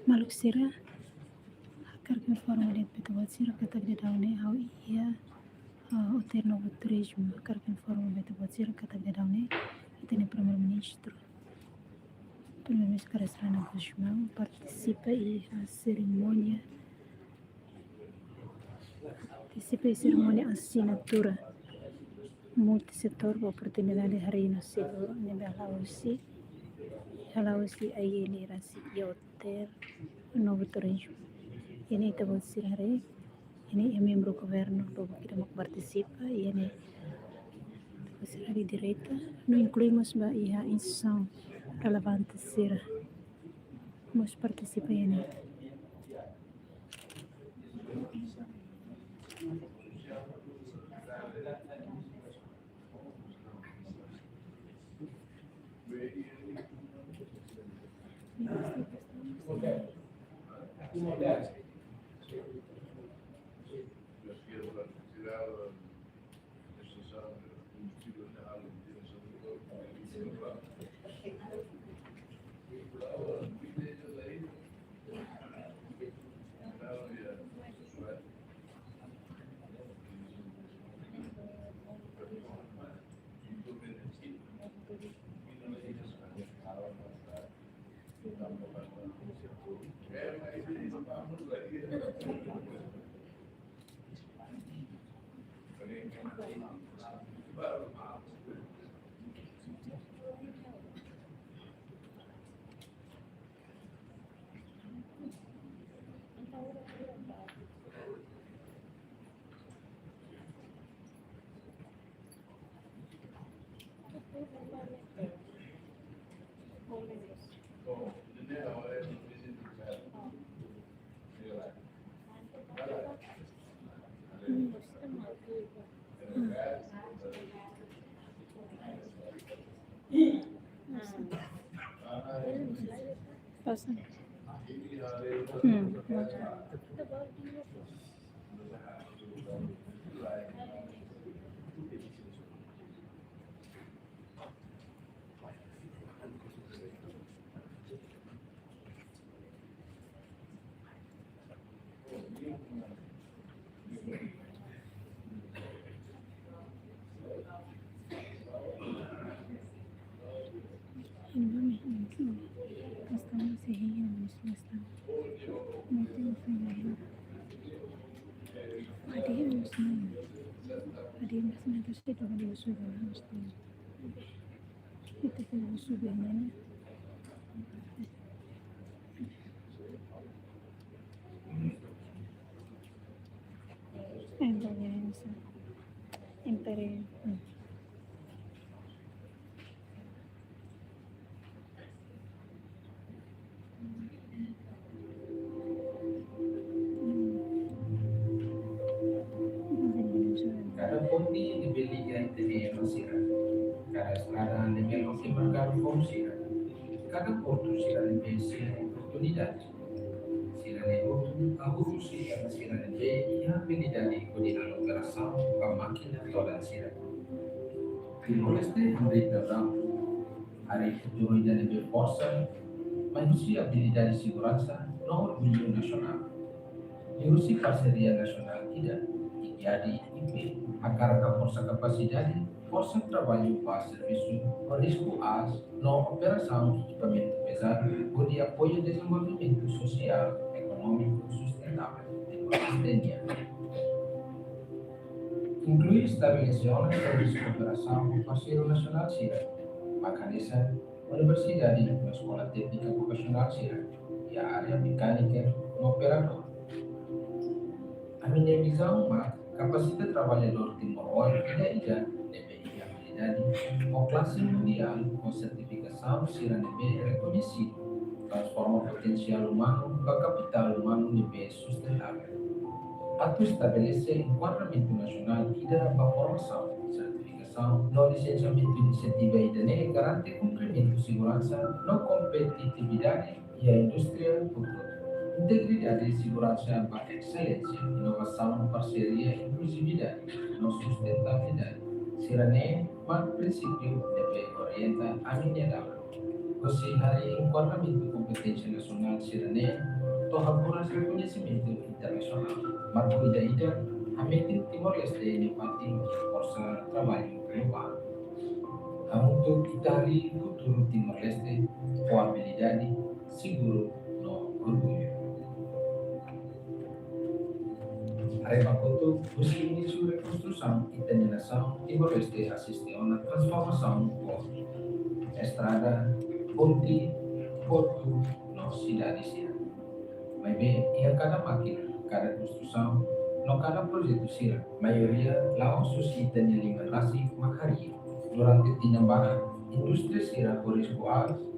Maluk sira akar que forma de betuat sira katak de daune au ia o terno turismo akar que forma betuat sira katak de daune itene primeiro-ministro Carlos Guzmão participa em cerimônia assinatura multissetor oportunidade hari no seguro nebe halausi aí ele rasi hotel novo turismo ini tabot sirare ini é membro do governo para que não participa e ini sirare direita não incluímos ba iha instituição relevante sira mas participa ini Pasan. Cada fonte di belliga tenero sira, cada strada nel che marcare con sira, cada porto sira nel pensiero opportunità. Sira ne abu sira sira nel ia habilidade di operação com a máquina toda sira. Timor-Leste América hari itu jadi força, manusia habilidade de segurança não união nacional. Negosi parceria nasional tidak jadi IP agar a força capacidade força trabalho para serviço o risco as não operação de equipamento pesado ou de apoio ao desenvolvimento social econômico sustentável de Palestina. Inclui estabeleceu uma serviço de cooperação com o parceiro nacional Sira, Macanesa, Universidade na Escola Técnica Vocacional Sira, e a área mecânica no operador. A minha visão capacita trabalhador timor-leste e da ilha de habilidade ou classe mundial com certificação CIRA-NB reconhecido, transforma o potencial humano para capital humano NB sustentável. Ato estabelecer enquadramento nacional e da formação, certificação, no licenciamento iniciativa e da garante cumprimento de segurança, na competitividade e a indústria futura. Integridade e segurança para excelência, inovação, parceria e inclusividade, não sustentabilidade. Sirane, mas princípio deve orientar a minha dama. Você hari enquadramento competência nacional Sirane, tohaburas reconhecimento internacional. Marco ida-ida, hametin Timor-Leste nepati força trabalho global. Untuk Itali futuro Timor-Leste, com habilidade, seguro, no orgulho. Aremakoto, busca início de reconstrução e terminação, Timor-Leste assiste a uma transformação por estrada, ponte, porto, no cidade Sira. Mas bem, e a cada máquina, cada construção, no cada projeto Sira, maioria lá suscita a limitasi makari. Durante tinambara, indústria Sira por risco alto,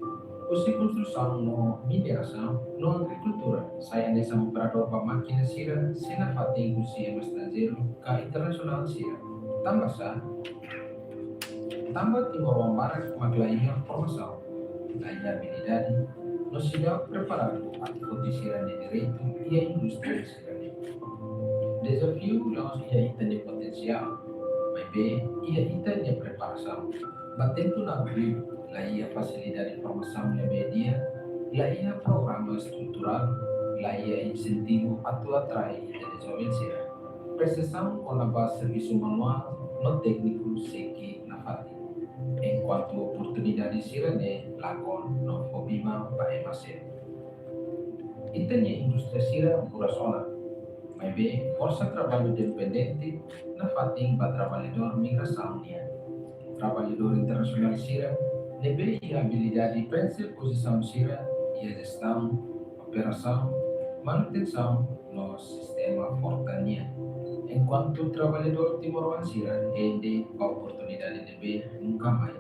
usi construção no mineração, no agricultura, saya nessa operador para máquina Sira, sena fating usi estrangeiro, ka internacional Sira. Tambah sa, tambah Timor Barat maglaiha formação, laia habilidade, no sila preparado a Sira de direito e a indústria Sira. Desafio laos ia itane potencial, mas bem, ia itane preparação, batendo na brilho, lá ia facilidade de formação na media, lá ia programa estrutural, lá ia incentivo a atrai e desenvolver. Precisão com a base serviço manual, no técnico seki na fati. Enquanto oportunidade sirane, lakon no fobima para emasir. Itanya indústria sira burasona, mas bem, força trabalho dependente na fating para trabalhador migração nia. Trabalhador internacional Sira, nebe e habilidade de preencher posição Sira e a gestão, operação, manutenção no sistema fortania. Enquanto trabalhador timor-leste Sira, rende a oportunidade de ver nunca mais.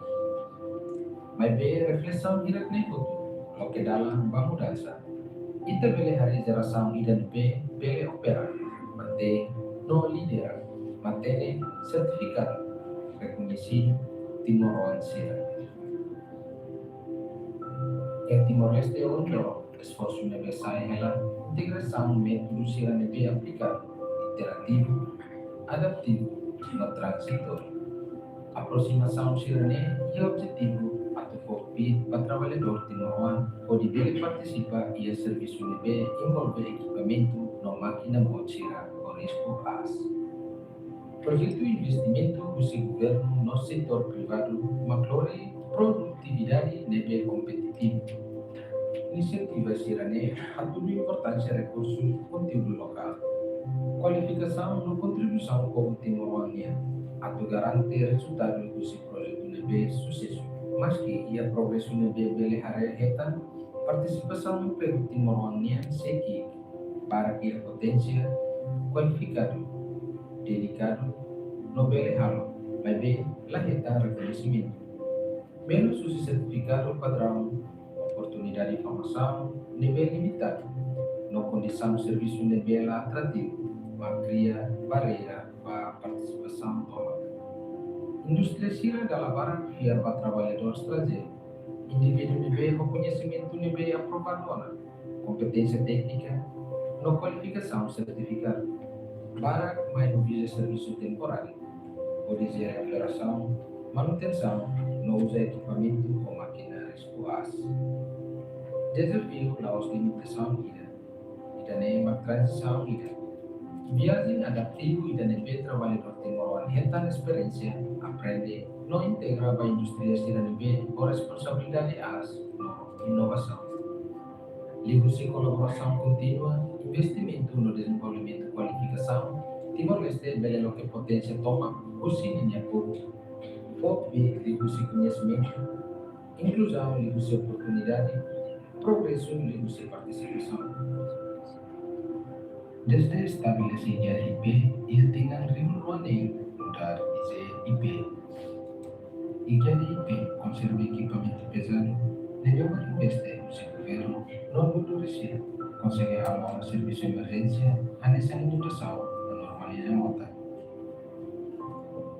Mas bem, reflexão direta nem futuro, lo que dalam mudança. Ita bele hari geração ida bele operar, mantém no liderar, mantém certificado, reconhecido Timor-Leste. Em Timor-Leste onde esforço necessário ela integração método Sira nebe aplicado, interativo, adaptivo, no transitório. Aproximação Sira e objetivo atau fokus para trabalhador Timor-Leste pode bem participar e a serviço nebe envolve equipamento no máquina Sira com risco as. Projeto de investimento do governo no setor privado melhore produtividade nível competitivo. Iniciativa Sirane atua importância recursos conteúdo local. Qualificação no contribuição com o Timor-Leste atua garante resultado do projeto nível sucesso. Mas que ia progresso nível belehare participação no projeto Timor-Leste seki para que a potência qualificado dedicado no halo, mas bem, lahirkan reconhecimento. Menos o certificado padrão, oportunidade de formação, nível limitado, no condição de serviço nível atrativo, mas cria barreira para a participação total. Indústria Sira dalam barang via para trabalhador estrangeiro, indivíduo nível reconhecimento nível aprovado, competência técnica, no qualificação certificado. Para mais visa serviço temporário, pode ser operação, manutenção, no uso equipamento ou maquinários coas. Desafio na limitação ida nem transição ida. Viagem adaptivo ida nem trabalhador temporário retan experiência, aprende, no integra para a indústria Sira nem com responsabilidade as no inovação. Liga-se colaboração contínua, investimento no desenvolvimento e qualificação, Timor-Leste bele lo que potência toma, Così pouco, foco de conhecimento, inclusão de oportunidade, progresso de participação. Desde estabelecer a IP, ele tem reunião em mudar IP. E que a IP conserva equipamento pesado, devemos investir no governo, não motorizar, conseguir armar um serviço de emergência, a necessidade de mutação da normalidade remota.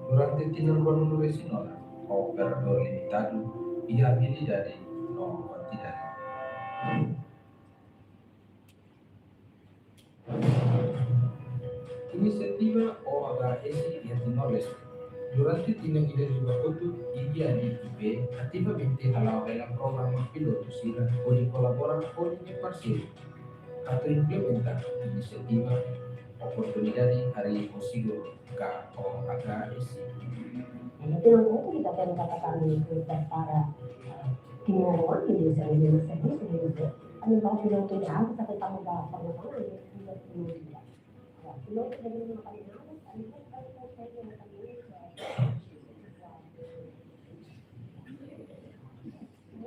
Durante tinham no resinol, o operador limitado e a habilidade não quantidade. Inisiativa OHS e Timor-Leste. Durante tinham ida de Bakotu e a IP ativamente elaborar programa piloto SIRA onde colaborar com o parceiro atau implementar inisiativa oportunidade hari consigo KOHS. Finalmente kita akan katakan itu para Timor Indonesia Indonesia ano ba piloto niya sa katang ba pangalaman ay Indonesia. Piloto din naman kami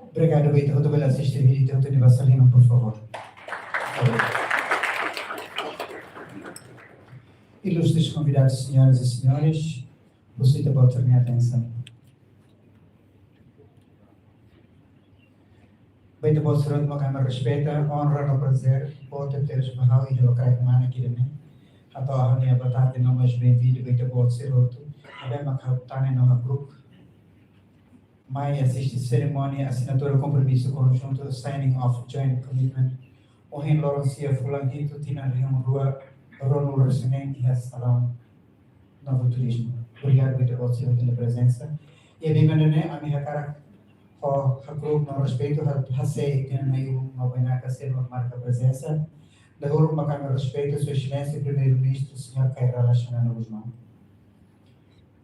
Obrigado, Vitor. Pela assistência do Universalino, por favor. Ilustres convidados, senhoras e senhores, você pode ter minha atenção. Bem, depois de uma câmara respeita, honra no prazer, pode ter esbarrado e relocrar humana aqui de mim. A tua reunião é batata, não mais bem-vindo, bem, depois de ser outro. A bem, uma capitana no grupo. Mai assiste cerimônia, assinatura, compromisso conjunto, signing of joint commitment. O Ren Lawrence Fulangito, Tina Rion Rua, Ronul Resinen e Salão Novo Turismo. Obrigado por você pela presença. E a minha a minha cara, o grupo no respeito, a sei que não é uma boa ser uma marca presença. Da grupo uma câmara respeito, Sua Excelência, Primeiro-Ministro, Sr. Cairala Xanana Guzmão.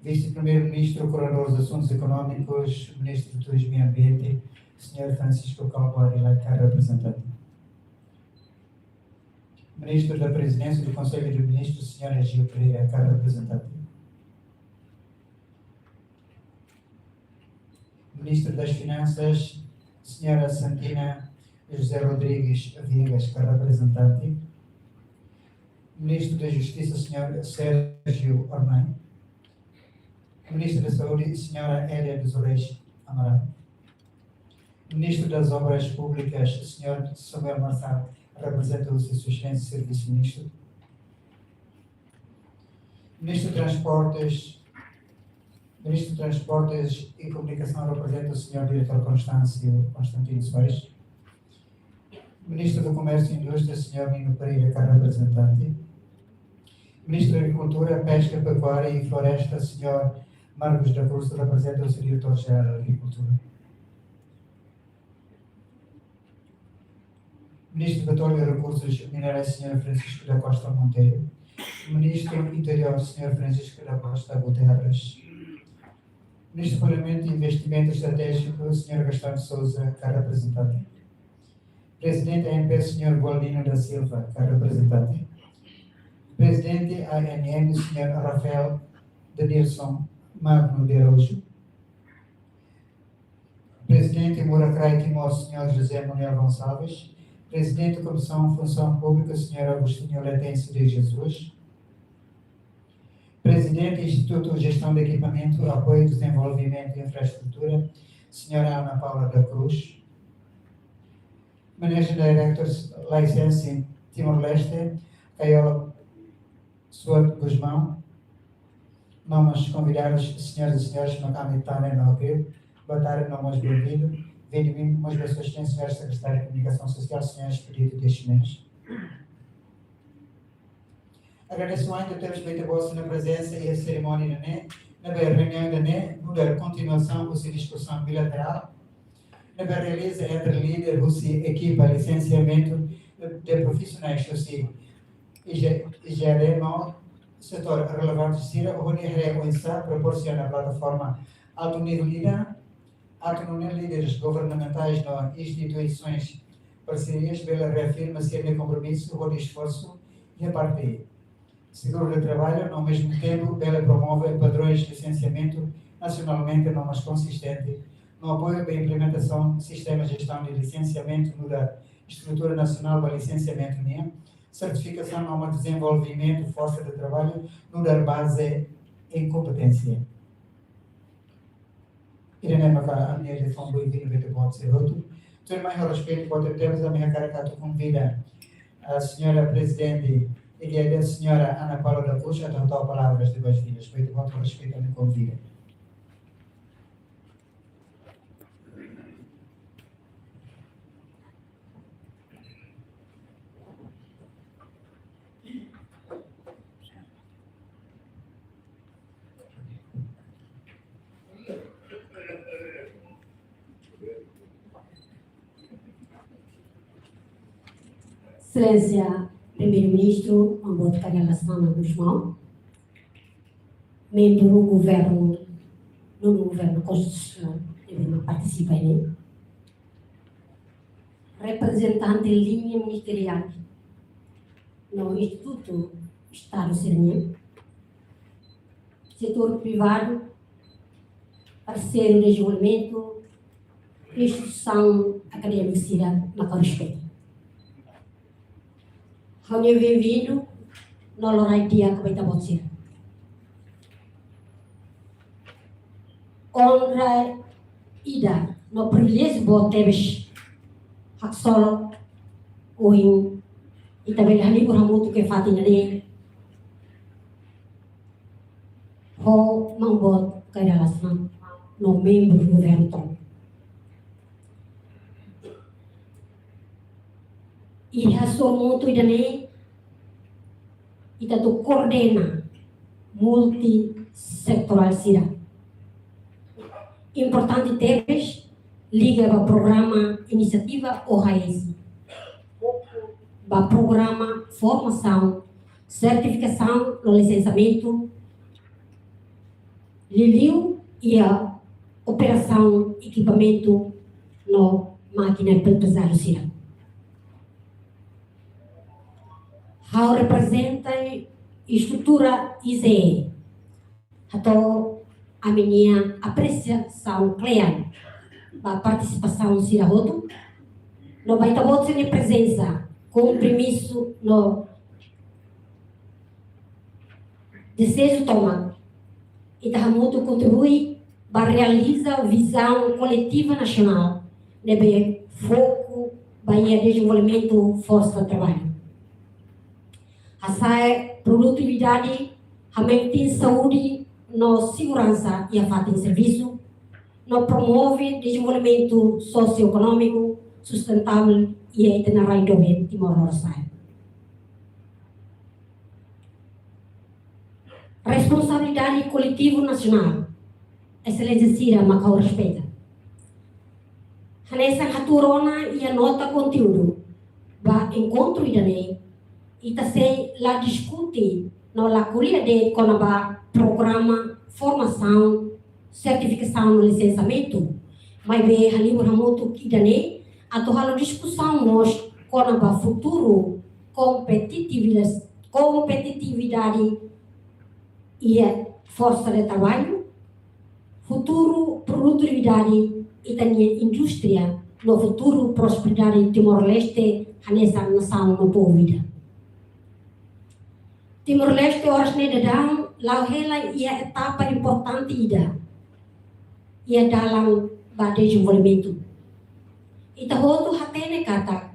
Vice-Primeiro-Ministro, Coordenador dos Assuntos Econômicos, Ministro do Turismo e Ambiente, Sr. Francisco Calvo Ilaika, representante. Ministro da Presidência do Conselho de Ministros, Sr. Gil Pereira, representante. Ministro das Finanças, Sra. Santina José Rodrigues Viegas, representante. Ministro da Justiça, Sr. Sérgio Ormãe. Ministro da Saúde, Sra. Hélia dos Reis Amaral. Ministro das Obras Públicas, Sr. Samuel Marçal, representa o Sua Excelência Serviço Ministro. Ministro de Transportes e Comunicação, representa o Sr. Diretor Constantino Soares. Ministro do Comércio e Indústria, Sr. Nino Pereira, representante. Ministro da Agricultura, Pesca, Pecuária e Floresta, Sr. Marcos da Cruz, representa o Sr. Diretor-Geral da Agricultura. Ministro do Petróleo e Recursos Minerais, Sr. Francisco da Costa Monteiro. Ministro do Interior, Sr. Francisco da Costa Guterres. Ministro do Parlamento e Investimento Estratégico, Sr. Gastão de Souza, representante. Presidente da ANP, Sr. Gualdino da Silva, representante. Presidente da ANM, Sr. Rafael Denilson Magno de Araújo. Presidente de Muracrai Timor, Sr. José Manuel Gonçalves. Presidente da Comissão Função Pública, Sr. Agostinho Letense de Jesus. Presidente do Instituto de Gestão de Equipamento, Apoio e Desenvolvimento e Infraestrutura, Sra. Ana Paula da Cruz. Managing Director License Timor-Leste, Caiola Suárez Guzmão. Nomes convidados, senhoras e senhores, Macame Tane Nogue, boa tarde, nomes bem-vindo. Bem-vindo, mas da Sua Excelência, Senhora Secretária de Comunicação Social, senhores pedido de chineses. Agradeço muito ter respeito a vossa presença e a cerimônia na reunião da continuação da discussão bilateral, na realiza entre líderes e equipa licenciamento de profissionais e gerente setor relevante CIRA, onde a proporciona a plataforma alto nível líderes governamentais nas instituições parcerias pela reafirma ser de compromisso ou de esforço e a partir seguro de trabalho, ao mesmo tempo, ela promove padrões de licenciamento nacionalmente não mais consistente, no apoio à implementação de sistemas de gestão de licenciamento no da Estrutura Nacional para Licenciamento NEM, certificação no desenvolvimento força de trabalho no da base em competência. Irene maka a minha gestão do evento pode ser outro. Então, mais a respeito, pode termos a minha caricatura convida a senhora presidente e a senhora Ana Paula da Puxa a dar palavras de baixo de respeito, quanto respeito a me convida. Excelência Primeiro-Ministro Amboto Karyalasana Guzmão, membro do governo, no governo constitucional, que participa nele, representante em linha ministerial no Instituto Estado Sereniano, setor privado, parceiro de desenvolvimento, instituição acadêmica na qual respeito. Kami bem-vindo no lorai dia que vai estar você. Honra ida no privilégio bo teves hak solo oin itabe hali buramutu ke fatina de ho mambot Karyalasana no membro do governo tom. E raso muito idane ita do coordena multisectoral sira. Importante teves liga para programa iniciativa OHS, para programa formação, certificação no licenciamento, liliu e a operação equipamento no máquina pesada sira. How representa estrutura ICE atau a minha apreciação clara da participação sira roto no baita voto sem presença compromisso no desejo toma e da muito contribui para realizar a visão coletiva nacional de foco para desenvolvimento força de trabalho. Essa produtividade também saúde, no segurança e a falta de serviço, no promove desenvolvimento socioeconômico sustentável e a itinerário do Timor-Leste. Responsabilidade coletiva nacional, excelência Cira Macau respeita. Nessa raturona e a nota conteúdo, para encontro e ita sei lá discute no la curia de conaba programa formação certificação no licenciamento mas be hali buramutu kidane atau halo discussão mos conaba futuro competitividade e força de trabalho futuro produtividade e também indústria no futuro prosperidade Timor-Leste nessa nação no povo vida. Timor-Leste horas ne dadang lau hela ia etapa importante ida ia dalam desenvolvimento. Ita hoto hatene kata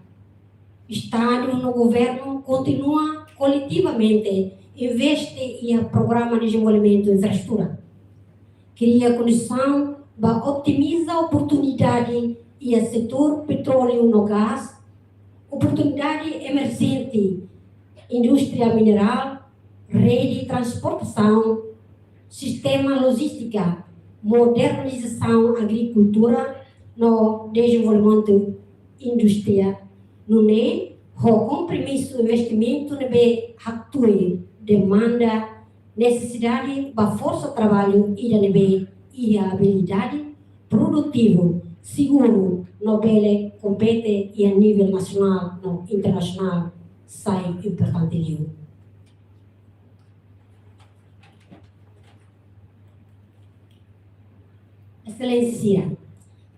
Estado no governo continua coletivamente investe em programa de desenvolvimento de infraestrutura, cria condição para optimizar a oportunidade e o setor petróleo no gás, oportunidade emergente, indústria mineral, rede de transportação, sistema logística, modernização agricultura, no desenvolvimento indústria, no ne, o compromisso investimento nebe atue demanda necessidade para força de trabalho e da nebe e habilidade produtivo seguro no bele compete e a nível nacional no internacional sai importante liu. Excelência Sira.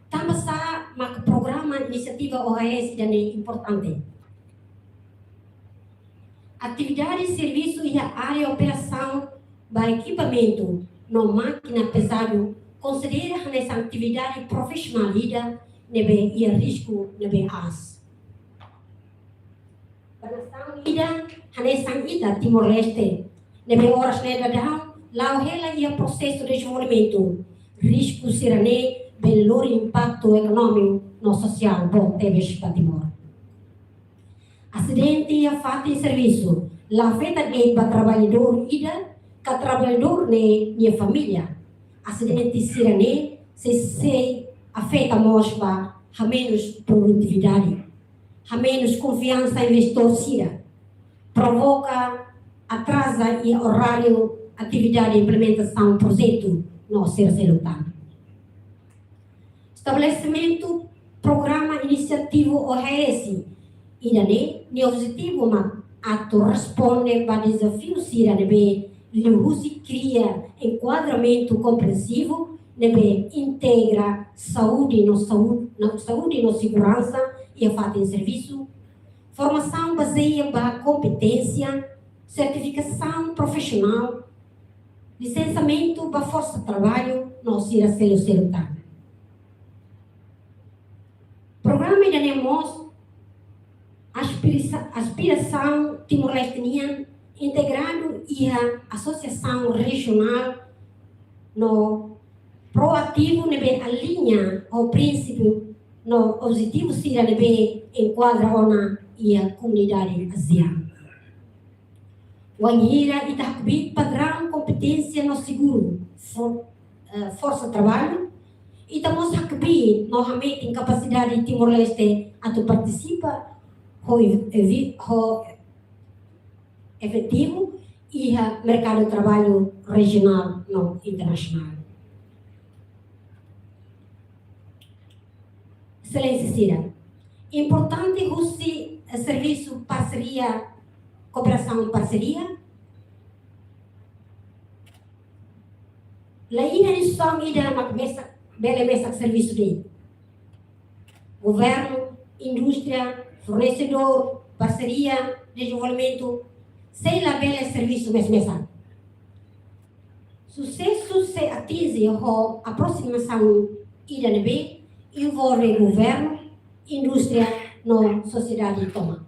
Também está o programa iniciativa OAS dan importante. Atividade de serviço e a área de operação para equipamento no máquina pesado considera essa atividade profissional e risco nebe as. Banação ida hanesan ida Timor-Leste nebe horas neda down lau hela ia processo de desenvolvimento risco sirane belor impacto econômico no social bom teve para Timor. Acidente e falta de serviço la afeta de para trabalhador ida ka trabalhador ne minha família. Acidente sirane se afeta mospa a menos produtividade, a menos confiança investidor sira, provoca atrasa e horário atividade e implementação projeto não ser selutado. Estabelecimento programa iniciativo OHS idane ni objetivo ma ato responde para desafio sira nebe Luhusi cria enquadramento compreensivo, nebe integra saúde no segurança e a falta de serviço, formação baseada para competência, certificação profissional, licenciamento para força de trabalho, não será selutado. Programa de mostra aspiração timor-lesteniana integrado e a associação regional no proativo nebe alinha o princípio no objetivo sira nebe enquadra ona e a comunidade asiática. Wanhira e tahbit padrão competência no seguro força de trabalho e tamos hakbi novamente em capacidade de Timor-Leste a tu participa efetivo e a mercado de trabalho regional não internacional. Excelência Sira, importante usi serviço parceria, cooperação parceria. Lainha de som ida na mesa, bela mesa serviço de governo, indústria, fornecedor, parceria, desenvolvimento. Sem a bela serviço mesmo. Sucesso se atinge a aproximação IDNB envolve governo, indústria, na sociedade toma.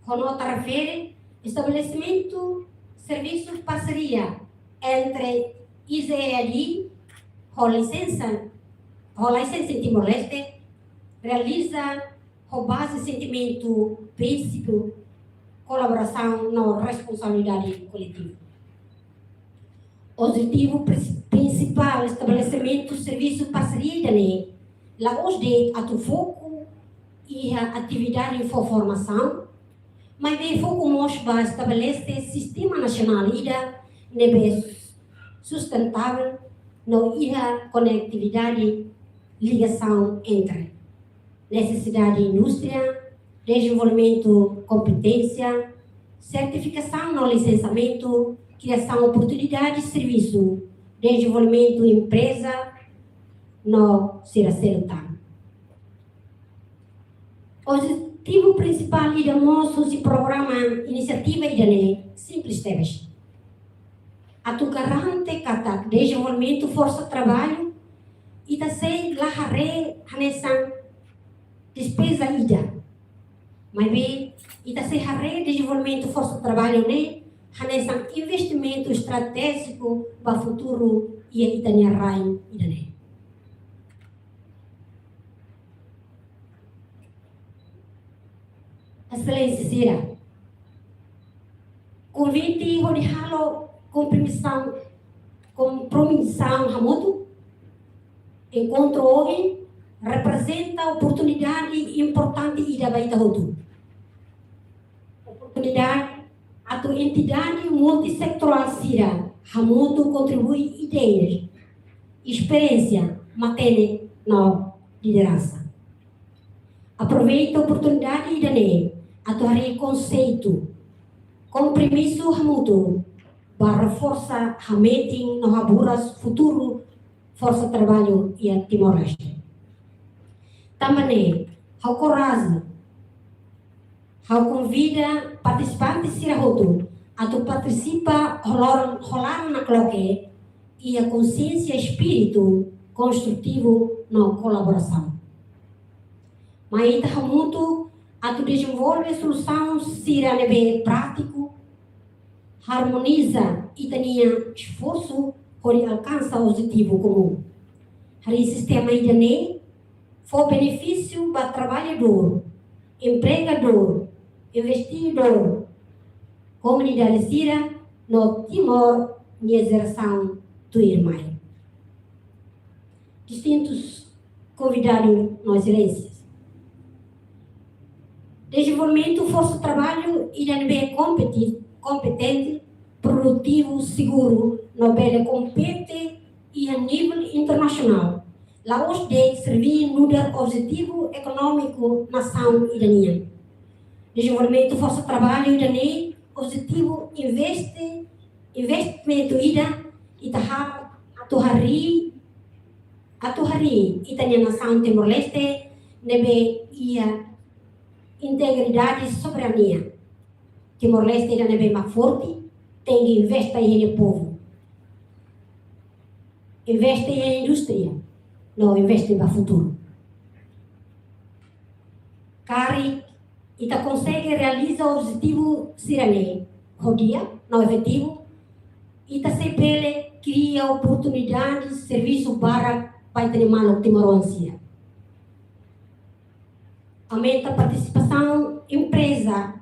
Quando refere estabelecimento, serviço, parceria entre ICEAD, a licença em Timor-Leste, realiza a base de sentimento, princípio, colaboração na responsabilidade coletiva. Objetivo principal estabelecimento serviço parceria ne lá hoje a tu foco e a atividade de formação, mas bem foco mostra estabelece sistema nacional ida nebe sustentável no ia conectividade ligação entre necessidade de indústria, desenvolvimento, competência, certificação no licenciamento, criação de oportunidade de serviço, desenvolvimento de empresa, no será selutado. O objetivo principal de moços e programa iniciativa IDANE simples teves. Atu garante kata desenvolvimento força de trabalho e também lahare hanesan despesa ida. Mas bem, e também lahare desenvolvimento força de trabalho ne hanesan investimento estratégico para o futuro e a Itania Rain IDANE. Excelência Sira, convite o de halo compromissão hamutu, encontro hoje representa oportunidade importante ida baita hotu. Oportunidade a tua entidade multissectoral Sira, hamutu contribui ideias, experiência, matene na liderança. Aproveita a oportunidade IDANE, atuar conceito, compromisso mútuo, para reforçar a meeting no haburas futuro força de trabalho e a Timor-Leste. Também, ao coragem, ao convida participantes Sirahoto a tu participa rolar na cloque e a consciência e espírito construtivo na colaboração. Mas está muito a tu desenvolver solução siranebe prático, harmoniza e tenha esforço para alcançar o objetivo comum. O sistema IDNE for benefício para trabalhador, empregador, investidor, comunidade sira no Timor e exerção do irmão. Distintos convidados nas excelências. Desenvolvimento, força de trabalho e IDNB competente, produtivo, seguro, no bele compete e a nível internacional. Lá os de servir no objetivo econômico nação iraniana. Desenvolvimento, força de trabalho iraniano, objetivo investimento ida e tahap atuhari itania nação Timor-Leste nebe ia integridade e soberania. Timor-Leste ainda é bem mais forte, tem que investir no povo. Investe em indústria, não investe no futuro. Cari e consegue realizar o objetivo sirane, rodia, não efetivo, e se pele cria oportunidades de serviço para ter mano timorense. Aumenta a participação empresa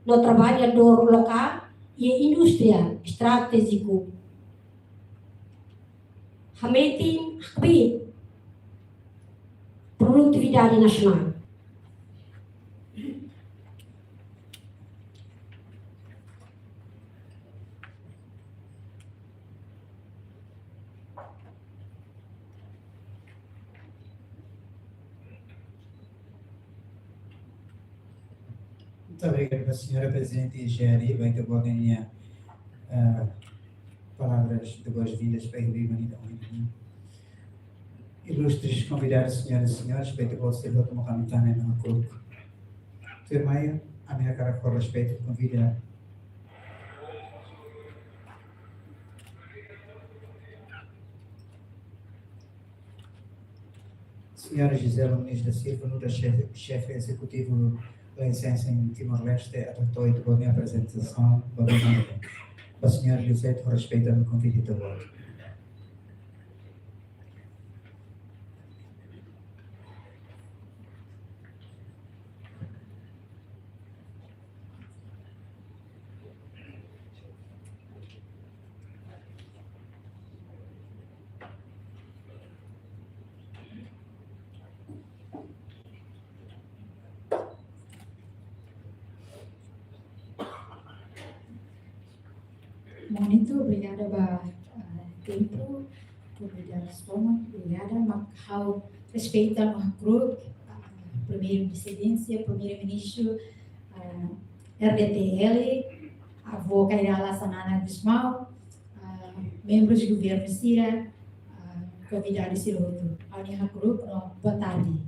no trabalhador local e a indústria estratégico. Aumenta a produtividade nacional. Muito obrigado, senhora Presidente Engenharia. Vai ter boa palavras de boas-vindas para a Irlanda. Ilustres convidados, senhoras e senhores, vai ter você para tomar caminhada no grupo. Sr. Maia, a minha cara com respeito, convida. Senhora Gisela Muniz da Silva, no chefe executivo da licença em Timor-Leste, adotou e tomou a apresentação da senhora Lisete, com respeito ao convite do voto. Muito obrigada pelo tempo, obrigada obrigada, mas respeito ao grupo, primeiro-presidência, primeiro-ministro, RDTL, avó Kairala Sanana Bismal, membros do governo Sira, convidados Siroto, ao Niha Grupo, boa tarde.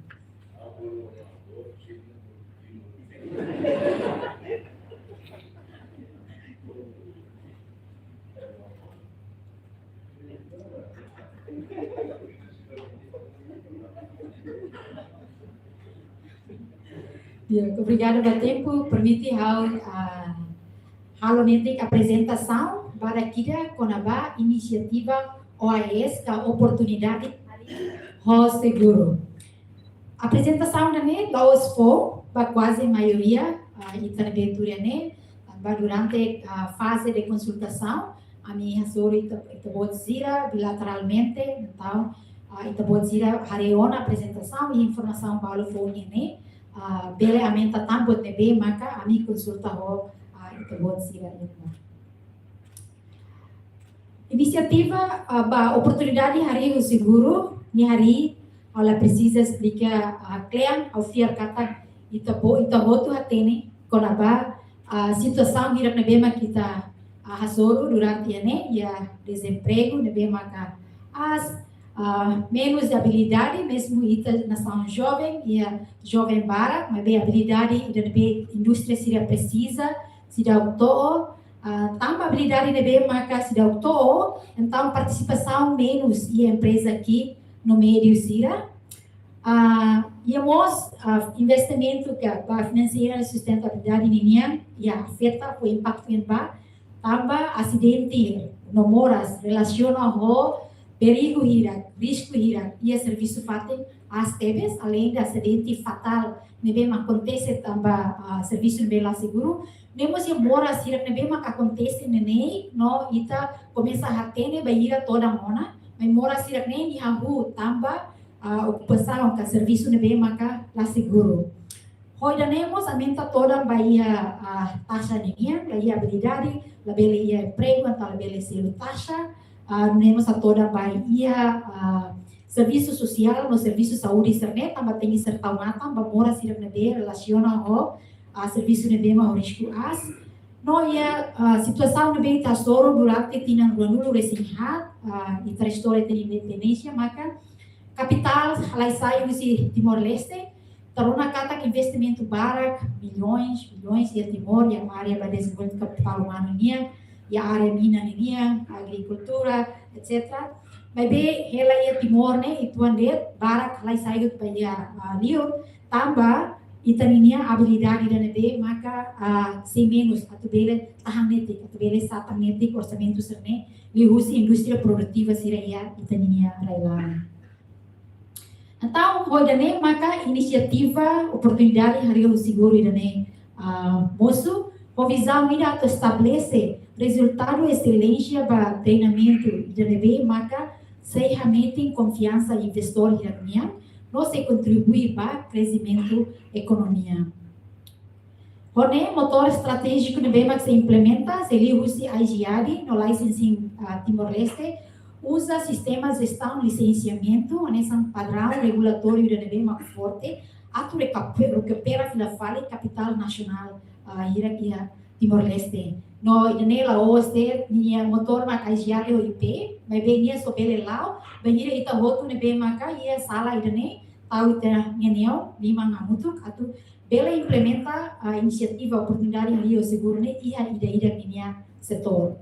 Obrigada pelo tempo. Permite a apresentação para kita konaba inisiativa OAS da oportunidade ho seguro. A apresentação também laos for para quase a maioria interventura né durante a fase de consultação a minha sorte itu pode zira bilateralmente então itu pode zira hariona apresentação e informação para o fone né bele aumenta tanto de bem maka a minha consulta ho itu pode zira inisiativa a oportunidade hari o seguro ni hari ela precisa explicar a cliente ao fiar kata itu boto atene quando a situação vira na bema kita Hasoro durante a desemprego, nebe maka as menos habilidade, mesmo ita nação jovem, e a jovem bara, mas bem habilidade, e nebe indústria se precisa, se dá o to, tamba habilidade nebe maka se dá o to, então participação menos e a empresa aqui no meio sira. E mos investimento que para financiar a sustentabilidade ninha e afeta o impacto em ba tamba acidente no moras relaciona ho perigo hira risco hira e a serviço fatem as teves além de acidente fatal nebe acontece tamba serviço bela seguro nemos e moras hira nebe acontece nenei no ita começa a ter baira toda mona mas moras hira nem de hahu tamba ocupação que serviço nebe maka la seguro. Hoje nemos aumenta toda a taxa de minha, a habilidade, a belia emprego, então a belia selo taxa, nemos a toda a serviço social, no serviço saúde internet, também tem certa mata, mora se nebe relaciona a serviço nebe ma risco as. No a situação nebe tá soro durante tinan ruanulu resinhat, e tra história de independência maka capital, lá sai o Timor-Leste, taruna kata que investimento barak, milhões e a Timor, e a área para desenvolver capital humano niya, e a área mina niya, agricultura, etc. Mas bem, ela é Timor, né, e tuan det, barak, lá sai o para liur, tamba, e taninya habilidade da nebe, maka sem menos, atubele tahanetik, atubele satanetik, orçamento serne, lihusi indústria produtiva siraya, e taninya railana. Então, hoje maka inisiativa oportunidade hari o seguro idane moço, com visão de estabelecer resultado excelência para treinamento idane maka se realmente confiança investidor irania, não se contribui para crescimento economia. Hone motor estratégico de bem se implementa, se ele usa a IGAD no licensing Timor-Leste usa sistemas de gestão licenciamento, nesse padrão regulatório de nível mais forte, atu recupera a falha capital nacional hierarquia Timor-Leste. No nela oeste nia motor macajiare o IP, mas bem sobre lá, bem ita voto nebe maca ia sala idane, tau ita nianeu lima ngamutu atu bela implementa a iniciativa oportunidade ali o seguro ne ia ida ninia setor.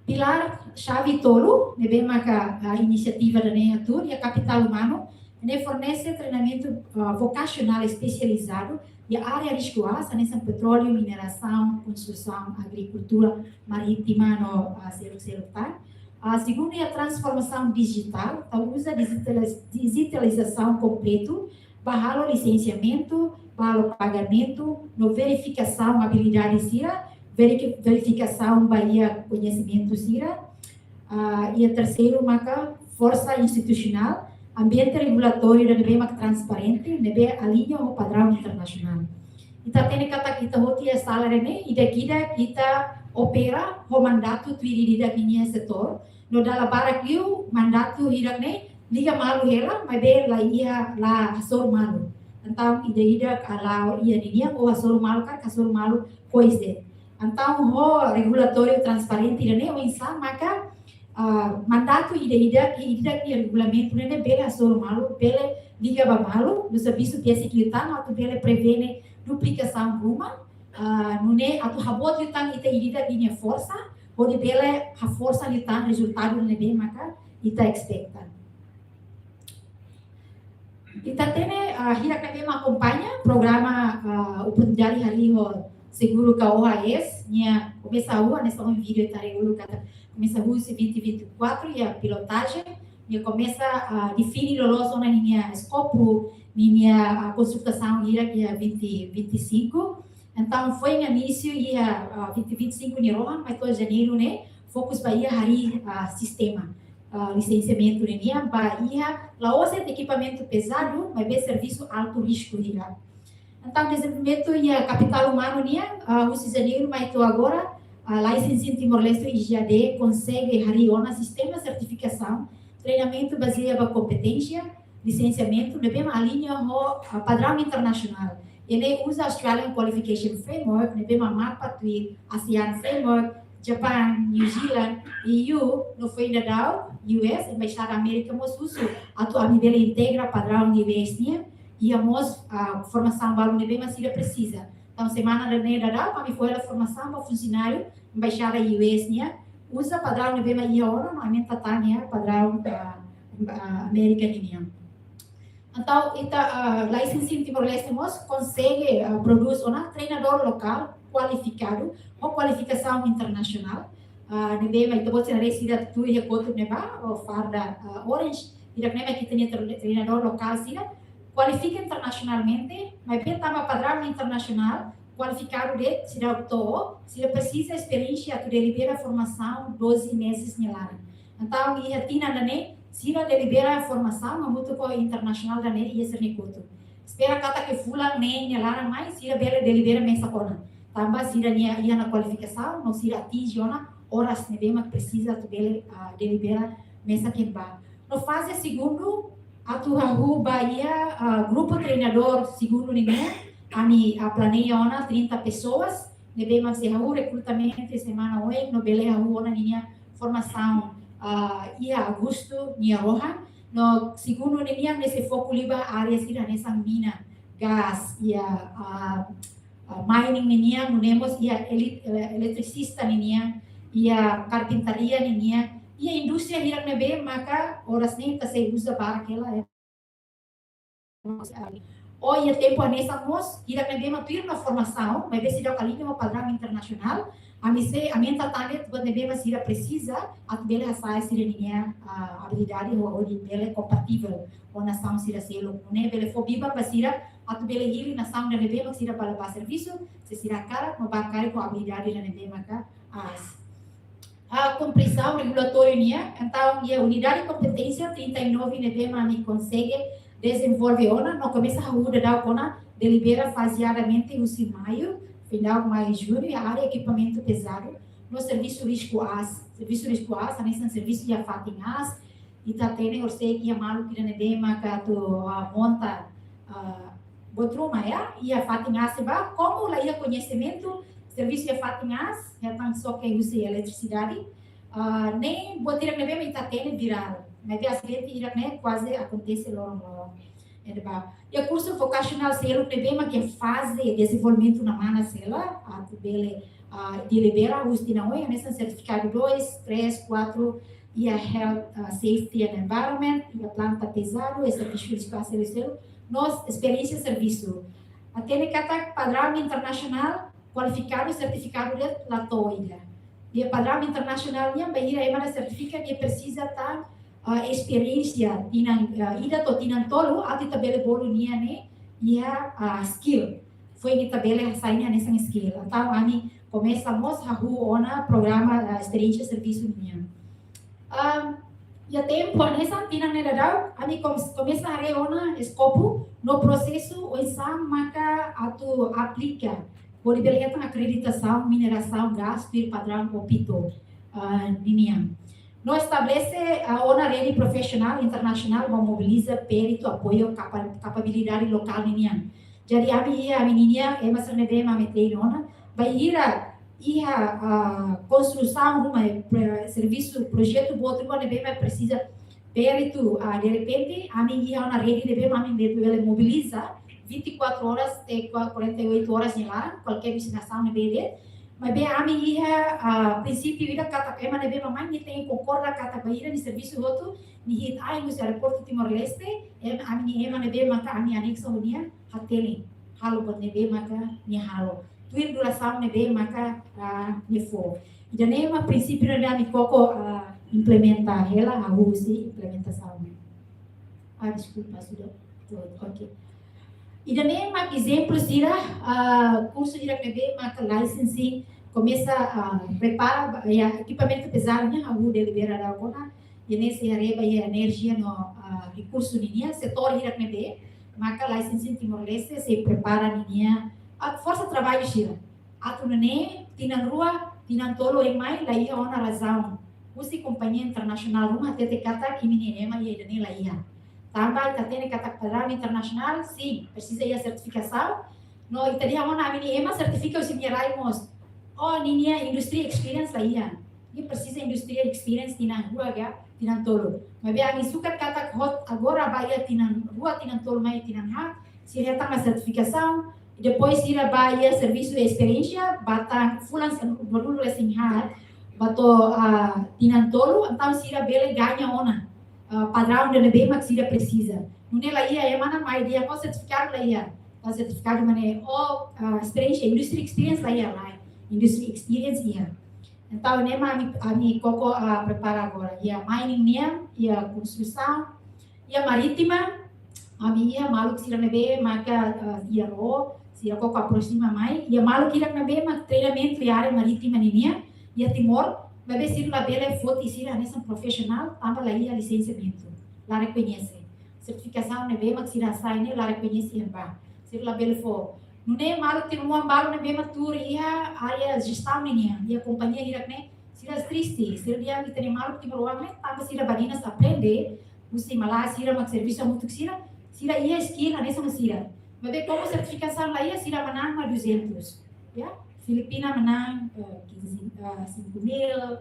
Pilar chave tolo, nebe maka a iniciativa da NEATUR e a capital humano, ne fornece treinamento vocacional especializado e a área riscosa, nessa petróleo, mineração, construção, agricultura marítima no celular. A segunda é a transformação digital, então usa digitalização completo, barra o licenciamento, barra o pagamento, no verificação, habilidade CIRA, verificação Bahia conhecimento CIRA, e a terceiro marca força institucional, ambiente regulatório da nebe transparente, nebe alinha o padrão internacional. Kita tem kita hoti a salário ne, e daqui kita opera o mandato tuiri da kinha setor, no dala para que o mandato hirak ne liga malu ela, mas be la ia la asor malu. Então ida ala ia ninia o asor malu kan asor malu coise. Então, o regulatório transparente ne o insan maka mandato ida que regulamento ne bela solo malu bela liga ba malu do serviço de security atu bela prevene duplicação ruma nune atu habot litan ida linha força pode bela a força litan resultado ne bem maka ita expecta. Ita tene hira que me acompanha programa oportunidade ali seguro que a OAS, minha começa a rua, nessa vídeo está regulando cada começa a rua 2024 e a pilotagem, minha começa a definir o zona minha escopo, minha consultação ira que é 2025, então foi no início e a 2025 de Rohan, mas todo janeiro né, focus Bahia hari sistema licenciamento de minha Bahia, lá hoje é equipamento pesado, mas bem serviço alto risco ira. Então, desenvolvimento e a capital humano, o cisneiro, mas agora, a licença em Timor-Leste e IGAD consegue hariona sistema de certificação, treinamento baseado em competência, licenciamento, de bem a linha o padrão internacional. Ele usa Australian Qualification Framework, nebe mapa tui ASEAN Framework, Japan, New Zealand, EU, no foi ainda dau, US, Embaixada América, mos uso a nível integra padrão de IBS, e a mos a formação balu nebe mas se precisa. Então, semana da neda dau, para me foi a formação para funcionário, Embaixada US, usa padrão nebe mas ia hora, normalmente tá padrão América União. Então, licensing Timor-Leste consegue produzir um treinador local qualificado ou qualificação internacional. Nebe mas tu você nare sida tu ia kotu neba ou farda Orange, ira nebe que tem treinador local sida qualifica internacionalmente, mas bem tama padrão internacional qualificado de sida to, sida precisa experiência tu delibera formação 12 meses nelara. Então, ia tina dane sira delibera a formação, a muito internacional da ia ser nekoto. Espera kata que fula nem lara mais sira bela delibera mesa kona. Tambah sira ia na qualificação, não sira atinge horas nebema precisa tu bela delibera mesa kemba. No fase segundo, atu hahu bahia grupo treinador segundo ninguém, a planeia ona 30 pessoas, nebema se hahu recrutamento semana hoje, no bele hahu ona ninha formação ia agosto nia roha no segundo ninha nesse foco liba área sira nessa mina gas ia mining ninha nemos ia eletricista ninha ia carpintaria ninha ia indústria hirang nebe maka horas nem se usa para aquela ou ia tempo nessa mos hirang nebe matur na formação mas ver se dá calinho no padrão internacional a minha tanet quando nebe mas ira precisa at bela sai sira ninha habilidade ou de bela compatível com nação sira selo né bela fobiba basira at bela hiri nação da nebe mas sira para o serviço se sira cara no bakari com habilidade da nebe maka a compreensão regulatória, então, a unidade de competência 39 NBMA me consegue desenvolver ona, não começa a mudar ona, delibera faseadamente o maio, final maio, junho, a área de equipamento pesado, no serviço risco AS, a nesse serviço de afating AS, e tá tendo, eu sei que a malu que NBMA que tu monta botruma, e a afating AS, como lá ia conhecimento serviço de afatinhas, já estão só que usa eletricidade, nem botar na mesma itatene viral, mas a acidente irá quase acontece logo. E o curso vocacional selo problema que faz desenvolvimento na mana sela, a dele delibera os dinamoi, nesse certificado 2, 3, 4 e a health safety and environment, e a planta pesado, esse certificado selo, nós experiência serviço. Até que padrão internacional qualificado e certificado de latoida. E o padrão internacional yang bahira emana certifica que precisa estar experiência ida to tinan tolo ati tabele bolu nia ne ia skill. Foi ni tabele sainha nessa skill. Então ani começamos a ona programa experiência serviço nia. E a tempo nessa tinan ne dadau ani começa a reona escopo no processo o exam maka atu aplica por liberar acreditação, mineração, gás, do padrão OPITO, Ninian. Não estabelece uma rede profissional internacional, mas mobiliza perito, apoio, capacidade local, Ninian. Jadi, a menina, mas não é uma meteirona, vai ir a construção de um serviço, projeto, outro, mas precisa perito, de repente, a menina, uma rede, de mobiliza 24 horas e 48 horas em lá, qualquer visitação na BD, mas bem a minha princípio ira kata ema na bem mamãe ni tem concorda kata baira ni serviço outro ni hit ai no aeroporto Timor-Leste a minha ema na bem maka a minha anexo unia hatele halo bot na bem maka ni halo tuir duração na bem maka ni fo e da nema princípio na mi coco implementa ela a usi implementação desculpa sudah ok. E também mais exemplos ira curso de RPB, marca licensing, começa a preparar equipamento pesado, né? A delibera da agora, e nesse areba e energia no recurso linha, setor RPB, marca licensing Timor-Leste se prepara linha, a força de trabalho gira. A tunane tinan rua, tinan tolo em mai, lá ia uma razão. Usi companhia internacional, uma até kata que menina e ele lá ia. Também que tem que padrão internacional, sim, precisa ir a certificação. No itali ona amini ema certifica os mineraimos. Oh ninia industry experience lah ia. Ini precisa industry experience tinan rua ga tinan tolo. Mas bem ami suka kata hot agora baia tinan rua tinan tolo mai tinan ha. Se retang a certificação e depois ir baia serviço de experiência batang fulan berulu lesing ha. Bato tinan tolo então sira bele ganha ona. Padrão de lebih mak sira precisa. Nune lah ia mana mai dia ko certificado lah ia. O certificado mana experiência industry experience lah ia lah. Industry experience ia. Então, né, ami koko prepara agora. Ia mining nia, ia construção, ia marítima, ami ia malu sira nebe maka ia ro, sira koko aproxima mai, ia malu kira nebe mak treinamento ia área marítima nia, ia Timor, bebe sira la bele foto sira nessa profissional, tamba lá ia licenciamento, lá reconhece. Certificação nebe mak sira sai ne lá reconhece emba. Sira la bele fo. Nune malu tem um ambalo nebe matur ia área gestão nia, ia companhia ira ne sira triste, sira dia mi tem malu tem ruang ne, tamba sira badinas aprende, musi malah sira mak serviço muito sira ia skill nessa sira. Bebe como certificação lá ia sira menang 200, ya. Filipina menang 5.000,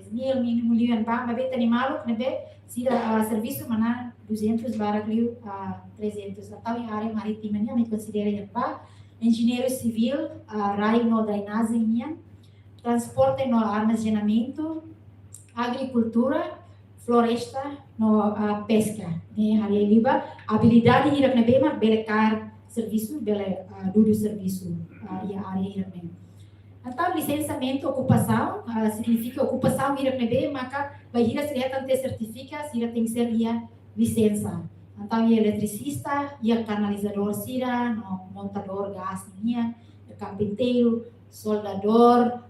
10.000 mínimo lian bang, bebe tem malu nebe sira serviço menang 200 barak liu 300. Atau yang área marítima nia me considera yang ba. Engenheiro civil, raio no drenagem, transporte no armazenamento, agricultura, floresta no pesca, né? Ali liba habilidade irak nebema belecar serviço, bele dudu serviço, ia área irak ne. Então licenciamento ocupação significa ocupação irak nebe maka bahira se ter certifica se tem que ser ia licença. Então, ia eletricista, ia canalizador sira, no montador gás nia, carpinteiro, soldador,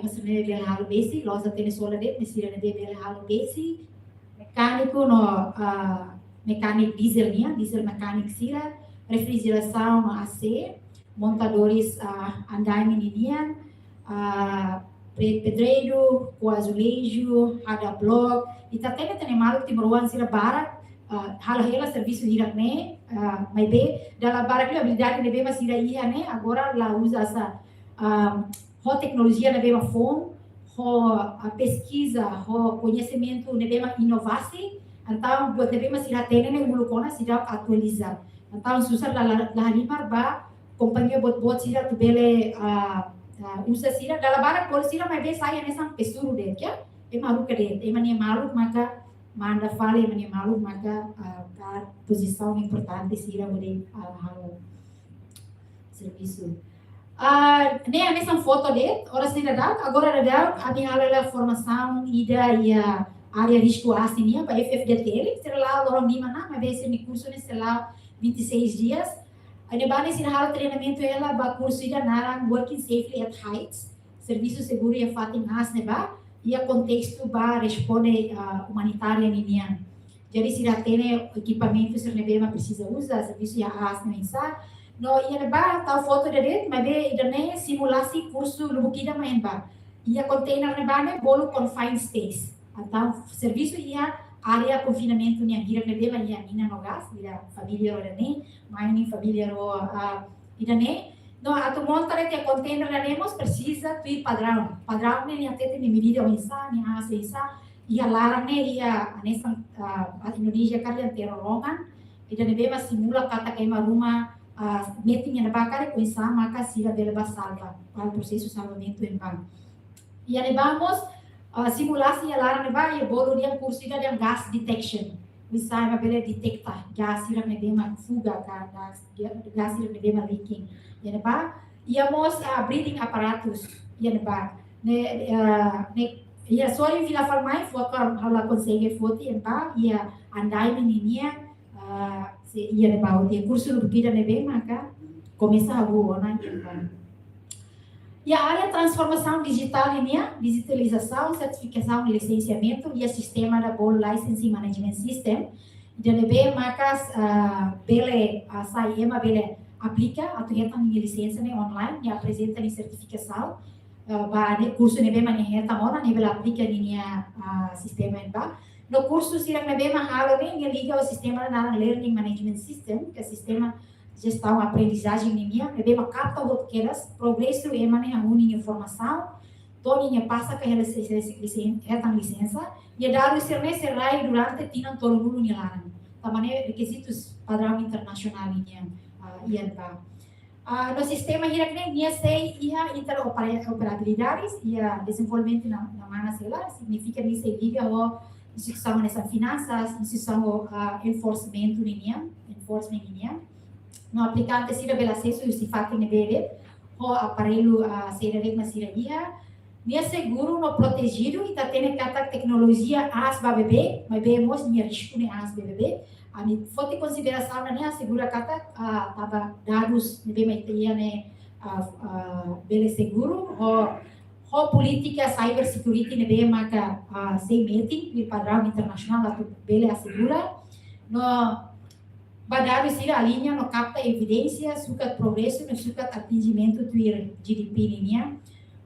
eu sempre bela halo basic, loja tem soldador, mas sira nebe bela halo basic, mecânico no mecânico diesel nia, diesel mecânico sira, refrigeração no AC, montadores andaime nia, pedreiro, com azulejo, ada block, e tá tem malu que timruan sira barat. Hal-hal serviço hirak ne, mas bem, dalam barang itu habilidade nebe masih ia ne, agora lá usa essa tecnologia nebe ma fome, pesquisa, conhecimento nebe ma inovação, então buat nebe masih tem ne mulukona sidak atualizar, então susah lah limar ba companhia buat sidak tu bele usa sidak dalam barang pol sidak mas bem saya ne sang pesuru deh, ya, malu keren, emang malu maka manda fala e malu maka a posição importante sira boleh hal serviço. Ne nessa foto de horas ainda dá, agora dá a minha aula formação ida e a área risco assim para FFDT, será lá logo nima na, mas esse me curso nesse lá 26 dias. Aí bane sira hal treinamento ela ba curso ida narang working safely at heights, serviço seguro e fatin has ne ba. Ia contexto ba responde humanitária ninia. Jadi sira tem equipamento se nebema precisa usar serviço ia as mensa. No ia ba tal foto de mas be idane simulasi curso lubukida main ba. Ia container nebane bolo confined space. Então serviço ia área confinamento nia hira nebema ia nina no gas, ira família ora ne, mãe família ro idane. No, atau montar que container ganemos precisa tu padrão. Padrão ne até tem medida o insan, a seisa, e a larang ne ia nessa Indonesia kalian terorongan, e dan beba simula kata kema rumah meeting yang bakar ko insan maka sila beleba salva para o processo salvamento em banco. E vamos simulasi a larang ne ba e bolo dia curso dia gas detection. Bisa ba bele detectar gas ira ne bema fuga ka gas ira ne bema leaking. Yan ba? Íamos breathing apparatus. Yan ba? Ia só em Vila Farmai, foto ela consegue foto yan ba? Ia andai menininha, ia ba? O dia curso do pira nebe maka começa a voar na yan ba? E a área transformação digital digitalização, certificação e licenciamento e o sistema da Bol Licensing Management System. Yan nebe maka bele saema bele aplica a turreta minha licença né online e apresenta a certificação curso nebe manheta mona nebe aplica linha sistema ba no curso sirang nebe mahalo ne liga o sistema na learning management system que é sistema gestão, aprendizagem linha, bem capta o que queres, progresso é maneira única informação, toninha passa que ela tem licença, e dar o serviço será durante tinha todo mundo nilaran. Também requisitos padrão internacional linha IANBA. No sistema hierarquia nia sei ia interoperabilidades e desenvolvimento na mana sela significa ni sei liga o instituição nessa finanças, instituição o enforcement linha. No aplicante sira bela acesso e se faz ne bele o aparelho sira rede na sira ia seguro no protegido e tá tendo kata tecnologia as bebê mas vemos nia risco ne as bebê ani foto consideração na segura kata tava dados bebê metia ne bele seguro o política cybersecurity ne bebê maka sem meeting e padrão internacional atau bele assegura no badado sira a linha no capta evidência, sucat progresso, no sucat atingimento do GDP linha.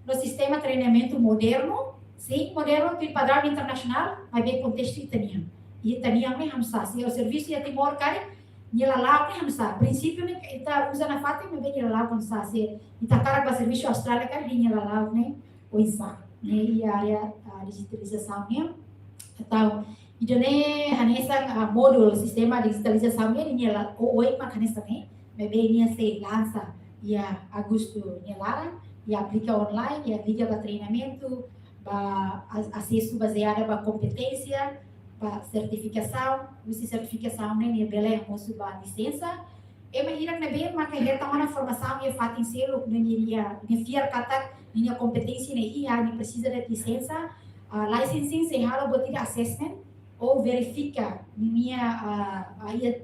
No sistema treinamento moderno, sim, moderno do padrão internacional, mas bem contexto italiano. E italiano é hamsa, se o serviço é Timor cai, nela lá é hamsa. Princípio né, ita usa na fata, mas bem nela lá hamsa, se ita cara para serviço Austrália cai, nela lá né, o isa, né, e a área digitalização né, então idone hanesa modul sistema digitalização ni la oi mak hanesa ne bebe ni se lança ia agosto ni lara e aplica online e liga para treinamento para acesso baseado para competência para certificação usi certificação ni bele moço para licença e me ira ne bem mak reta uma formação e fatin selo ni ia ni fiar kata ni competência ni ia ni precisa de licença licensing se halo botir assessment ou verifica minha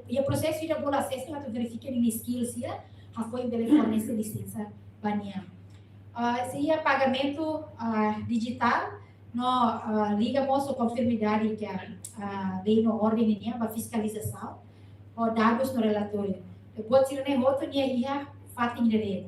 e o processo de boa acesso tu verifica minha skills já foi bele fornecer licença bania se é pagamento digital no liga moço conformidade que a lei no ordem minha para fiscalização ou dados no relatório depois tira ne outro dia ia fatin de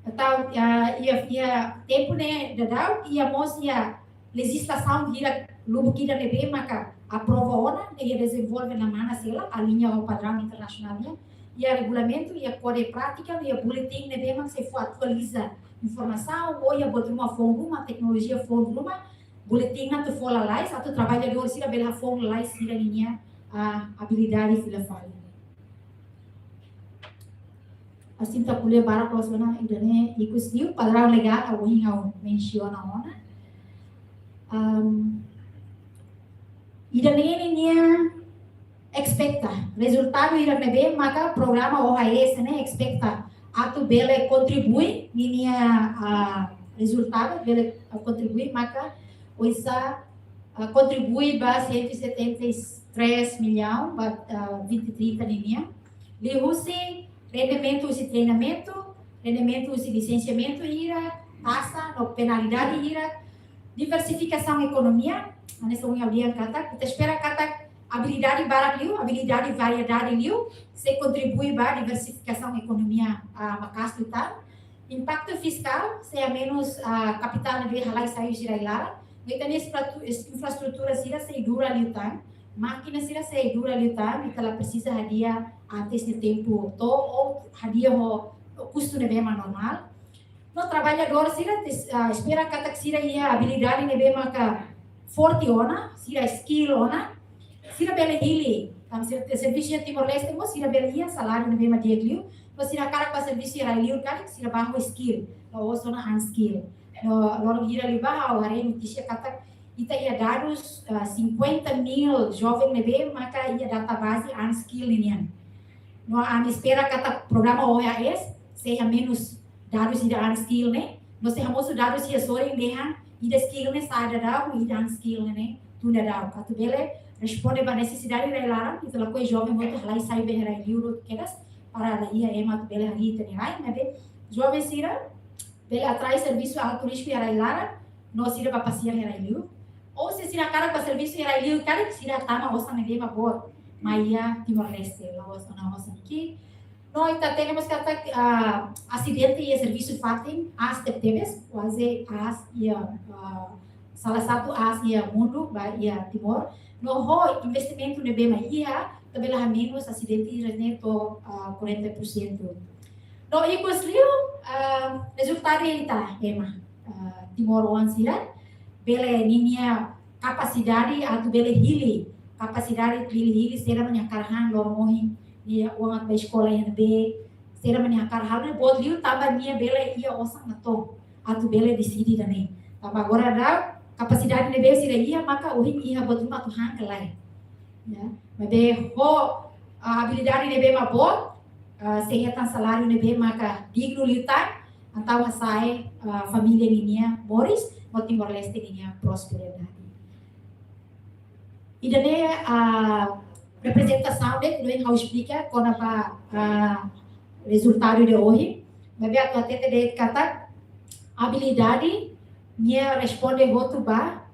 então ia tempo né dadau ia moço ia legislação vira lubu kita nebe maka aprova ona e desenvolve na mana sela a linha ao padrão internacional e a regulamento e a código prática e a boletim nebe maka se for atualiza informação ou ia botar uma fonte uma tecnologia fonte uma boletim na tu fola lá e tu trabalhador sira bela fonte lá e sira linha a habilidade fila falha assim tá pulei para próxima idane ikut padrão legal a winha menciona ona idane niya expecta resultado ira nebe maka programa OHS né expecta atu bele contribui niya resultado bele contribui maka oisa contribui ba 173 milhão ba 2030 niya lihusi rendimento usi treinamento rendimento usi licenciamento ira taxa no penalidade ira diversificação economia nessa unha kata kita espera kata habilidade barang liu habilidade variedade liu se contribui para diversificação economia makas total impacto fiscal se a menos capital de halai sai girailara então infraestrutura sira se dura liutan máquina sira se dura liutan então ela precisa hadia antes de tempo to ou hadia o custo de bem normal no trabalhador sira espera kata sira ia habilidade de bem maka forte ona sira skill ona sira bela hili tam sira serviço de Timor-Leste mo sira bela ia salário de bem madeglio no sira cara para serviço era liu cara sira bajo skill no sona unskill no lor gira liba ao are notícia kata ita ia dados 50.000 jovem de bem maka ia database unskill nian no an espera kata programa OHS seja menos dados ida unskill né no seja moço dados ia sorem dehan ida skill né sai da ida unskill né tu da kata bele responde para necessidade da lara então a coisa jovem muito lá e sai bem era euro quedas para lá ia ema bele ali tem aí né jovem sira bele atrai serviço ao turismo era lara no sira para passear era euro ou se sira cara para serviço era euro cara sira tama osa ne deva boa Maia Timor-Leste lá osa na osa aqui nós temos que acidente e serviço fatem as TPs quase as ia salah satu as ia mundo ia Timor no ho investimento de bem ia tabela menos acidente neto 40%. No ikos liu resultado ita ema Timor sira bele ninia capacidade atau bele hili capacidade hili será menyakarhan lormohin dia uang at sekolah yang be será menyakarhan ne bod liu taba nia bele ia osang nato atau bele decidi dane taba agora da capacidade ne be sira ia maka uhin ia bod rumah Tuhan kelai ya mabe ho habilidade ne be mabot sehatan salário nebe maka digno litar atau sai família ninia Boris no Timor Leste ninia prosperidade. Idane representação de doen how explica quando resultado de hoje, mas até de kata habilidade nia responde gotu ba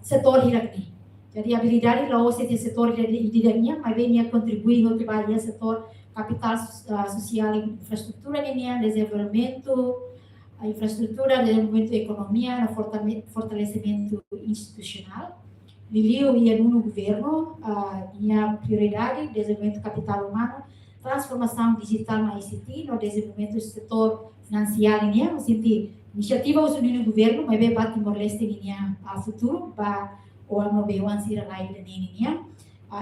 setor hirakni. Jadi habilidade lo setor de idania, mas nia contribui gotu ba ia setor capital social e infraestrutura linear, desenvolvimento, a infraestrutura, desenvolvimento da economia, fortalecimento institucional. Liliu ia no governo, tinha prioridade, desenvolvimento capital humano, transformação digital na ICT, no desenvolvimento do setor financeiro linear, no sentido, iniciativa uso no governo, mas bem para Timor-Leste linear a futuro, para o ano B1 sira lain linear.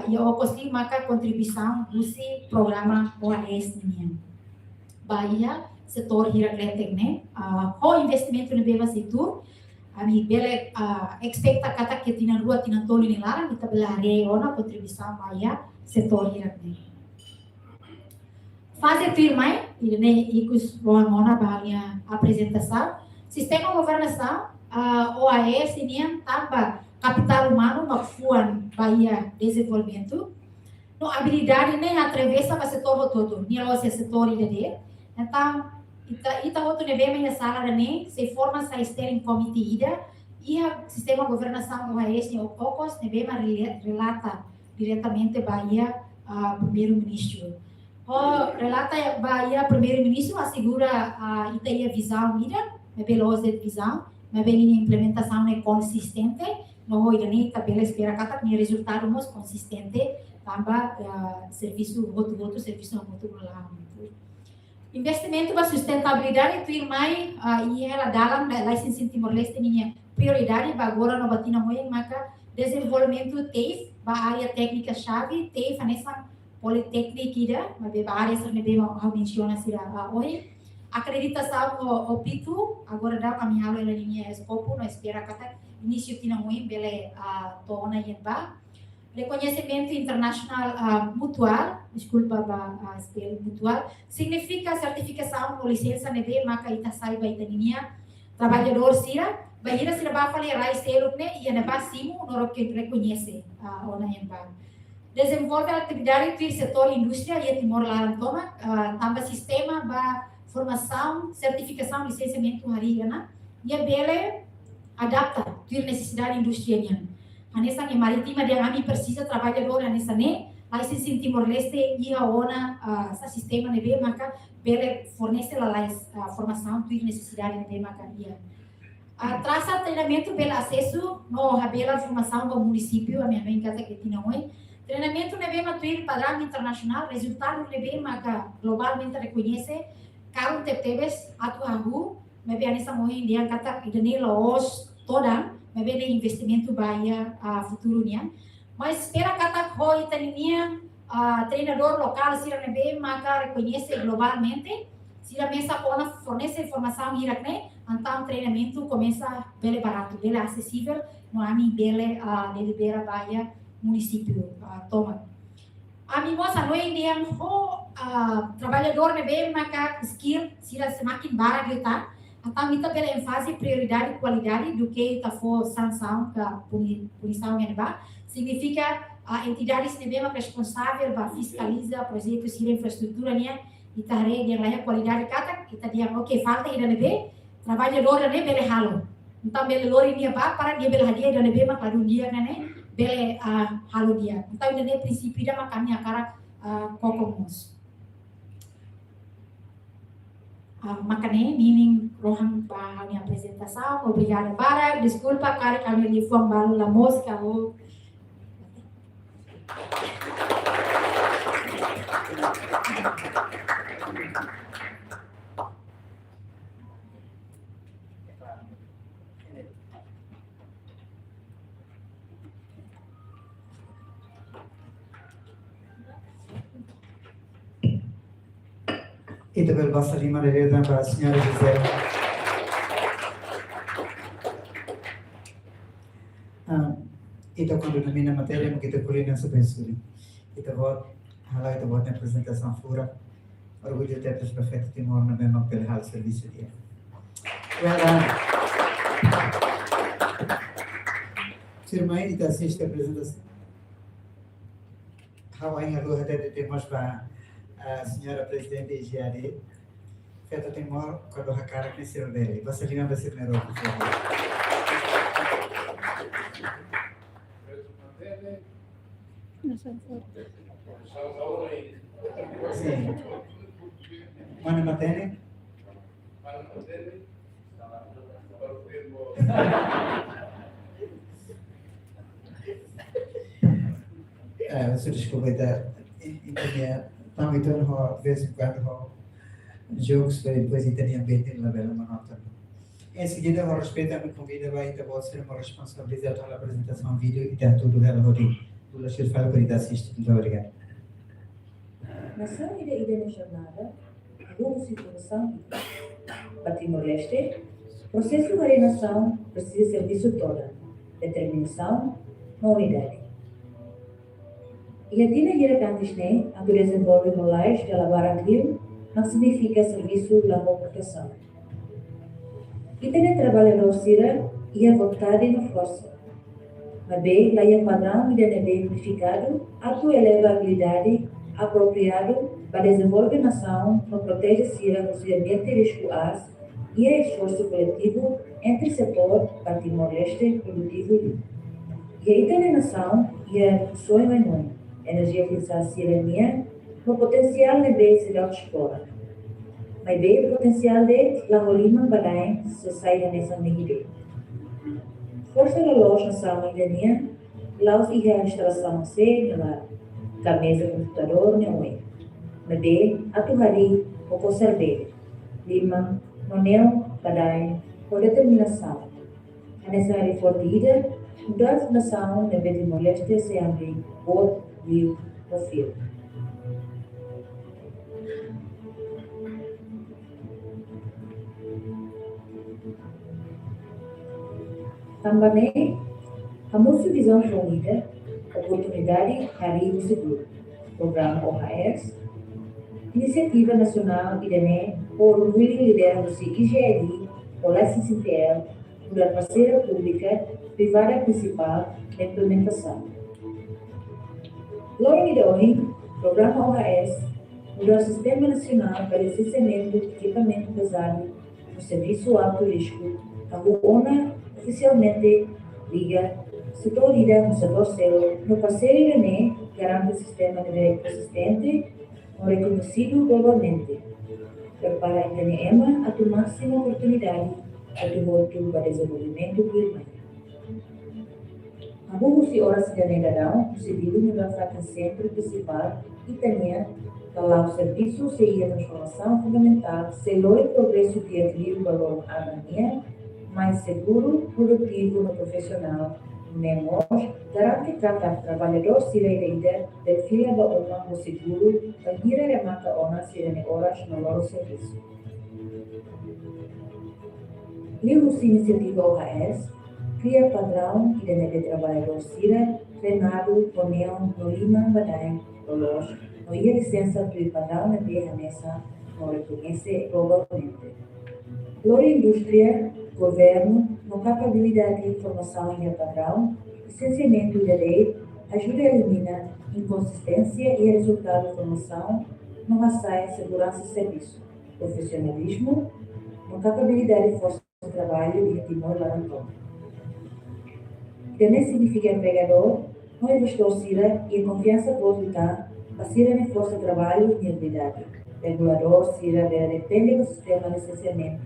Ia opostri maka kontribuição usi programa OAS niya. Bahia setor hirakletek ne, ho investimento ne beba situ, ami bele expecta kata que tina rua tina tolo ni lara, kita belare ona kontribuição bahia setor hirakne. Fase firmai, idene ikus ona bahia apresentação, sistema governação OAS niya tamba capital humano mafuan Bahia desenvolvimento no habilidade nem atravessa para setor todo nem o setor ide então ita outro neve minha sala nem se forma sa steering committee ida e a sistema governação OAS nem o cocos neve relata diretamente Bahia primeiro-ministro relata Bahia primeiro-ministro assegura ita ia visão ida neve los de visão neve implementação é consistente no irani tabela espera kata ni resultado mos consistente tamba serviço outro serviço outro lá investimento para sustentabilidade tu irmai e ela dalam licença Timor-Leste minha prioridade agora no batina moen maka desenvolvimento TEIF ba área técnica chave TEIF nessa politécnica ida mas ba área serne be how menciona sira hoje acreditação o pitu agora dá caminhalo ela linha escopo no espera kata início tina moen bele tona yenba reconhecimento internacional mutual desculpa spell mutual significa certificação ou licença nebe maka ita saiba itania trabalhador sira bahira sira ba fale rai selo ne ia neba simu noro que reconhece ona yenba desenvolve atividade do setor indústria e Timor Leste toma tamba sistema ba formação certificação licenciamento hariana ia bele adapta tuir necessidade industrial. Anessa que maritima dia kami precisa trabalhador anessa ne, licença em Timor-Leste ia ona sa sistema nebe maka bele fornece la formação tuir necessidade nebe maka ia. Traça treinamento pelo acesso no habela formação do município a minha mãe kata que tinha oi. Treinamento nebe matuir padrão internacional, resultado nebe maka globalmente reconhece karun tebes atu agu maybe anessa mohin dia kata idane los toda maybe de investimento Bahia futuro niya mas espera kata ho itania treinador local sira nebe maka reconhece globalmente sira mesa pona fornece informação irakne então treinamento começa bele barato bele acessível no ami bele delibera Bahia município toma ami moça no dia ho trabalhador nebe maka skill sira semakin barat kita atau kita pela ênfase prioridade e qualidade do que está for sanção da punição neba significa a entidade neba responsável para fiscalizar projetos e infraestrutura nia e tare dia laia qualidade kata kita dia ok falta ida nebe trabalhador nebe bele halo então bele lori nia para dia bele hadia ida nebe mak ladu dia nane bele halo dia então ida ne prinsípio ida mak kami akara kokomos makanya nining rohang pa minha apresentação obrigada para desculpa cara kami li fuang balu la música Kita berbahasa lima dari dan para senhora José. Então, quando domina a matéria, kita colina sobre isso. Kita buat, hala kita buat apresentação fora. Orgulho de ter os prefeitos de Timor na mesma pelo hal serviço dia. Well done. Sir Mai, kita assiste a apresentação. Hawaii agora até temos para a senhora presidente de GAD. Feito Timor, quando a cara que se dele. Você lembra se primeiro, por favor. Nasa foto. Sim. Mana matene? Você desculpa, então de vez em quando jokes para depois italiano bem na bela manota. Em seguida, o respeito a me convida vai ter você uma responsabilidade pela apresentação vídeo e ter tudo ela rodinho. Do Lachir fala para assistir. Muito obrigado. Nação ida na jornada, rumo situação para Timor-Leste, processo de alienação precisa serviço toda, determinação na unidade. E a tina gira cantisne, a que desenvolve molais de alabar rio, não significa serviço da proteção. E tem trabalhador sira e a vontade na força. Mas bem, lá é padrão e deve bem unificado, a tua eleva a habilidade apropriado para desenvolver a nação, não protege sira do seu ambiente risco-as e é esforço coletivo entre setor para Timor-Leste produtivo e a internação e a sonho em nome. Energia utilizar sirenia, o potencial de bem será explorado. Mas bem o potencial de la rolima badai se saia nessa medida. Força da loja nação idania, laus e a instalação se na camisa computador não é. Mas bem a tuhari o conserve, lima, moneu badai, por determinação. A necessária fortida, das nação de Timor-Leste se abre por Rio Brasil. Também, a nossa visão reunida, oportunidade Rio Seguro, programa OHS, Iniciativa Nacional IDNE, por o liderança do IGLI, o LSCTL, da parceira pública, privada principal da implementação. Logo de hoje, programa OHS, o Sistema Nacional para Licenciamento de Equipamento Pesado no Serviço Alto Risco, a ONA oficialmente liga setor líder no setor selo, no parceiro IDNE, garante o sistema de rede persistente, reconhecido globalmente. Prepara a IDNEMA a tua máxima oportunidade a tu voto para desenvolvimento global. A se horas de negação, o civil no da centro principal e também falar o serviço seria a transformação fundamental, selou o progresso de equilíbrio valor harmonia, mais seguro, produtivo no profissional, menor, garante tratar trabalhador líder, perfila da ONA o seguro, a gira remata ONA sirene horas no loro serviço. Livro iniciativa OHS, cria padrão e de trabalhador sira, treinado, poneu, no lima, badai, relógio, no ia licença do padrão de nessa, não reconhece globalmente. Loro indústria, governo, no capabilidade de informação e padrão, licenciamento de lei, ajuda a eliminar inconsistência e resultado de formação, no raçai segurança e serviço, profissionalismo, no capabilidade de força de trabalho e Timor-Leste. Também significa empregador, não investor sira e a confiança pode lutar, a sira de força de trabalho e habilidade. Regulador sira depende do sistema de licenciamento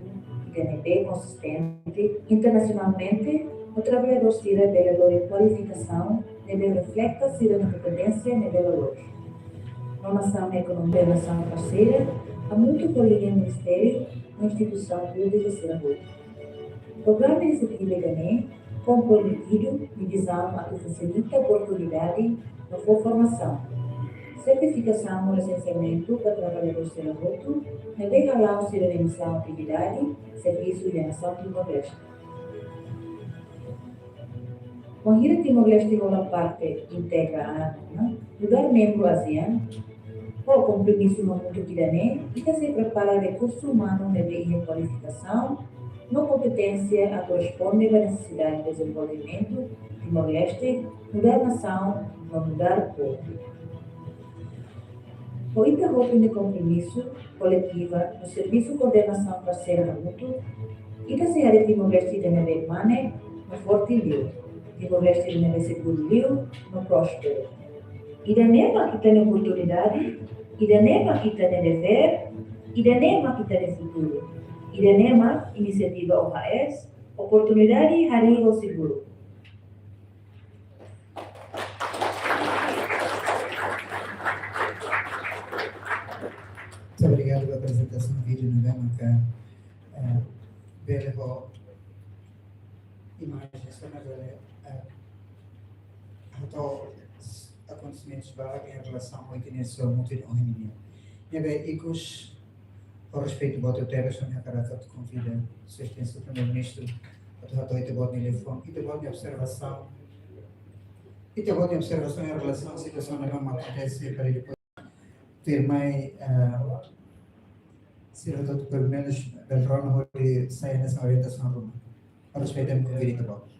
IDNB consistente. Internacionalmente, o trabalhador sira de qualificação deve refletir sira na competência e valores. Na nação econômica da nação parceira, há muito por linha ministério na instituição pública sira boa. Programa de iniciativa IDNE comprometido de visão a que facilita a oportunidade na sua formação. certificação ou licenciamento para trabalhadores de Serroto, também allow de remissão atividade, serviço de nação Timor-Leste. Conhira Timor-Leste como parte integra a ANAC, lugar membro ASEAN, com o compromisso no mundo tirane, e que se prepara recurso humano de qualificação, não competência a corresponder à necessidade de desenvolvimento Timor-Leste, lugar nação, no lugar povo. O interrompo de compromisso coletiva no serviço de coordenação parceira mútuo, e que se a Timor-Leste deve mane no forte liu, Timor-Leste deve seguro liu, no próspero. E da nema que tem oportunidade, e da nema que tem dever, e da nema que tem futuro, e da nema iniciativa OHS, oportunidade hari o seguro. Muito obrigado pela apresentação do vídeo, não é? Nunca ver imagens, acontecimentos vários em relação ao itineração muito horrível. E bem, e com respeito ao teu tema, só me caráter de convida a sua extensão do primeiro-ministro a tratar de boa telefone e de boa observação em relação à situação que não acontece para depois ter mais ser todo pelo menos Beltrano de sair nessa orientação rumana. A respeito do convite de boa.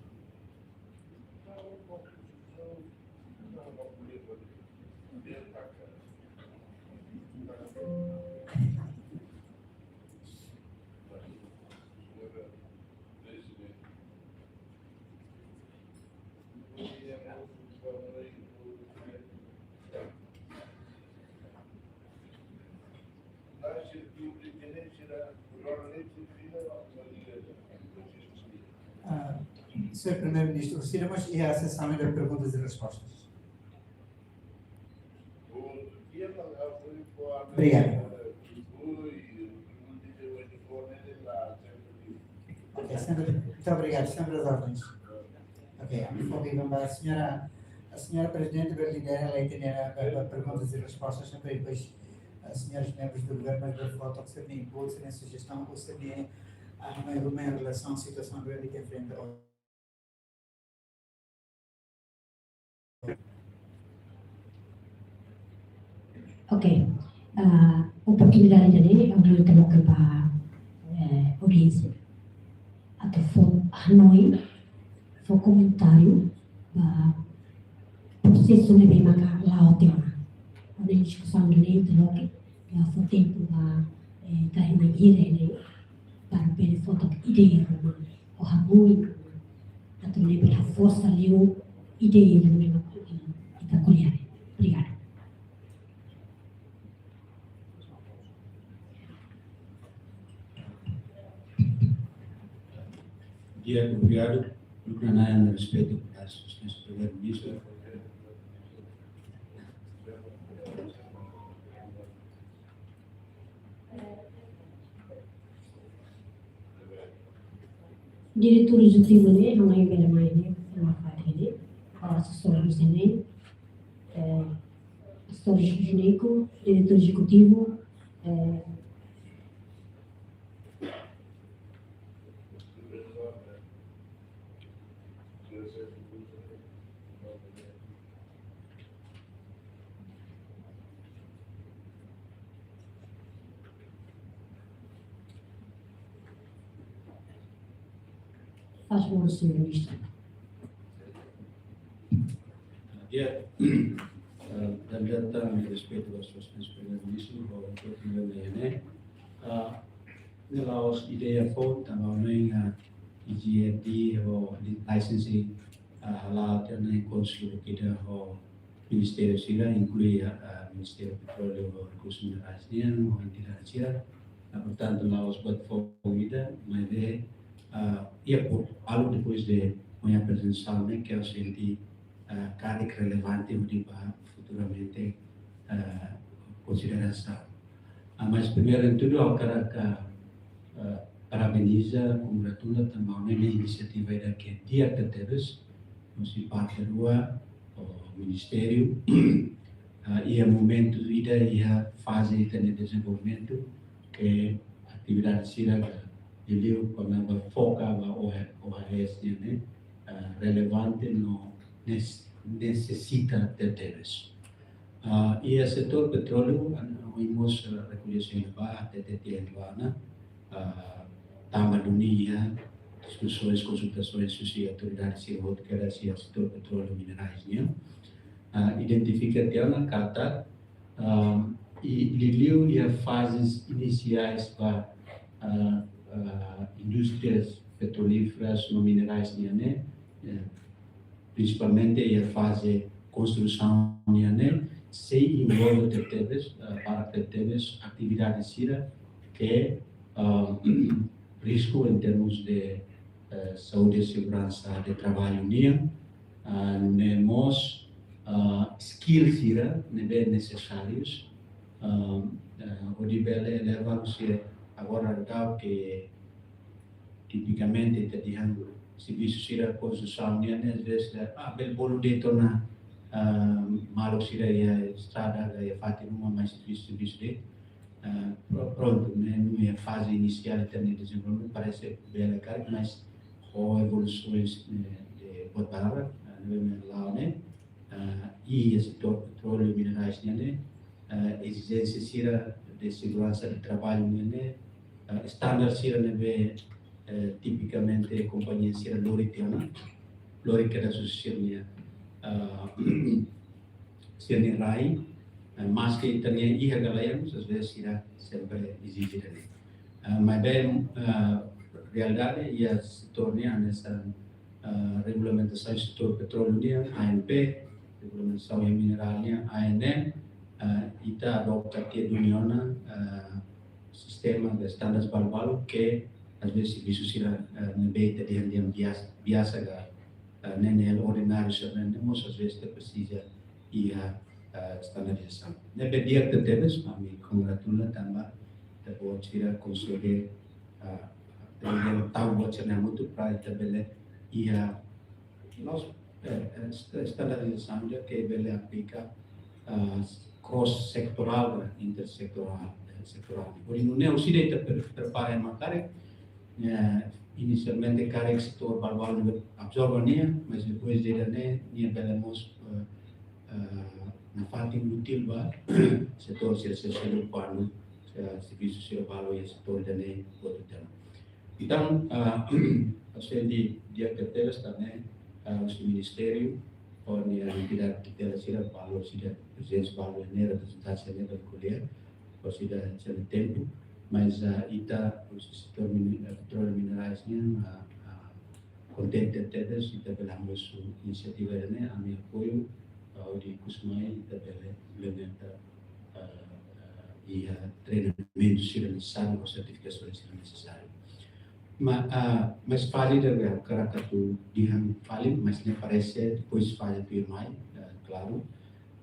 Sr. Primeiro-Ministro, gostaríamos de ir à sessão de perguntas e respostas. Obrigado. Ok, muito obrigado. Sempre as ordens. Ok, a senhora Presidente vai liderar a itinerária perguntas e respostas, sempre depois as senhoras membros do governo, mas da foto que seria input, seria sugestão, ou seria uma em relação à situação que ele enfrenta. Ok, oportunidade ini ambil temu ke audiência atau for Hanoi for comentário processo de maka lao tema a discussão ini terloke ya for tempo tahi na ire ini para pele foto ideia rumah o Hanoi atau lebih força liu ideia rumah kita kuliah. Obrigada. Dia, obrigado. Proclamar respeito às sugestões do Primeiro-Ministro. Diretor executivo ini, Hangai Belema ini, ini, assessor ini, assessor jurídico, diretor executivo, faz favor, Sr. Ministro. Dia, dan datang respeito às sugestões do Primeiro-Ministro, o Primeiro-Ministro, nelaos ideia for também IGFD o licensing halal dan konsul kita o Ministério sila inclui Ministério Petróleo e Recursos Minerais nian o entidade sila. Portanto, laos buat formida, mas por algo depois de minha presença, né, que eu senti carga relevante para futuramente consideração. Mas primeiro em tudo, eu quero parabeniza, congratula também a iniciativa que dia que temos, nós parte do Ministério ia momento ia fase de desenvolvimento que atividade sira ele quando foca o resto né relevante no necessita de teres. E o setor petróleo oímos reconheceu até na tama dunia discussões consultações sobre autoridades civil que era se o setor petróleo minerais identifica na carta e liliu e fases iniciais para indústrias petrolíferas no minerais né principalmente a fase construção né se envolve para ter atividades sira que risco em termos de saúde e segurança de trabalho temos skills sira bem necessários o nível eleva-se agora tal que tipicamente te serviço sira construção às vezes bel bolo de torna malu sira ia estrada ia fazer uma mais serviço de pronto numa fase inicial de desenvolvimento parece bem legal mas com evoluções de botar lá né e esse petróleo minerais né exigência sira de segurança de trabalho né standard sira né tipicamente companhia sira lori que era sucessivamente sirni rai mas que também ia galera às vezes irá sempre exigir mas bem realidade ia se tornar nessa regulamentação do setor petróleo ANP regulamentação mineral ANM ita adopta que a União sistema de estándares global que às vezes isso será nebeta de biasa nenel ordinário sabemos às vezes precisa ia standardização nebe dia que temos a me congratula também depois tira construir ele tahu buat channel muito para tabele ia nós standardização já que ele aplica cross sectoral intersectoral por isso não se deve preparar matéria inicialmente carrega setor global absorvania mas depois dele né belemos na parte útil ba setor social pano serviço social e setor dele então assim dia que temos também o ministério onde a entidade que tem a valor sida presença valor né representação né da colher ou sida de tempo mas ita o setor petróleo minerais contente tedes ita belamos iniciativa né a meu apoio de Kusmai ita implementa e treinamento sira necessário ou certificações sira necessário mas fale da caráter dihan fale mas não parece depois fale firmai claro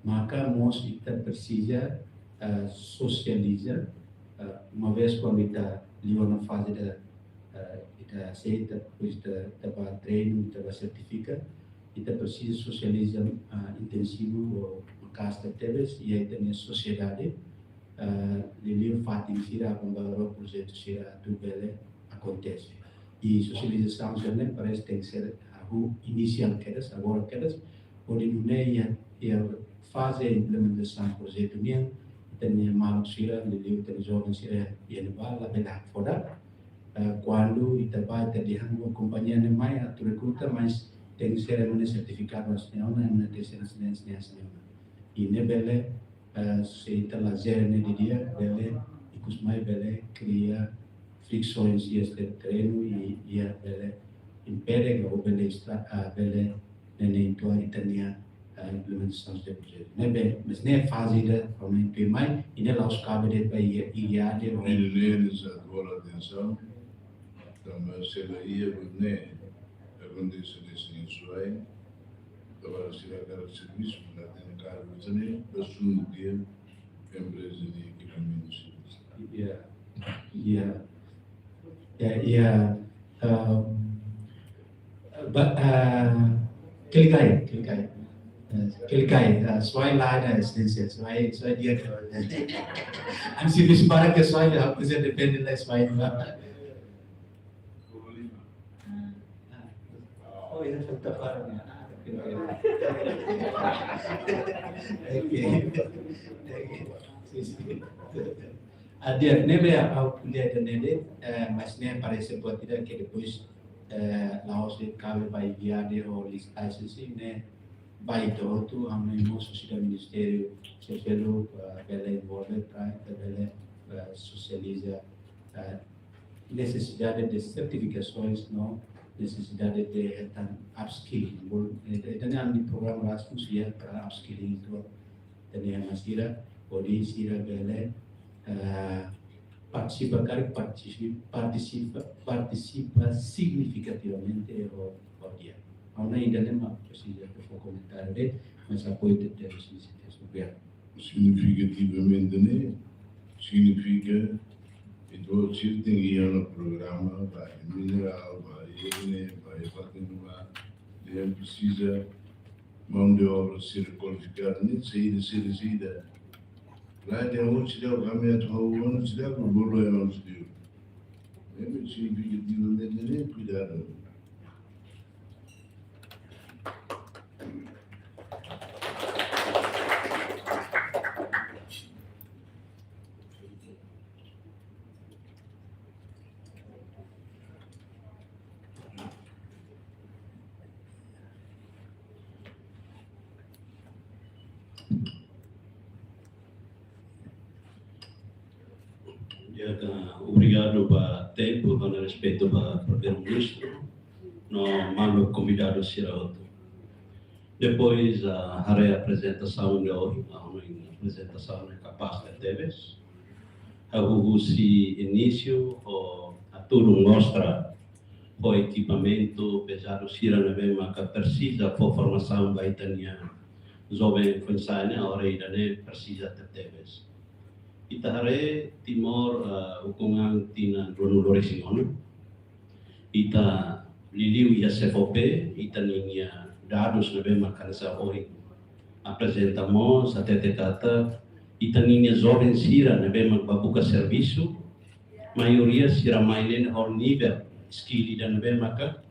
maka mos ita precisa socializar uma vez quando está na fase da aceita depois da treino da certifica está precisa socializar intensivo o casta teves e aí tem a sociedade ele faz sira com o projeto sira do bele acontece e socialização também parece tem que ser algo inicial quedas agora quedas onde não é a fase de implementação do projeto nem tem malu sira liliu tem jovem sira ia bala bela foda quando itaba terlihat companhia nem mai atu recruta mas tem que ser um certificado nacional na terceira nacional e ne bele se ita lazer ne dia bele ikus mai bele cria fricções e este treino e a bele impede o bele bele nem tua itania implementação do projeto. Mas nem fase da realmente primeiro e nem lá os cabos de país e a de eles agora atenção também se ela ia né acontece desse insuai agora se ela serviço na tem cargo também assume dia empresa de equipamentos clicar Aquele cai, swai lá na essência, swai dia. Antes de disparar que swai, a coisa depende da swai lá. Oh, ini tetap barangnya. Dia nebe ao dia de nele, mas nem parece pode ter que depois Laos de cabe vai via de o licensing né vai todo a mesmo social ministério social pela envolver para pela socializa necessidade de certificações não necessidade de upskilling dan yang program Erasmus ya para upskilling itu dan yang masih pode sira bela participa significativamente o dia. Aún ainda não precisa de comentar de mas apoio de iniciativas do governo. Significativamente, né? Significa que todo sítio tem que ir no programa, vai mineral, vai vai ele precisa mão de obra ser qualificada, nem saída. Lá tem outros que o caminho ao ano se dá por bolo é não se deu. É significativamente nem cuidado. Obrigado pelo tempo, com respeito para o primeiro-ministro, no mando convidado será outro. Depois a apresentação de hoje, a apresentação capaz de teves, se início a tudo mostra o equipamento pesado será na mesma que precisa for formação vai ter jovem funcionário agora ainda precisa de teves. Itahare Timor hukuman tina Ronulore Singono. Ita liliu ia CFOP, ita ninya dados na bema kansa oi. Apresentamos até kata ita ninya jovem sira na bema babuka serviço. Maioria sira mailen ao nível skill dan bema ka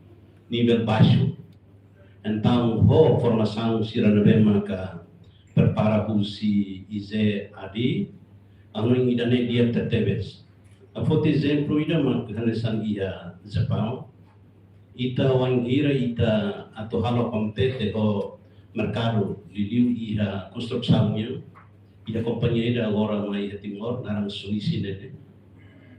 nível baixo. Então ho formação sira na bema ka prepara usi ize adi ano yang idane dia tertebes. A foto exemplo ida maghanesan ia Japão. Ita wangira ita atau halo kompete o mercado liliu ia construksinya. Ida kompanhia ida agora mai Timor narang sunisi nene.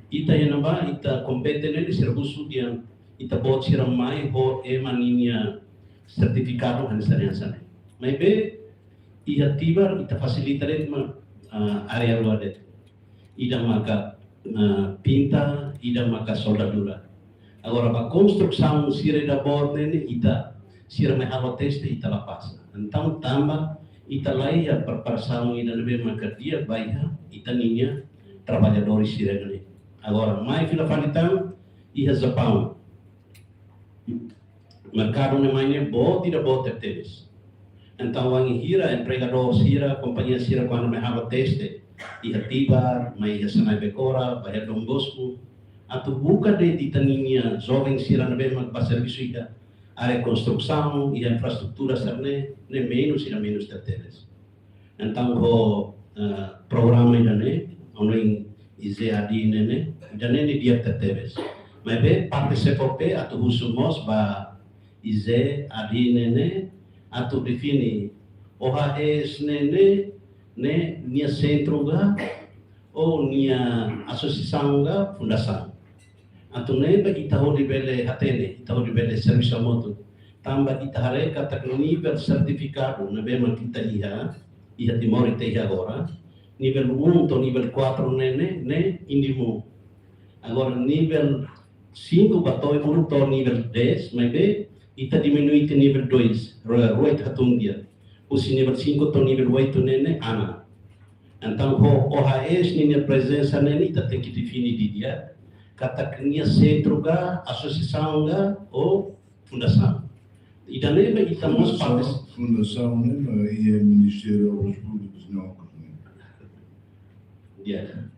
Ita yang namba ita kompete nene serbusu dia ita bot siram mai ho emaninya sertifikado hanesan yang sana. Mai be ia tibar ita fasilitare area luar det. Ida maka pinta, ida maka soldadura. Agora a construção sira da borda ita sira me halo teste ita lapas. Então tamba ita lai a preparação ida nebe maka dia baia ita ninya trabalhadores sira gani. Agora mai fila falitão ia Japão. Mercado namanya bo tidak bo tetes. Então wangi hira empregador sira companhia sira quando me halo teste iha tibar, mai iha sanai bekora, bayar Dom Bosco, atau buka de titaninya jovem sira na bema ba serviço ida, área construção, iha infraestrutura sarne, ne menos ida menos terteles. Então o programa ida ne, ono in IZAD ne, ida ne dia terteles. Mas be parte CFOP atau husumos ba IZAD ne, atau defini OHS ne nia centro ga ou nia associação ga fundação. Atau ne bagi tahu di bele hatene, tahu di bele serviço moto. Tamba kita hare kata nível certificado na bema kita iha Timor ite agora. Nível 1 to nível 4 ne indimo. Agora nível 5 batoi 1 to nível 10, mas be ita diminui ke nível 2, roit hatung dia. Usi nível 5 to nível 8 nene ana. Então o OHS nini presença nene ita tem que definir di dia kata kenia centro ga associação ga ou fundação. Idaneba itamos partes. Fundação, né? E é Ministério das Obras Públicas, não. Ya.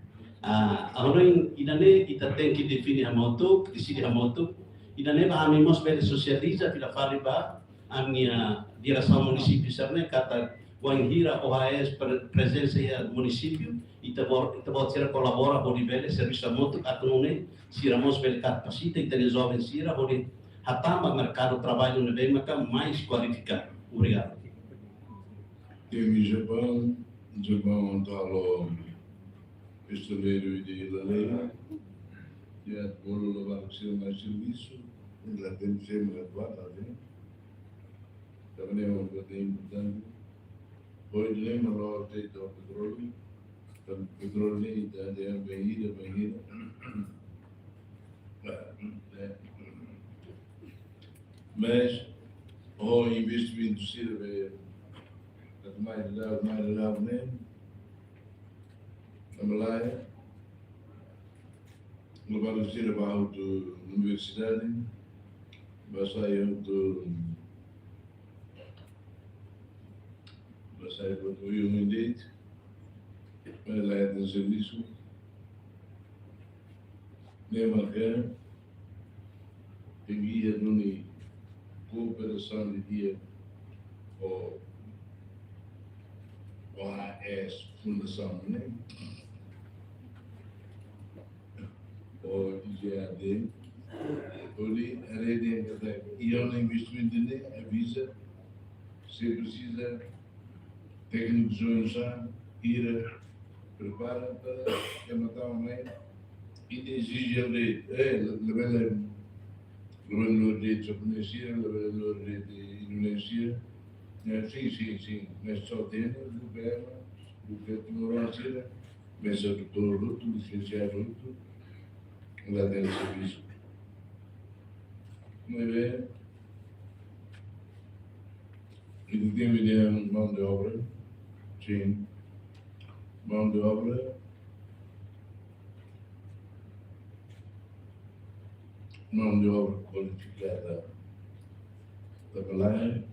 Orang idane kita tem que definir a moto, decidir a moto. Idane ba kami mos bele socializa pila fariba a minha direção município sarne kata wan hira OAS presença ya município e tabot sira colabora com bele serviço moto atunune sira mos bele capacita e ter jovens sira bodi hatama mercado trabalho no bem maka mais qualificado. Obrigado. Tem Japão está lá pistoleiro de lei, já por levar o seu mais serviço, já tem que ser graduado, né? Também é uma coisa importante. Hoje lembra lá tem do petróleo nem da banheira. Mas o investimento serve a mais lá, né? Na Malaya, levar o ser abaixo da universidade, vai sair do Rio Mendeite, mas lá é de serviço, nem marcar, tem guia de cooperação de dia ou OAS Fundação, né? Ou IGAD, onde a rede é e onde investimento avisa se precisa técnicos já ir prepara para matar uma mãe e exige a rede, levar no rede japonesa, levar no rede indonésia, sim, mas só tem o governo, o que demorou a ser, mas o doutor Ruto, o licenciado Ruto, lá tem serviço. Muito bem. E temos ideia de mão de obra, sim. Mão de obra. Mão de obra qualificada da Malaya.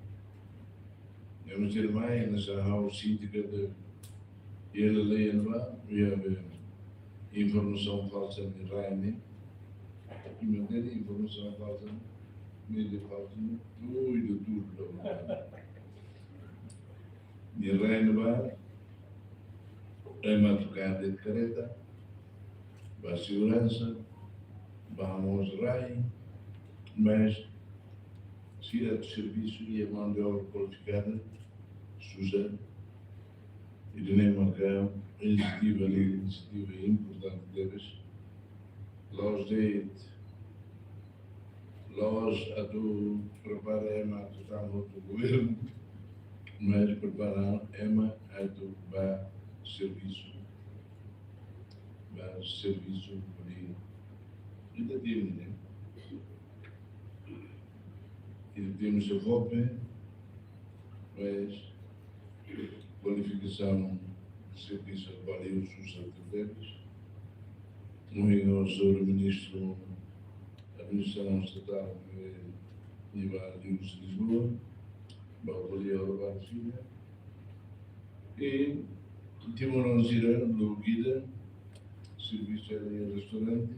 Temos ir mais nessa house síndica de ele leia lá, informação falsa de Raine, e manter informação falsa, mídia falsa, tudo. E Raine vai, é madrugada de careta, vai segurança, vamos Raine, mas se é de serviço e a mão de obra qualificada, Suzano, e de nem marcar a iniciativa importante deles, nós a do preparar a total outro governo, mas preparar a do serviço por aí. Ainda temos, né? E temos a roupa, mas qualificação de serviço valeu os deles. No senhor ministro da Administração Estatal de Lisboa, Balbolia da China, e temos do guida, serviço de restaurante,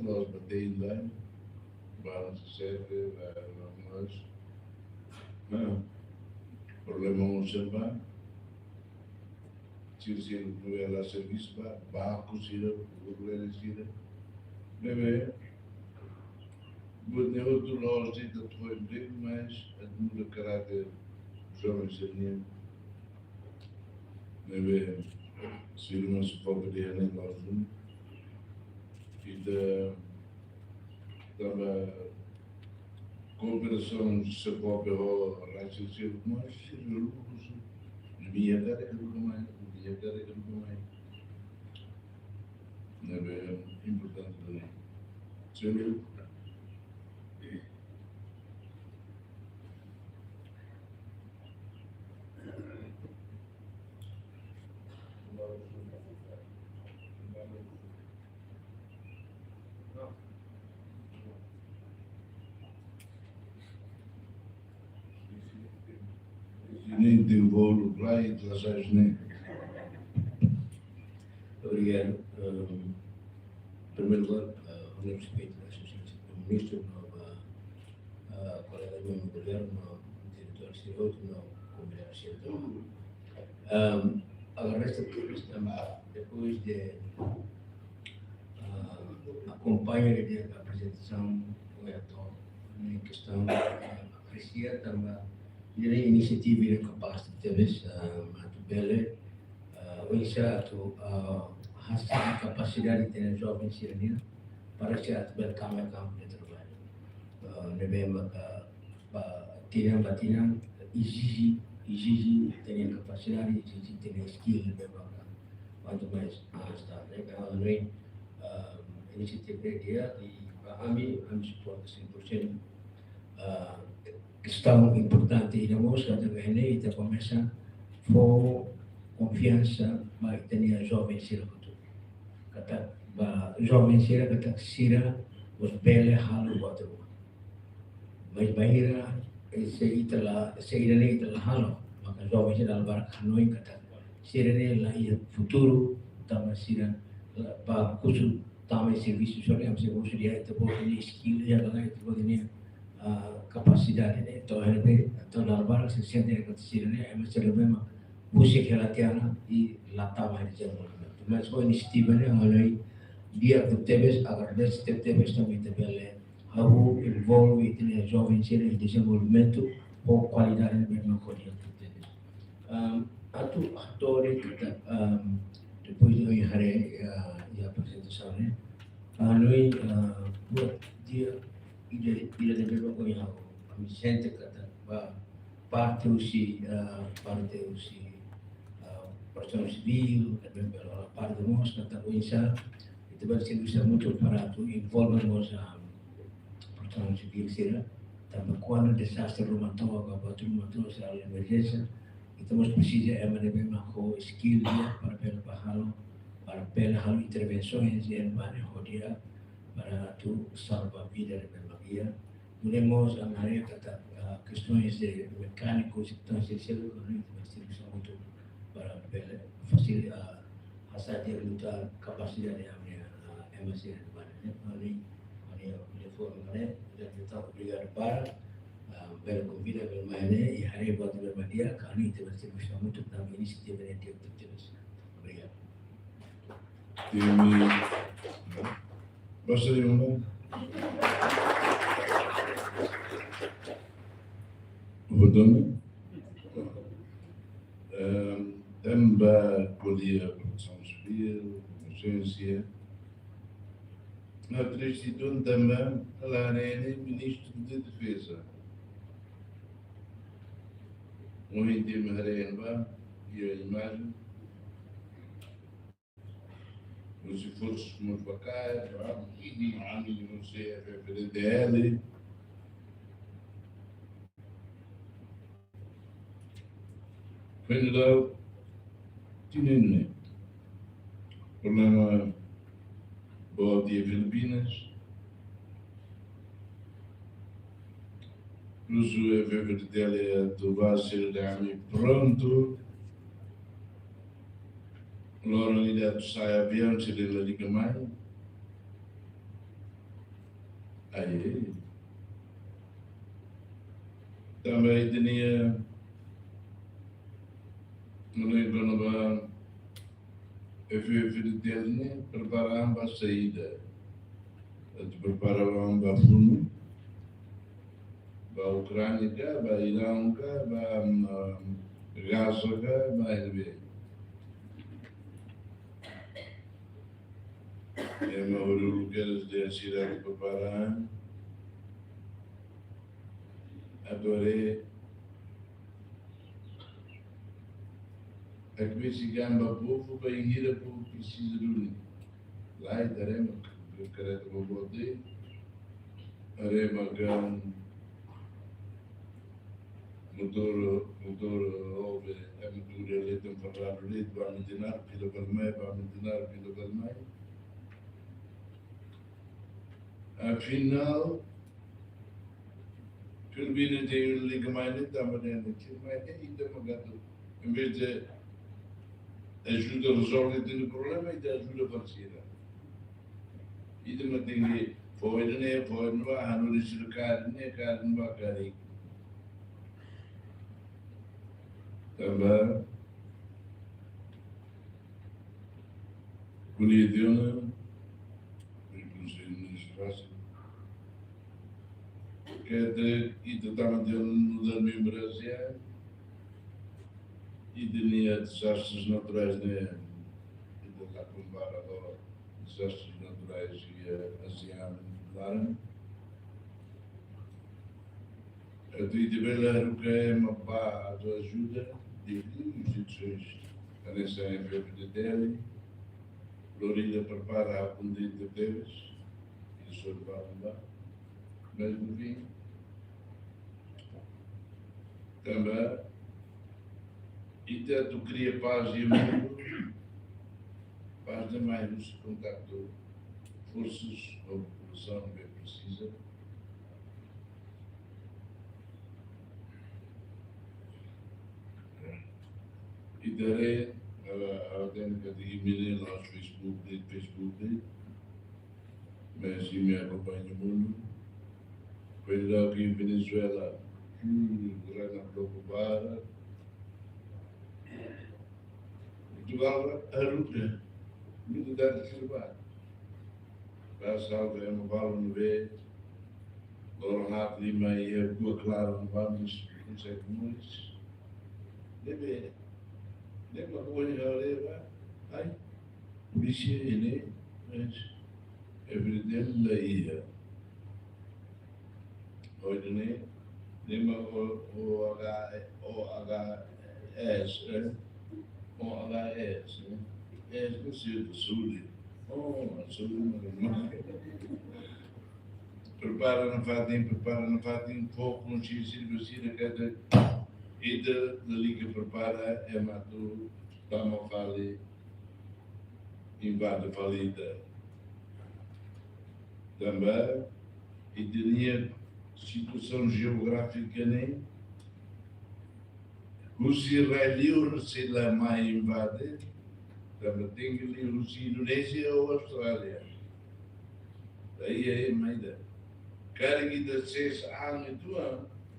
nós batemos lá, vamos serve, nós, problema observar, se não é lá serviço, vai cozinhar, o bebê, mas outro nós de todo emprego, mas muda caráter jovem seria, bebê, se não se pode ver nem nós e da cooperação de Sapop ou raciocínio, mas devia dar aquilo mais. É importante também. Senhor, nem desenvolvo lá e trazes nem. Obrigado. Em primeiro lugar, o meu respeito à Associação do Ministro, ao colega do meu governo, ao diretor Ciroto, ao convidado Ciroto. Agora, esta entrevista, depois de acompanhar a apresentação do relator em questão, aprecia também a iniciativa e a capacidade de vez a bela a capacidade de ter jovens sirenianos para ser a campo de trabalho. Devemos tirar exige ter capacidade, exige ter skill, quanto mais está, né? A iniciativa dia e a mim suporta 100%. Questão importante e nós também e começa com confiança, mas tem jovens sirenianos. Kata jovem sira kata sira os bele halu batu mas bahira se irane itala halu maka jovem sira albar kanoi kata sira ne la ia futuro tama sira ba kusu tama serviço sore am se kusu dia itu boleh skill ya lah itu boleh capacidade ne to hele to albar se siente kata sira ne am se lebih mak busik latihan i lata bahari jalan. Mas com iniciativa né, olha dia que teve agora desse teve também também how envolve e jovens em desenvolvimento ou qualidade na mesma coisa que teve. Atores que depois de eu a apresentação né, nós dia de mesma coisa a me sente que parte proteção civil, também pela parte de nós, que está conhecendo, e também se muito para envolvermos a proteção civil, também quando o desastre romatório, a emergência, então nós precisamos de uma skill para pela intervenções e manejo para tu salvar a vida de uma guia. Temos a área questões de mecânicos e transferências, mas muito para facilitar a saber lutar capacidade da minha emissão de banho. Ali de forma né, já está obrigado para pela convida pelo mané e hari buat berbadia kali itu masih muito dalam inisiatif yang dia terus. Obrigado. Gostaria de Vodome. Também podia produção civil, emergência. Na Tristituto também, ela é ministro de defesa. Muito me e a imagem. Os esforços muito bacanas, não sei, a FDL. Federal, tinha problema boa dia Filipinas, plus o FDL do Vasco da Ami pronto, logo ainda do sai avião se ele liga mais, aí também tinha quando FDL prepararam a saída, prepararam a fundo, para a Ucrânia, para a Irã, para a Gaza, para a Líbia. É uma hora que eles decidiram preparar, adorei. A que gamba povo para ir a povo precisa de unir. Lá estaremos, eu quero que eu volte. Arema gan motor houve a motor eleito para o leite para medinar pelo vermelho para medinar pelo vermelho. Afinal Filipino tem um liga mais nem tá mas ainda magado em vez de ajuda a resolver o problema ainda ajuda a parceira ainda não tem foi não há no lixo cara não vai cair também Bonito, não sei no espaço que e tentava ter no Brasil e tinha desastres naturais, né? E da combar agora, desastres naturais e ASEAN, claro. Eu tive ver o que é uma pá de ajuda de instituições a nessa FFDTL, Florida prepara a condição de Teves, e isso vai mudar, mas no fim, também, e tanto cria paz e amor, paz demais nos contacto forças ou população bem precisa. E darei a técnica de e-mail no Facebook, mas se me acompanha muito, quando aqui em Venezuela, grande preocupada, Portugal a luta, muito dado de trabalho. Passa alguém uma bala no B, agora rápido e meia, boa clara, não vamos, não sei como isso. Deve uma coisa leva, ai, bicho ele, mas é verdade lá ia. Hoje nem OHS, é do Sul, prepara na fatinha, pouco, não tinha sido vacina, cada e da liga prepara é mato, tamo fali, invade falida. Também, e tinha situação geográfica nem Rússia se lá mais invade, também tem ali Rússia, Indonésia ou Austrália. Daí é ainda. Cara que dá 6 anos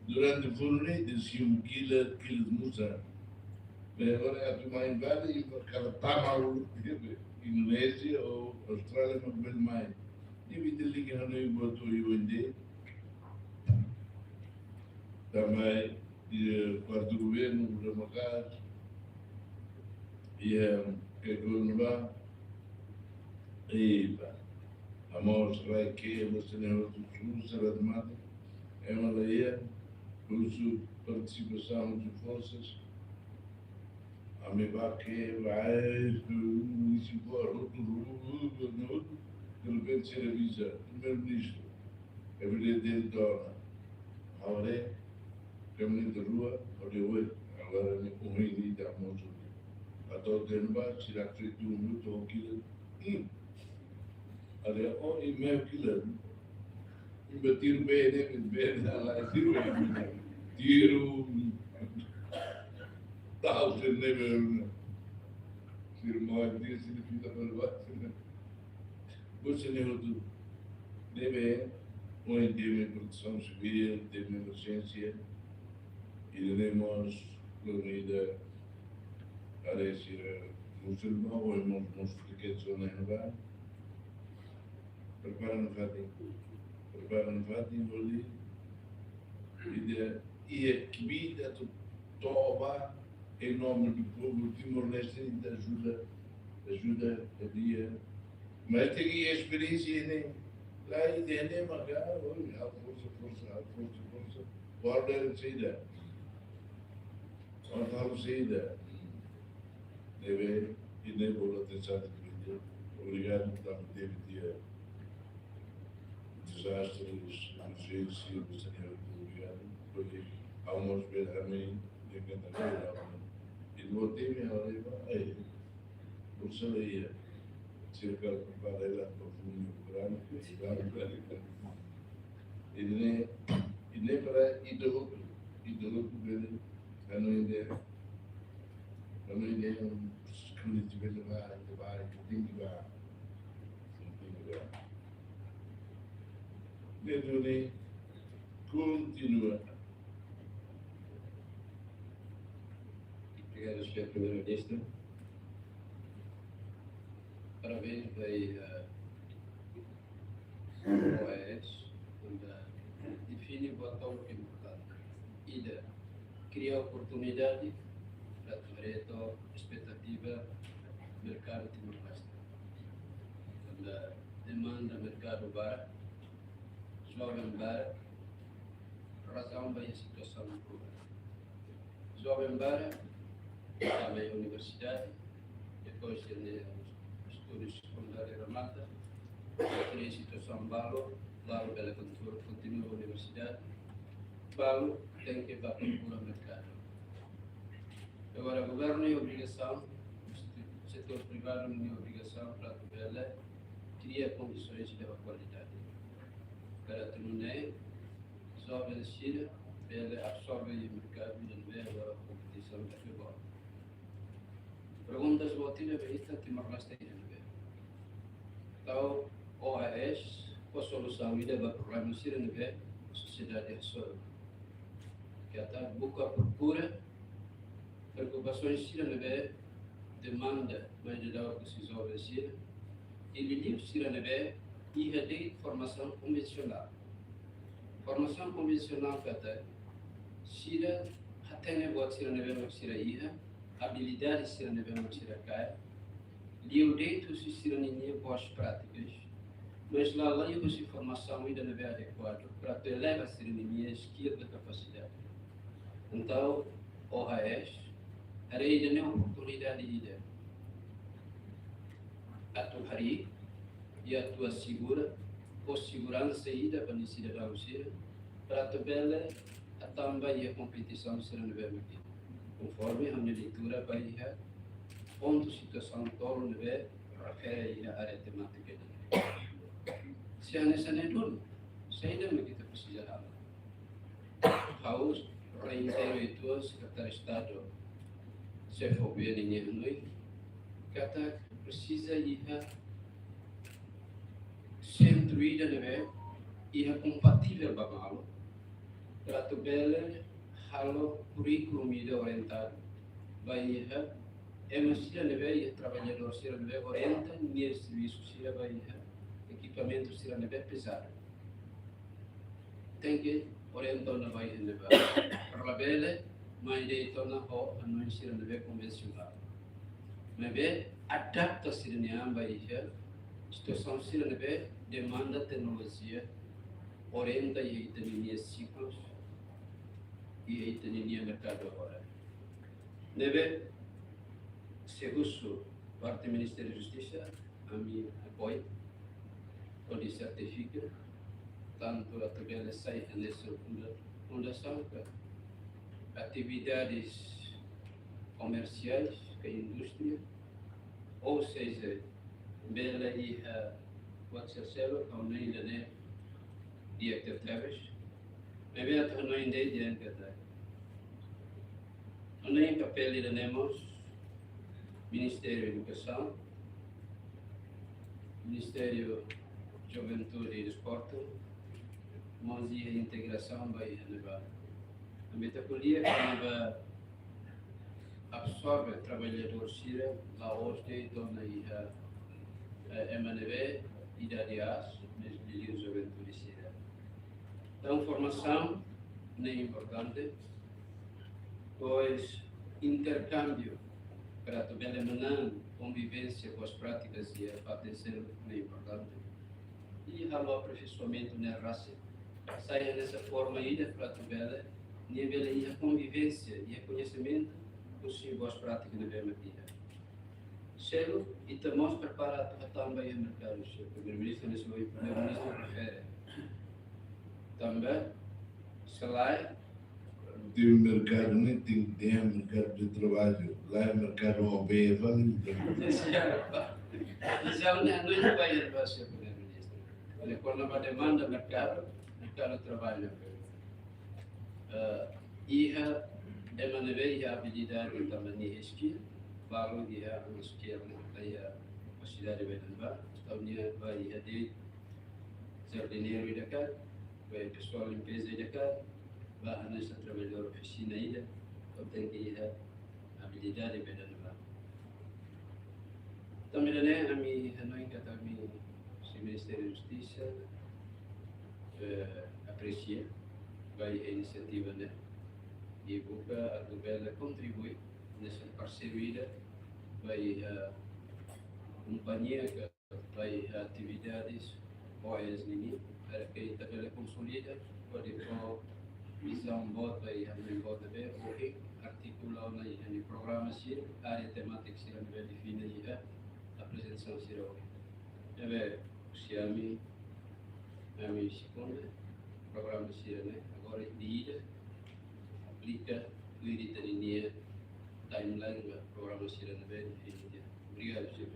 durante o forno descia 1 quilo de moça. Agora a turma invade e cada tamal Indonésia ou Austrália não vê mais. E vi de ligar no botou eu ainda. Também e quarto governo para marcar e que governo lá e a mostra que você não usa a mata é uma lei uso participação de forças a me que vai isso for outro de repente ser avisa primeiro-ministro é verdade dona agora caminho da rua, olha hoje, agora me corri da moto. A toda a tirar 31 minutos ou aquilo. Olha, e meio quilo. E me tiro bem, lá, tiro, tal, se nem tiro mais, se ele fica para baixo. Você nem outro. Deve, um tema de proteção civil, tema de emergência. E teremos reunida a decir musulmán o hemos multiplicado na Nova. Preparam Fatim ali e a comida do Toba em nome do povo Timor-Leste ajuda a dia. Mas tem a experiência nem lá e nem magar, olha, força, guarda a saída. Quando saída, deve e nem vou atenção de vida. Obrigado por ter dia desastres, emergência, Senhor, obrigado. Porque há umas vezes a mim, de cantar e do outro time, ela leva, por sair, cerca de para ela para o fundo grande, e Ini para hidup dele, kalau ini yang sekolah juga lebar, penting juga. Dia ni continua. Obrigado, Sr. Primeiro-Ministro. Parabéns para o OAS, onde define o botão que é importante. Ida cria oportunidade para ter expectativa do mercado timor-leste. Onde demanda mercado bar, jovem bar, razão para a situação pública. Jovem bar, também a universidade, depois de estudos secundários remata, tem a situação Balo pela continua a universidade, Balo tem que ir para a procura do mercado. Agora, o governo tem obrigação, o setor privado tem obrigação para criar condições de qualidade. Para terminar, só vencer, ele absorve o mercado e não vê a competição da futebol. Perguntas botina berita Timor-Leste ini. Tahu OAS, qual solução ida para problema sira nebe sociedade solo. Kata buka procura, preocupações sira nebe demanda mais de dar que se resolve sira. Ele livre sira nebe e de formação convencional. Formação convencional kata sira até ne buat sira nebe mak sira iha. Habilidades sira nebe mak sira kai. Liu deito se sira ninha boas práticas, mas lá eu se formação ainda não é adequada para te levar sira ninha skill da capacidade. Então, OAS, a ainda não oportunidade ida. A tua hari e a tua segura, ou segurança ida para nisira da usira, para te bela a também a competição sira nebe aqui. Conforme a minha leitura vai ir ponto situação tolo nebe refere a área temática dele. Se a nessa nedul, saya dah kita precisa hal. Haus reitero itu Secretário de Estado Sefobia ini hanoi kata precisa ir centro ida nebe ia compatível bagalo para tu bela halo curriculum ida orientado vai ir Sira nebe trabalhador sira nebe orienta nesse serviço sira vai equipamento sira nebe pesado. Tem que orientar na vai nebe. Para bela, mas de torna ho não sira nebe convencional. Nebe adapta sira niam vai situação sira nebe demanda tecnologia orienta e tem ciclos e tem mercado agora. Nebe segundo parte do Ministério da Justiça, a mim apoio, onde certifica, tanto a tabela sai nessa fundação, atividades comerciais, que a indústria, ou seja, bela e o acesso ao meio da net, de atividades, mas bem até não ainda de encarar. Não é papel de nemos Ministério da Educação, Ministério da Juventude e Desporto, mas a integração vai levar. A metodologia que absorve trabalhadores sira, lá hoje torna a MNB, IDADIAS, mas de Juventude sira. Então, formação é importante, pois intercâmbio para tu eliminar convivência com as práticas e a patencer é importante. E o aperfeiçoamento na raça sai dessa forma ainda para tu ver nível e a convivência e o conhecimento possível as práticas de bem medida. Selo e estamos preparados para também o mercado. O primeiro-ministro nesse momento, o primeiro-ministro prefere também salário. Tem mercado, nem tem mercado de trabalho. Lá é mercado OB, vale. Já não é vai para o primeiro-ministro. Quando a demanda mercado de trabalho. Iha emaneve iha habilidade tamani skill, baru iha skill kaya capacidade benar. Tahunnya bayi hadir jardineiro dekat, bayi pessoal limpeza dekat, bahan essa trabalhador oficina ida, obtém que iha habilidade benar. Também a mim hanoi kata mi si Ministério da Justiça aprecia baik a iniciativa né e busca a tabela contribuir nessa parceria baik a companhia que baik atividades OAS ini para que a tabela consolida pode pro visão bot baik a bot também o articular na programa sih área temática sih na define a apresentação será é se a mim segunda programa sih agora dia aplica diri tadi timeline programa sih na define obrigado senhor.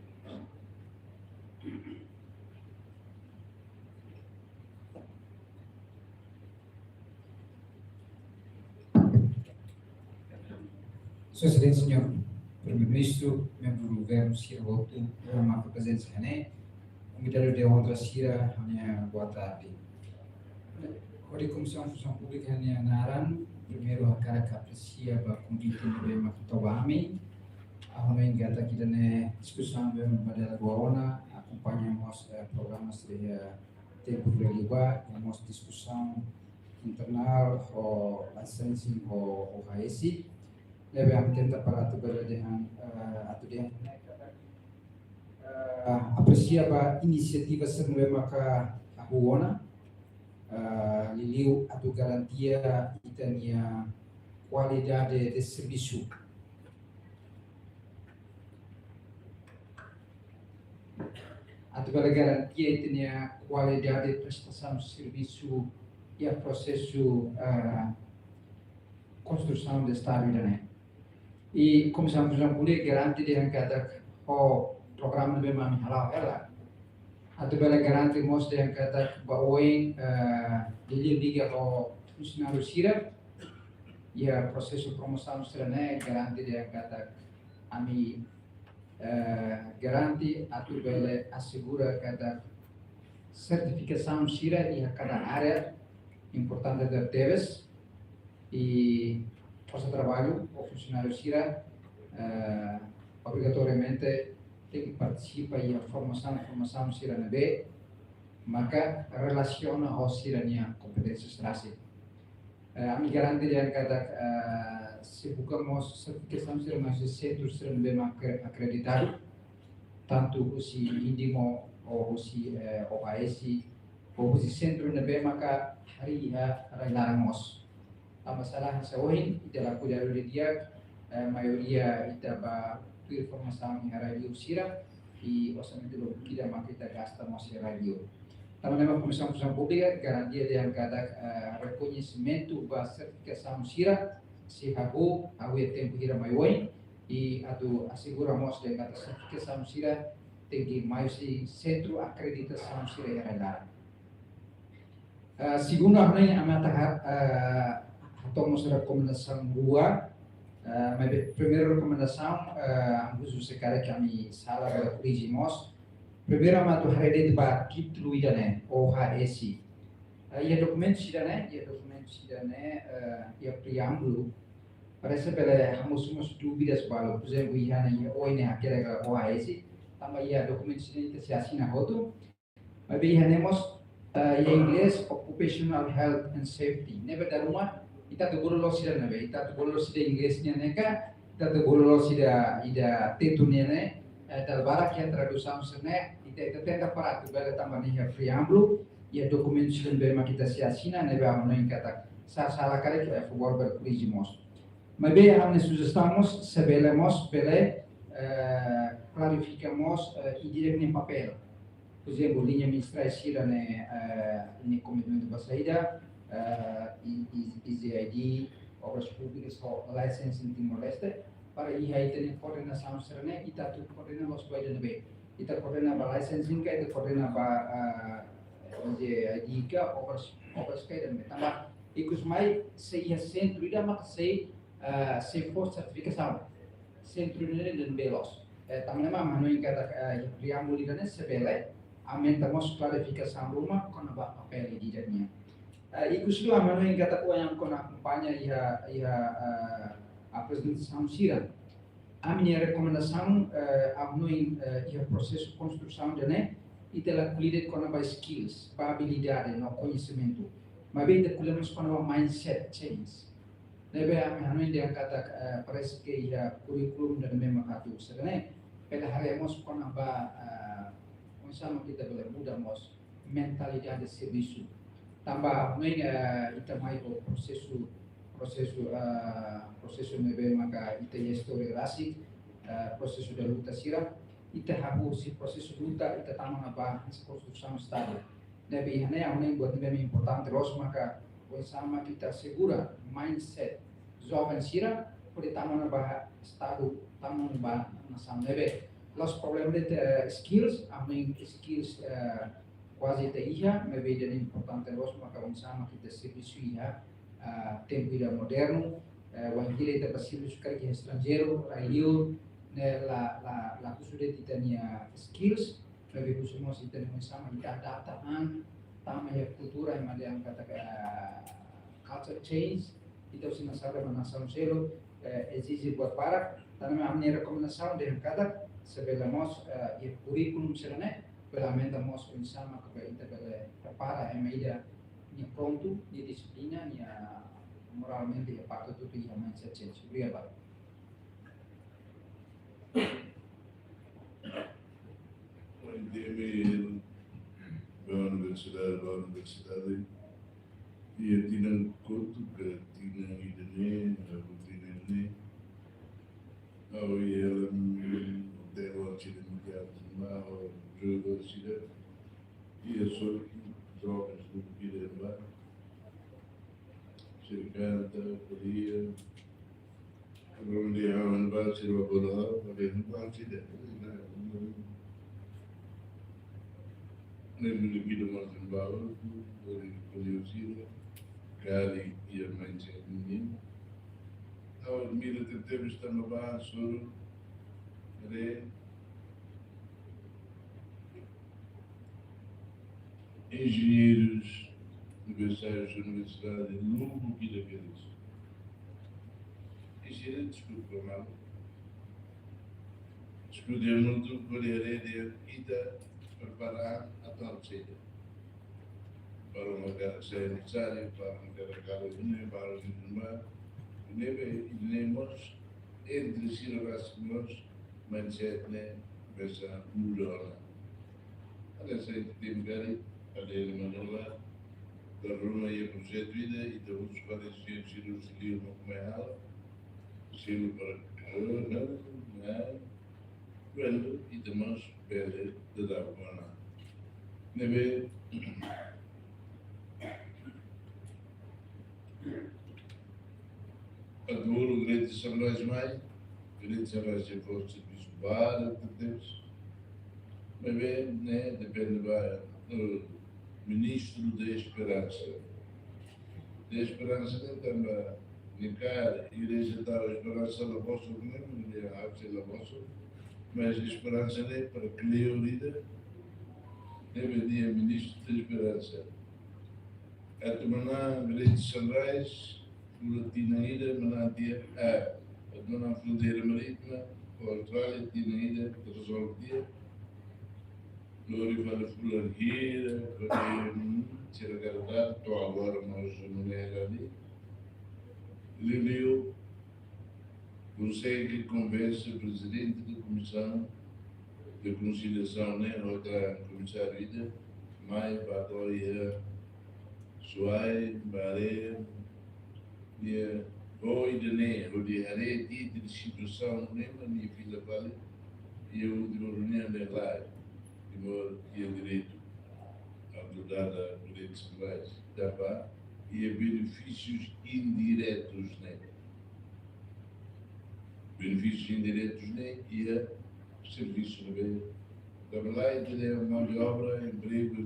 Sua Excelência, Senhor Primeiro-Ministro, membro do Governo, Sira Boto, uma presença né, Comitê de Honra Sira, minha boa tarde. Hoje, Comissão de Função Pública, minha Naran, primeiro a cara que aprecia para convite de bem Makutawami, a hora em que aqui na discussão bem pada Guaona, acompanhamos programas de tempo de liba, temos discussão internal ou licensing ou HSI. Leve a tenta para tu berdehan atau dia aprecia ba inisiativa senue maka ahuona liliu atau garantia itania qualidade de serviço atau garantia itania qualidade de prestação de serviço e a processo construção de estado né. E Comissão de Função Pública garante dia kata o program de mami halal ela atau bela garanti mos dia kata baoing liga o funcionário sira ya processo promoção serane garanti dia kata ami garanti atau bela assegura kata certificação sira e cada área importante da TEVES e força de trabalho, o funcionário SIRA obrigatoriamente tem que participar e a formação SIRA na B, maka relaciona ao SIRA na competência estrasi. A minha garantia é que se buscamos certificação SIRA mais de centros SIRA na B acreditado, tanto o INDIMO ou o OAS ou o centro na B, maka hari laramos. A masalah sawahin italah kuliah dia maioria itaba informação em radio sira e orçamento do kita makita gasta masih radio. Também a Comissão de Função Pública garantia de cada reconhecimento da certificação sira se hago tempo ira maioi e atu asseguramos de cada certificação sira tem que mais centro acreditação sira era lá. Segundo a amata tomamos recomendação rua, mas primeira recomendação, ambos sekarang kami salah pada kurijimos. Primeira matu hari ini ba título idane OHSI. Ia dokumento sidane, ia preâmbulo. Parece pela hamus dúvidas balu, por exemplo, ia na OIN aquela OHSI, também ia documento sidane que se assina roto. Mas ia nemos ia inglês Occupational Health and Safety. Nebe daruma kita tu guru sida nabe, kita tu guru sida Inggrisnya neka, kita tu guru sida ida tetunya ne, dalbara que tradução sene, kita tenta para tu bela também a preâmbulo e a documento sida bem kita se assina nebe a mãe kata salah kare que é favor berkurijimos. Mas bem a nós sugestamos sebelemos pele clarificamos e direto em papel. Por exemplo, linha administrativa ne comitê da saída EZID, obras públicas ou licensing Timor-Leste, para ia ter coordenação serena, e tá tudo coordena os dois de bem. E tá coordena para licensing, e tá coordena para EZID, obras que de bem. Também E que os mais se ia centro ida mak se se for certificação. Centro ida den belos. Também mano em cada priamo ida ne sebele. Aumenta mos clarificação rumah kona ba papel di jadinya. E que os mano em cada coisa yang kona acompanha ia apresentação sira. A minha recomendação é o processo de construção de né e ela colhida com a skills, a habilidade, no conhecimento, mas bem de colhemos com a mindset change. Nebe a minha dia kata parece que o curriculum dan memang katu sebenarnya pada hari mos com a sama kita boleh mudah mos mentalidade de serviço. Tambah kita mai o processo nebe maka ita história rasik processo de luta sira ita habu si processo de luta ita tamang apa construção estado nebe ihane yang buat nebe importante terus maka sama kita segura mindset jovem sira pode tamang apa estado tamang ba nasam nebe los problemas de skills skills quase ita iha nebe jadi importante terus maka sama kita serviço iha tempo ida moderno, o inglês é possível buscar que é estrangeiro, aí la kusude titania skills, tapi kusumos titania sama kita adaptaan, tama ya kultura yang ada yang kata culture change, kita usah nasabah manasam selo, exige buat para, tanam amni rekomendasi dengan kata sebelamos ya curriculum serane, belamenta mos sama kepada kita para emaida ni pronto, ni disciplina, ni moralmente a parte tudo e a mindset change. Obrigado. Demi universidade e tinha conto que tinha idene, tinha ne, ao ela deu a tirar no ao universidade e a só jovens do que lá cercada podia onde a universidade vai bolar para ver no partido nem no que do mais embalo podia ser cari e a mindset menino ao mira de temos estamos lá sobre engenheiros universitários da Universidade de Lugo e da Galiza. Engenheiro, desculpa, mal. Escolhemos muito para a área de preparar a tal cheia. Para uma cara sanitária, para uma cara de para os irmãos. E nós, entre si, nós, mindset, essa melhora. Aliás, tem que ali Manuela, da Roma e projeto vida e da outros vários cientistas que iam com ela, sendo para quando e demais pele de dar bona. Neve adoro o grande Sunrise mais, grande Sunrise de força de subara, Deus. Neve né depende do Ministro da Esperança. Da Esperança também, Nicar, Igreja da Esperança da vossa, não é a arte da vossa, mas a Esperança é para que Leonida deve ser Ministro da Esperança. A Tomana, Grande Sunrise, Latinaída, Manadia, a Tomana Fronteira Marítima, a Austrália, Tinaída, que resolve o dia. Lori para fulangueira, para tirar garantado, estou agora nós não é ali. Liliu consegue convencer o presidente da Comissão de Conciliação, né, outra comissária Ida, Mai, Badoia, Suai, Bare, e Oi, né, o de Hare, de instituição, né, minha filha vale, e eu de reunião de lá. Tinha direito a mudar a direitos civais da e a benefícios indiretos, né? Benefícios indiretos, né? E a serviço, né? Estava lá e tinha mão de obra, emprego,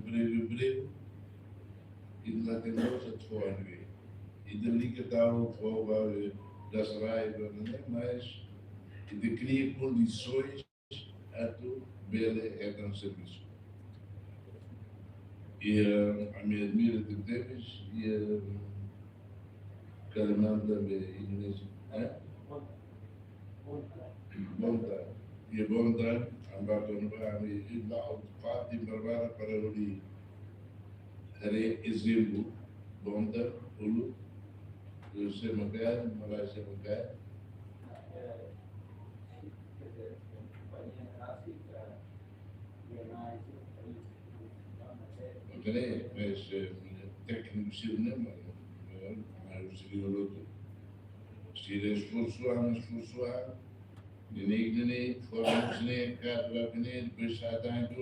e de lá tem outra de fora, né? e dali que está o povo das raivas, mas e cria condições a tu ver um serviço. E a minha admira de temas e a Caramanda Indonésia. Monta. E a Monta, a Bartonova, e lá o Fati Barbara para o Hare exemplo, Monta, Ulu, o Semacar, Malaysia Macar. Ok, mas técnico cinema, mas seria o outro. Se ele esforçar, nem, formamos nem, cá, depois sai tanto,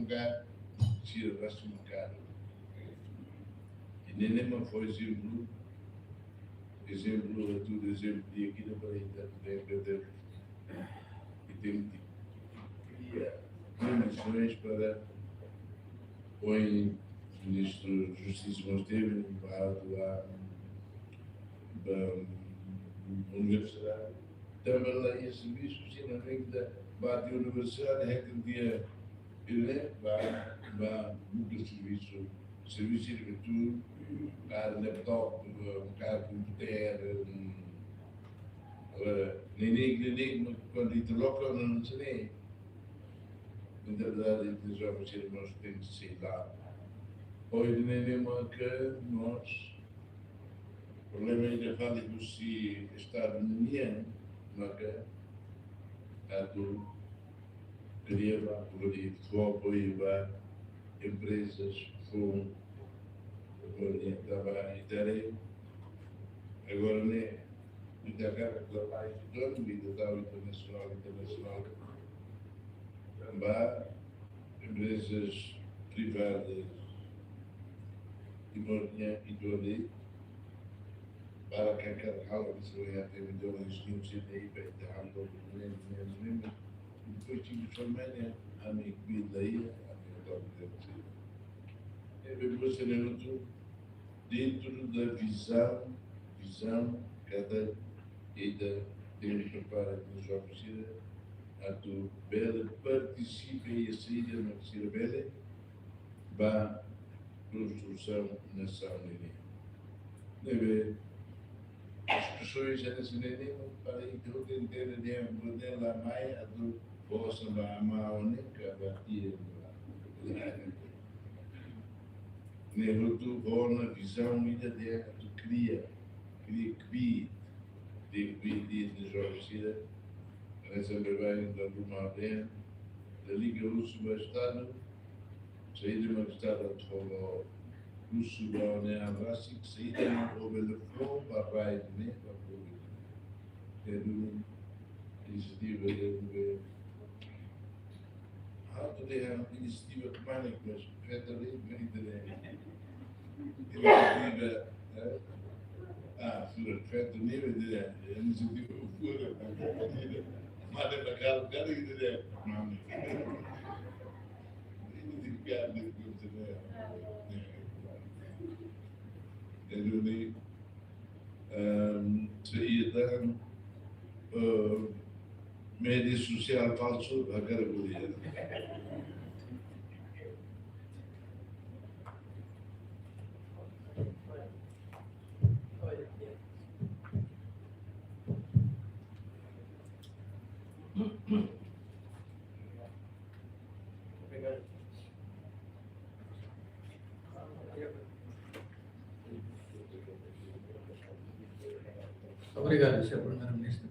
cá, se ele vai se marcar. E nem uma foi exemplo, tudo exemplo de aqui na Bahia, e tem condições para o Ministro da Justiça Monteiro, da Universidade, também lá em serviços, se não vem da Universidade, é que um dia ele vai muito serviço de leitura, laptop, computador, nem quando ele troca, não sei. Na verdade, os jovens irmãos têm que ser lá. Hoje, nem uma que nós, o problema é que fala que se está na minha, mas a tu queria apoiar empresas com trabalho agora nem muita cara de trabalho de vida internacional também empresas privadas e mornia e doole para que aquela aula que se vai ter milhões de aí para ter algo depois tive família a minha vida aí a minha vida é bem você dentro da visão cada ida tem que preparar nos jogos a tu bela participe e a saída na terceira bela para construção nação deve as pessoas já nesse nível para então entender de modelo lá mais a tu possa lá a única batia nem tu bona visão ainda de tu cria que de jogos receber bem da Luma da Liga Russo Bastado, saída uma estada de fogo Russo da União Básica, saída uma obeleflor para vai de para público. É uma iniciativa de iniciativa que mais mas feita ali, iniciativa feita nível de iniciativa futura, mas é para cá, cara que dizer, não, ele saía mídia social falso a categoria. Obrigado, Sr. Primeiro-Ministro.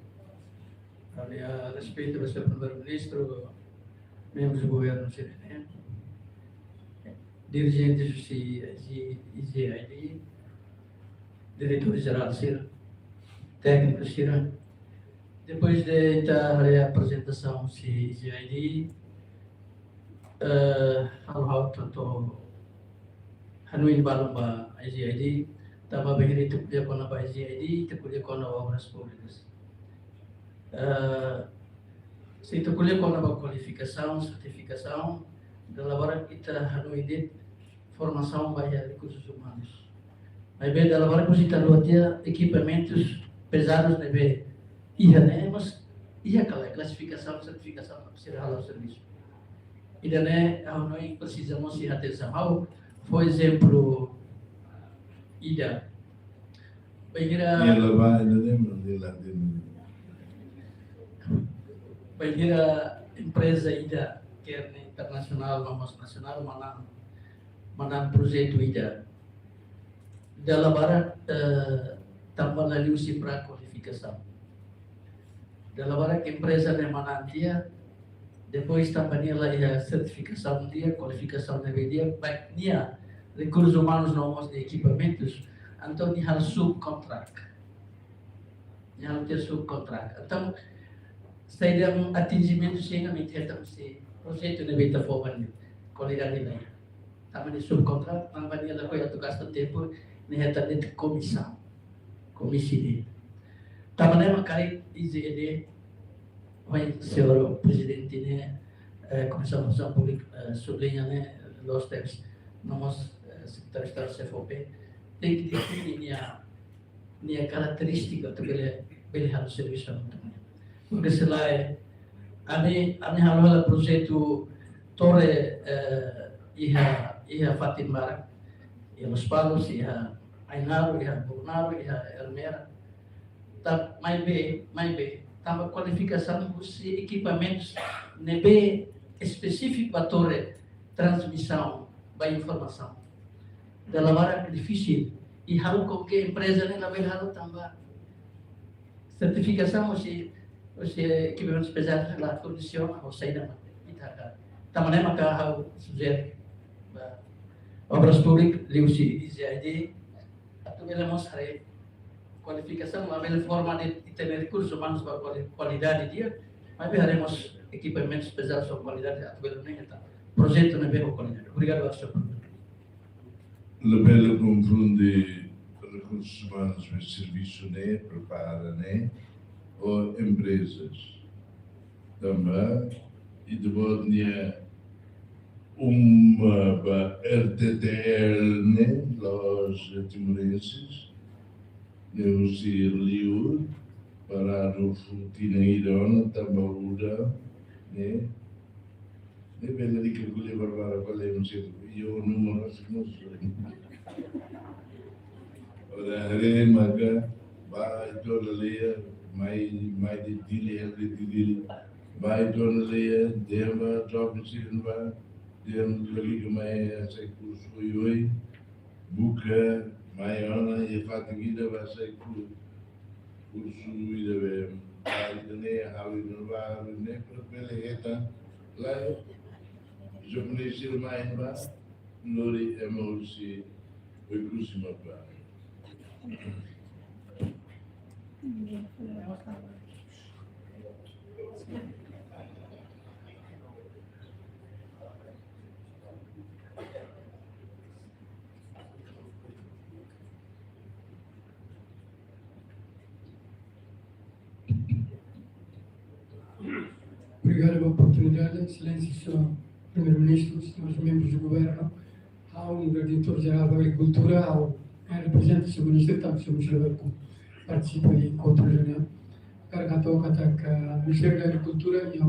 A respeito do Sr. Primeiro-Ministro, membros do governo CNE, dirigentes do IGID, diretor-geral CIRA, técnico CIRA. Depois de a apresentação do IGID, tanto Hanui Balumba IGID, estava bem itu kuliah kona ba IGID, itu kuliah kona obras públicas. Se itu kuliah kona ba qualificação, certificação, da laboratório kita Hanui dit formação ba recursos humanos. Aí vem da hora que você lutia equipamentos pesados, né? Vem né? Mas aquela classificação, certificação para ser o serviço. E daí nós precisamos de atenção. Por exemplo, ida. Bagira empresa ida quer internacional, vamos nacional, manang projeto ida. Dalam barat tambah lalusi pra qualificação. Dalam barat empresa de manang dia, depois tambah nila a certificação dia, qualificação dia, baik dia recursos humanos novos de equipamentos, então ni hal subcontract. Ni hal ter subcontract. Então saya atingimento sehingga mencetak si projeto de beta forward qualidade lain. Também subcontract, também dia dapat atau gasto tempo ni heta de comissão, komisi. Também makai IZD, vai senhor presidente né, comissão pública sublinha né, los steps, nós secretário de CFOP tem que definir a característica do que hal serviço também. Porque selain ane hal projeto Torre iha Fatimbar, iha Los Palos, iha Ainaro, iha Bornaro, iha Elmera. Tá mais bem, tava qualificação dos equipamentos nebe específico para torre transmissão da informação. Dalam hal difícil, e hal com que empresa nem label hal tambah certificação os equipamentos pesados lá condição ou saída ita também maka hal sujet obras públicas liusi IZD atau elemos hari qualificação label forma de ter recursos humanos para qualidade dia mas haremos equipamentos pesados ou qualidade atau nem eta projeto não bem qualidade. Obrigado a senhor. Lebih confunde recursos humanos e serviço né prepara né ou empresas também e depois uma RTTL né los timorenses né os liu para o futuro também uda né bella di che volevo parlare con lei non siete io non so ora maka ba ito lalia mai di dili ba ito lalia dema job sin ba dem lagi mai sai curso yoi buka mai ona e fatigida ba sai curso ida be ne hawi no ba ne bella eta lá je me suis remis là, Lori et moi aussi, au cursus ma part. Obrigado pela oportunidade, Excelência, Sr. Primeiro-Ministro, senhores membros do Governo, ao Diretor-Geral da Agricultura, ao representante do Ministério, também o Sr. que participa aí com outra reunião. Quero que o Ministério da Agricultura e a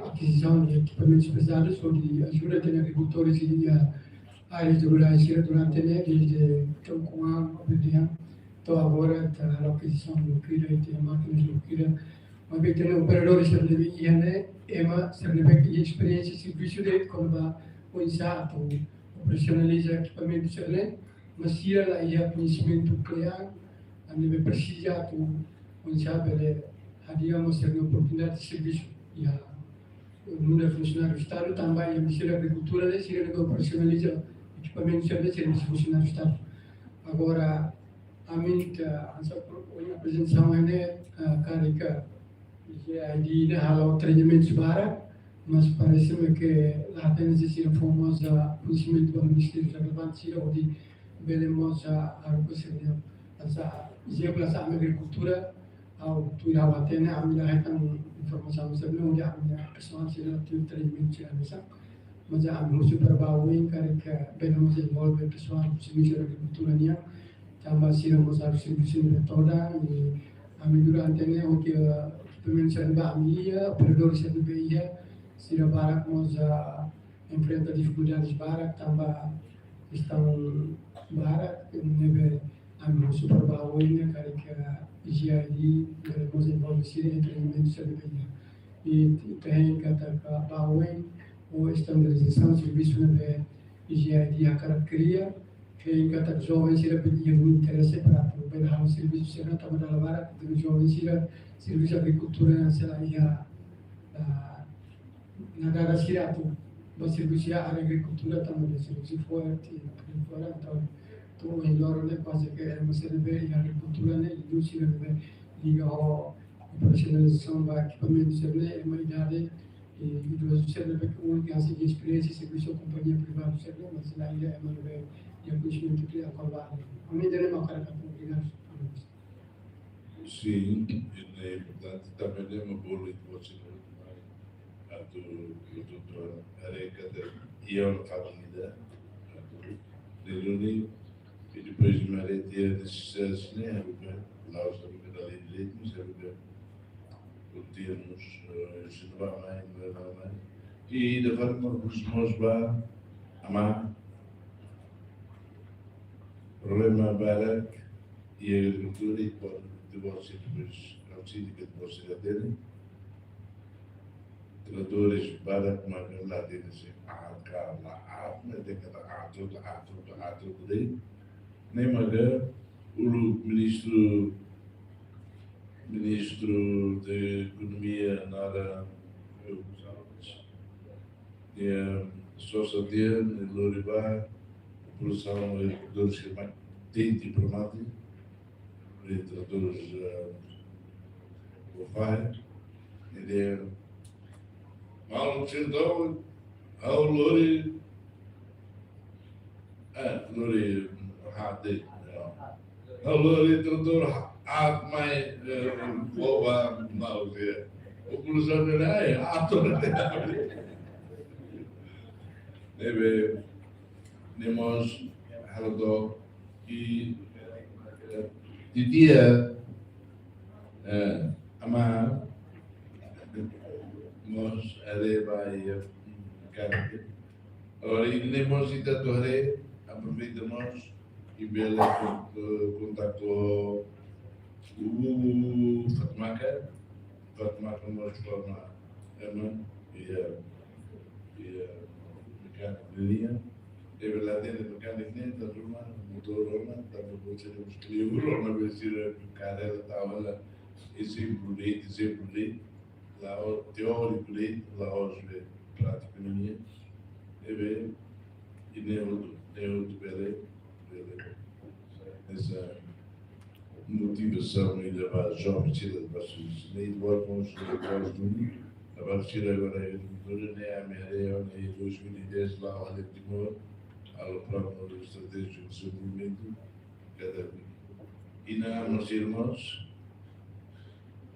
aquisição de equipamentos pesados ou de ajuda de agricultores e áreas rurais durante desde Troncoa, Obedian, então agora a aquisição do CRIRA e de máquinas do CRIRA. Mas bem, tem operadores de IANE, EMA, serve de experiência e serviço de quando o insato operacionaliza equipamentos de mas se ela ia conhecimento criar, a nível precisado, o insato ele haríamos ter a oportunidade de serviço e a número de funcionários do Estado também a Ministério da Agricultura de se ele operacionaliza equipamentos de serviço funcionários do Estado. Agora a mim que a apresentação é carica de hal treinamento sebarang, mas parece-me que apenas esse reformas a conhecimento do Ministério da Agricultura ou de belemos a recolher essa exemplo essa agricultura ao tuiral atena a minha informação sobre onde a minha pessoa será o treinamento será essa mas a ambil superbawing karena benamos envolve pessoal serviço de agricultura nia tambah siramos a serviço de toda e a durante né o que pelo serba amia operador serba ia sira barak nós enfrenta dificuldades barak tambah estão barak nebe ambil superbawing karena GID nós envolve sira treinamento serba ia e tem kata bawing ou estandarização de serviço na IGID a caracteria que em cada jovem será pedir muito interesse para prover um serviço será também da lavara do jovem será serviço agricultura será ia na dada será tu mas serviço a agricultura também serviço forte fora então tu melhor né quase que é uma serve a agricultura né indústria né liga ao profissionalização da equipamento serve é uma idade e nós observamos que o único que tem experiência serviço companhia privada serve mas lá é uma de conhecimento que a qual a mim dele uma cara obrigado. Sim, é importante também é uma boa leitura a do doutor Areca e a família de Luni e depois de Maretia necessidades né lá os amigos da lei de leite nos temos ensinar mais e da forma que nós vamos amar problema barak e agricultura e por divórcio depois auxílio que você já tem tradutores barak mas lá tem assim mas tem que dar tudo daí nem mais o ministro de economia nada e só sabia no Loribar produção dos que mais tem diplomati literatores profile ele mal chegou ao Lori hade ao Lori tradutor mai boa mal dia o produção dele é ator deve nemos hardo e de dia ama nós areba e carne agora e nemos e tatore aproveitamos e bela contacto o Fatmaka nós forma ama e mecânica de linha deve lá dentro do mecânico da turma motor Roma da produção dos clientes Roma vai ser cara ela estava lá exemplo lá o teórico lá hoje praticamente deve e neuro bele essa motivação e levar jovens de vocês nem vamos a partir agora durante a média de 2010 lá onde tivemos ao plano do estratégico de desenvolvimento cada e na meus irmãos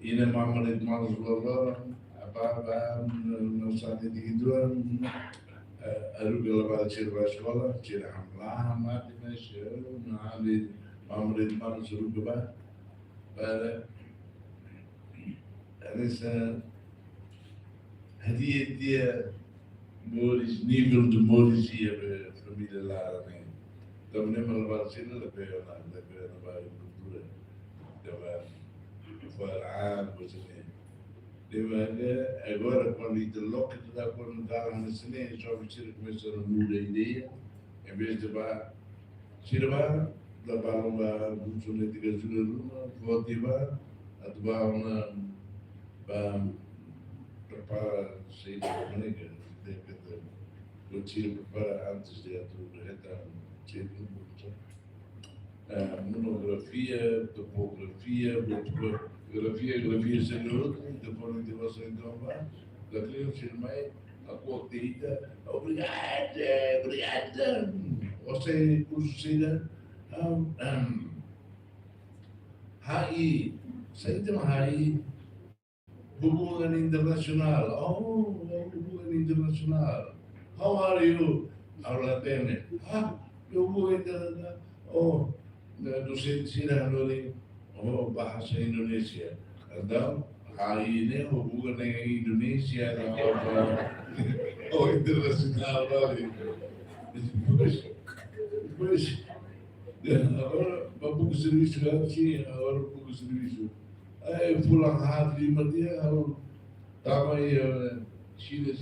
e na mamãe de manos global a baba não sabe de hidro a ruga lavar a escola tira lá mas na ali mamãe de manos ruga para essa هذه موريس nível de morizia da família Lara né então nem mal vai ser da pena vai cultura vai fora você né agora quando ele loca da quando dá na cena já vai ser começar a mudar a ideia em vez de vai sirva da balonga funcionar de gasolina votiva atuar uma prepara sei de maneira o tiro prepara antes de atuar monografia, topografia, grafia senhor, depois de você então vai, da criança mãe, a cortida, obrigado, você considera HI, sei de HI, hubungan internasional, hubungan internasional. how are you? Ahora tiene, yo voy a oh, docente sila lori, oh, bahasa Indonesia. Então, aí, né, o Google em Indonesia, oh, internacional, lori. Depois, agora, para pouco serviço, sim, agora pouco serviço. Aí, pulang hati, dia, estava aí, Chile,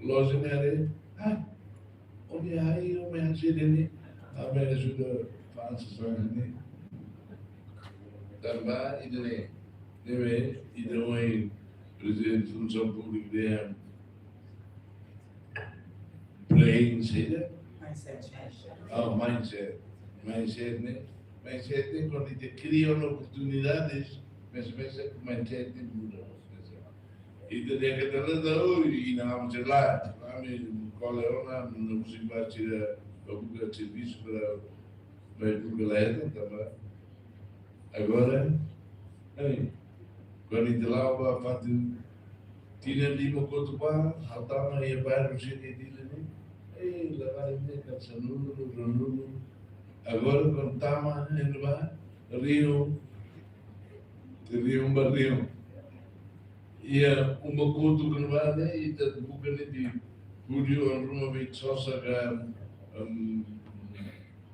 loja, né, olha aí, o meu Chile, a minha ajuda, faz isso, né? Também, e também, presidente da Função Pública de playing, seja? Mindset. Mindset, né? Mindset, né? Quando ele cria oportunidades, mas o mindset muda. E daí que está lá, e não vamos lá, coleona, não se vai tirar o serviço para o galera também. Agora, quando ele lá vai fazer, tinha lima cotubá, altama e bairro cheio de ele, levar ele cansanudo, agora quando estava ele vai, rio, barrio. E uma coisa que não vai, né? E da boca de Julio, uma vez só sacar,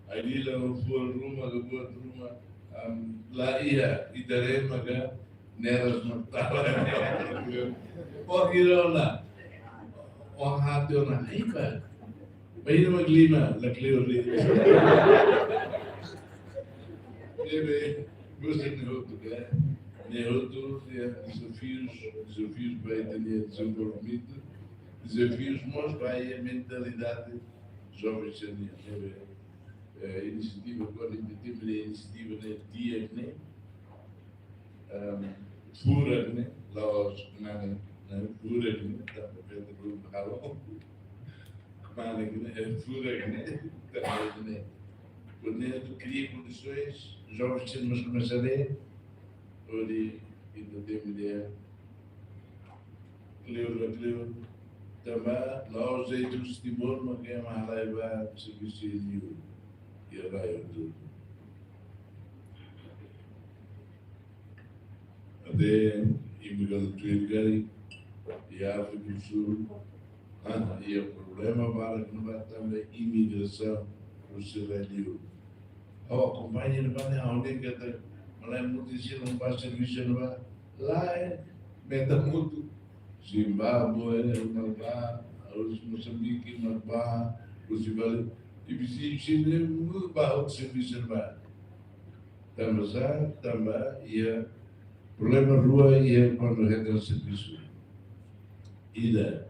ali lá no ruma, lá ia, e darei maga, neras matava, porque lá, o hati ona, aí pá, aí não maglima, la cleori, deve, você não outro, outros desafios para entender desenvolvimento, desafios mas vai a mentalidade jovens iniciativa agora temos a iniciativa de dia né pura né lá os nada pura né tá para do halo mas né pura né tá né quando cria condições jovens temos começar Ori itu dia clear também lá os eitos timor magai mahalaiba serviço new ia vai tudo até imigrante tuirgari e África do Sul e o problema para que não vai também imigração o Israel ao acompanhar no banho aonde que está Malay mutisir membuat servisi nama lain, beta mutu Zimbabwe, Malba, harus Mozambik, Malba, Brazil, ibisi sini membuat servisi nama. Tambah, ia problema rua ia quando entra serviço. Ida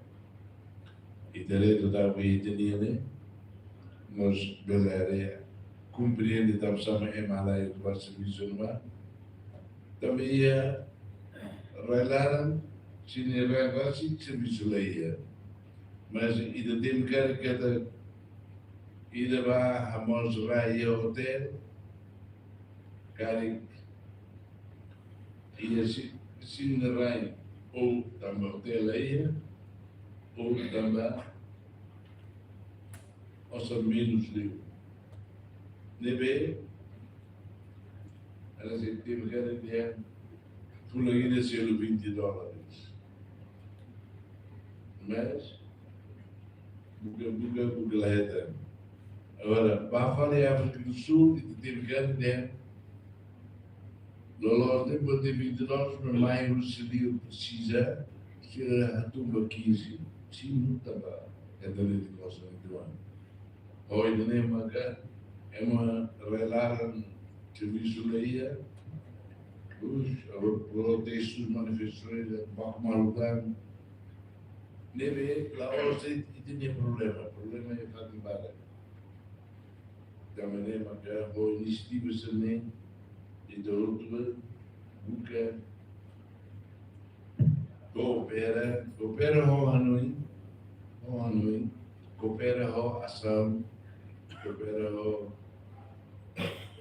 reto da Bahia né, nós beleza compreende também sama Malay para serviço nama. Também ia relaram sini relasi serviço laia. Mas ida tem que ida vai a mos raia hotel cari ia sini rai ou também hotel laia ou também os menos livre. Nebe ela se tem que dia fulagina selo $20. Mas buka laheta. Agora, para falar África do Sul, tem que dia lolos de botar $20, mas mais o seria precisa que a tumba 15, sim não estava é da de costa do ano. Hoje nem maga é uma relaram serviço leia os protestos manifestações para malucar neve lá hoje tinha problema é fazer bala da maneira maga o iniciativa também e do outro buca coopera ho Hanoi coopera ho Assam coopera ho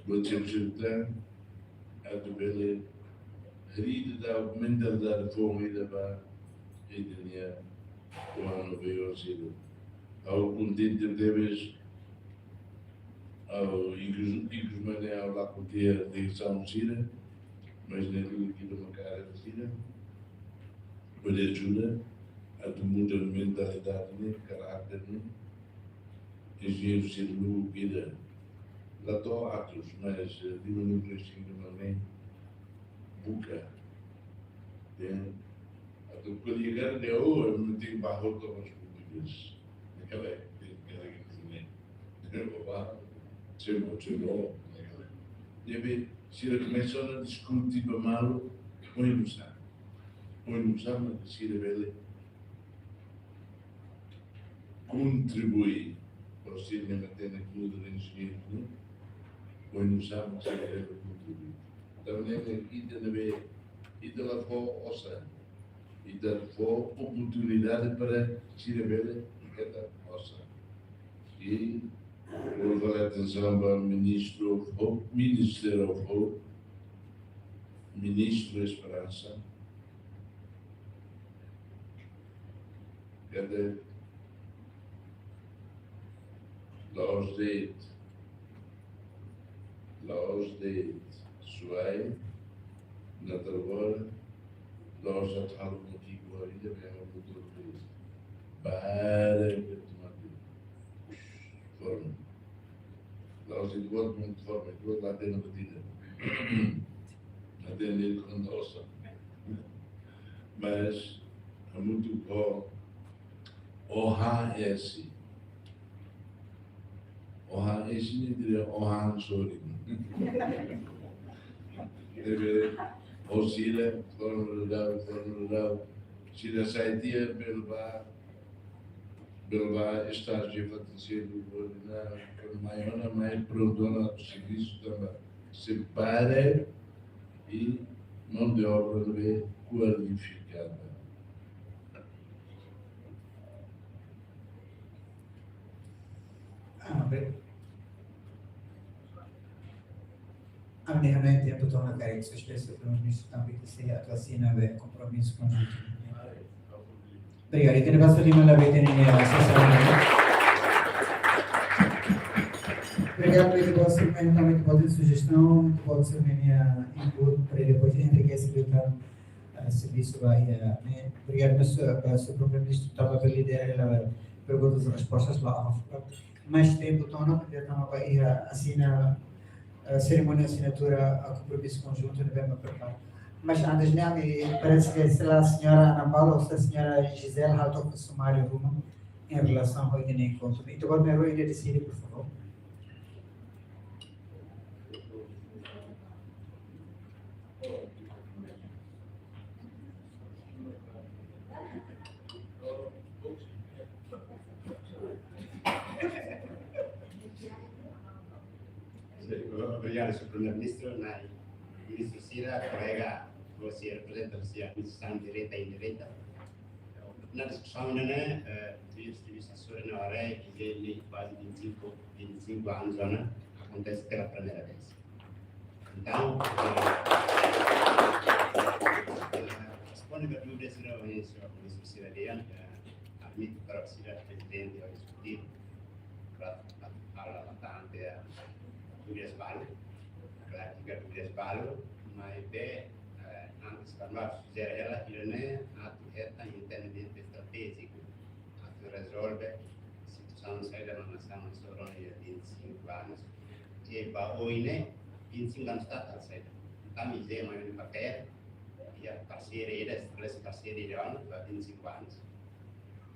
Botchefstan a bele rida da mentalidade fome da ba e o ano veio auxílio. Algum tempo deves inclusive ao lá com dia de São Cira, mas nem tudo aqui de uma cara de Cira, pode ajuda a tu muda a mentalidade, né, caráter, né, engenheiro ser novo vida. Lá estou atos, mas diminuiu o crescimento também, buca, né, a tu quando chegar de hoje, eu não tenho barro com as públicas, naquela época, chegou, deve ser começando a discutir para malo, onde não sabe, mas se revela contribui para o cinema tendo aquilo de engenheiro, onde não sabe, mas se revela contribui. Também aqui também e de lá fora ouça e da fora oportunidade para se revela cada ouça. E vou dar atenção para o Ministro of Hope, Minister of Hope, Ministro da Esperança. Cadê? Laos Date, Suai, Natalvora, Laos Atal Motivo, ainda bem ao futuro país. Para que tomar forma. Laos de igual muito forma, igual lá tem na batida. Até nele com nossa. Mas é muito bom. OHS. OHS nem diria OHAN, sorry. Deve oscila, forma rural. Se da saitia, Belva estágio acontecendo na maior, mais prontona do serviço também. Se para e mão de obra bem qualificada. Realmente é para tornar carreira que espécie de compromisso também que seja atuação é compromisso conjunto. Obrigado. E tem bastante lima lá bem a associação. Obrigado pelo vosso também pode sugestão, pode ser minha input para depois enriquecer o serviço vai. Obrigado pelo seu próprio ministro estava a liderar perguntas e respostas lá. Mais tempo torna para estamos vai assinar a cerimônia de assinatura a compromisso conjunto no Bema Preparar. Mas antes de parece que a senhora Ana Paula ou a senhora Gisele haltou com o sumário Ruma em relação ao encontro. Então, agora me roe decidir, por favor. Obrigado, Sr. Primeiro-Ministro. Ministro Cira, colega, você representa a Administração Direta e Indireta. Na discussão, tive assessora na hora que ele quase 25 anos, acontece pela primeira vez. Então, responde a dúvida, Sr. Ministro Cira Leão, admito para o Cira Presidente ao discutir para falar bastante dúvidas válidas, prática dúvidas válidas, mas antes de fazer ela, ele é entendimento estratégico, resolve a situação saída da nação sobre 25 anos, e para hoje, 25 anos está a saída. Então, me dizer, mas no papel, e a parceria, estabelece parceria para 25 anos.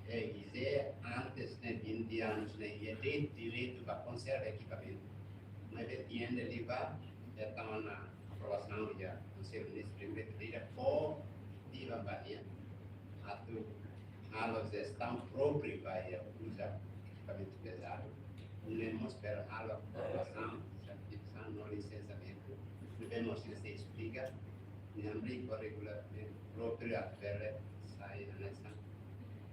E dizer, antes de 20 anos, ia ter direito para conservar equipamento. Mas ele ainda levar, já estava na aprovação do Conselho Ministro de por diva Bahia, a gestão própria vai usar equipamento pesado, devemos esperar a aprovação, certificação, no licenciamento, devemos se explica, não briga regulamento próprio a ver sai nessa,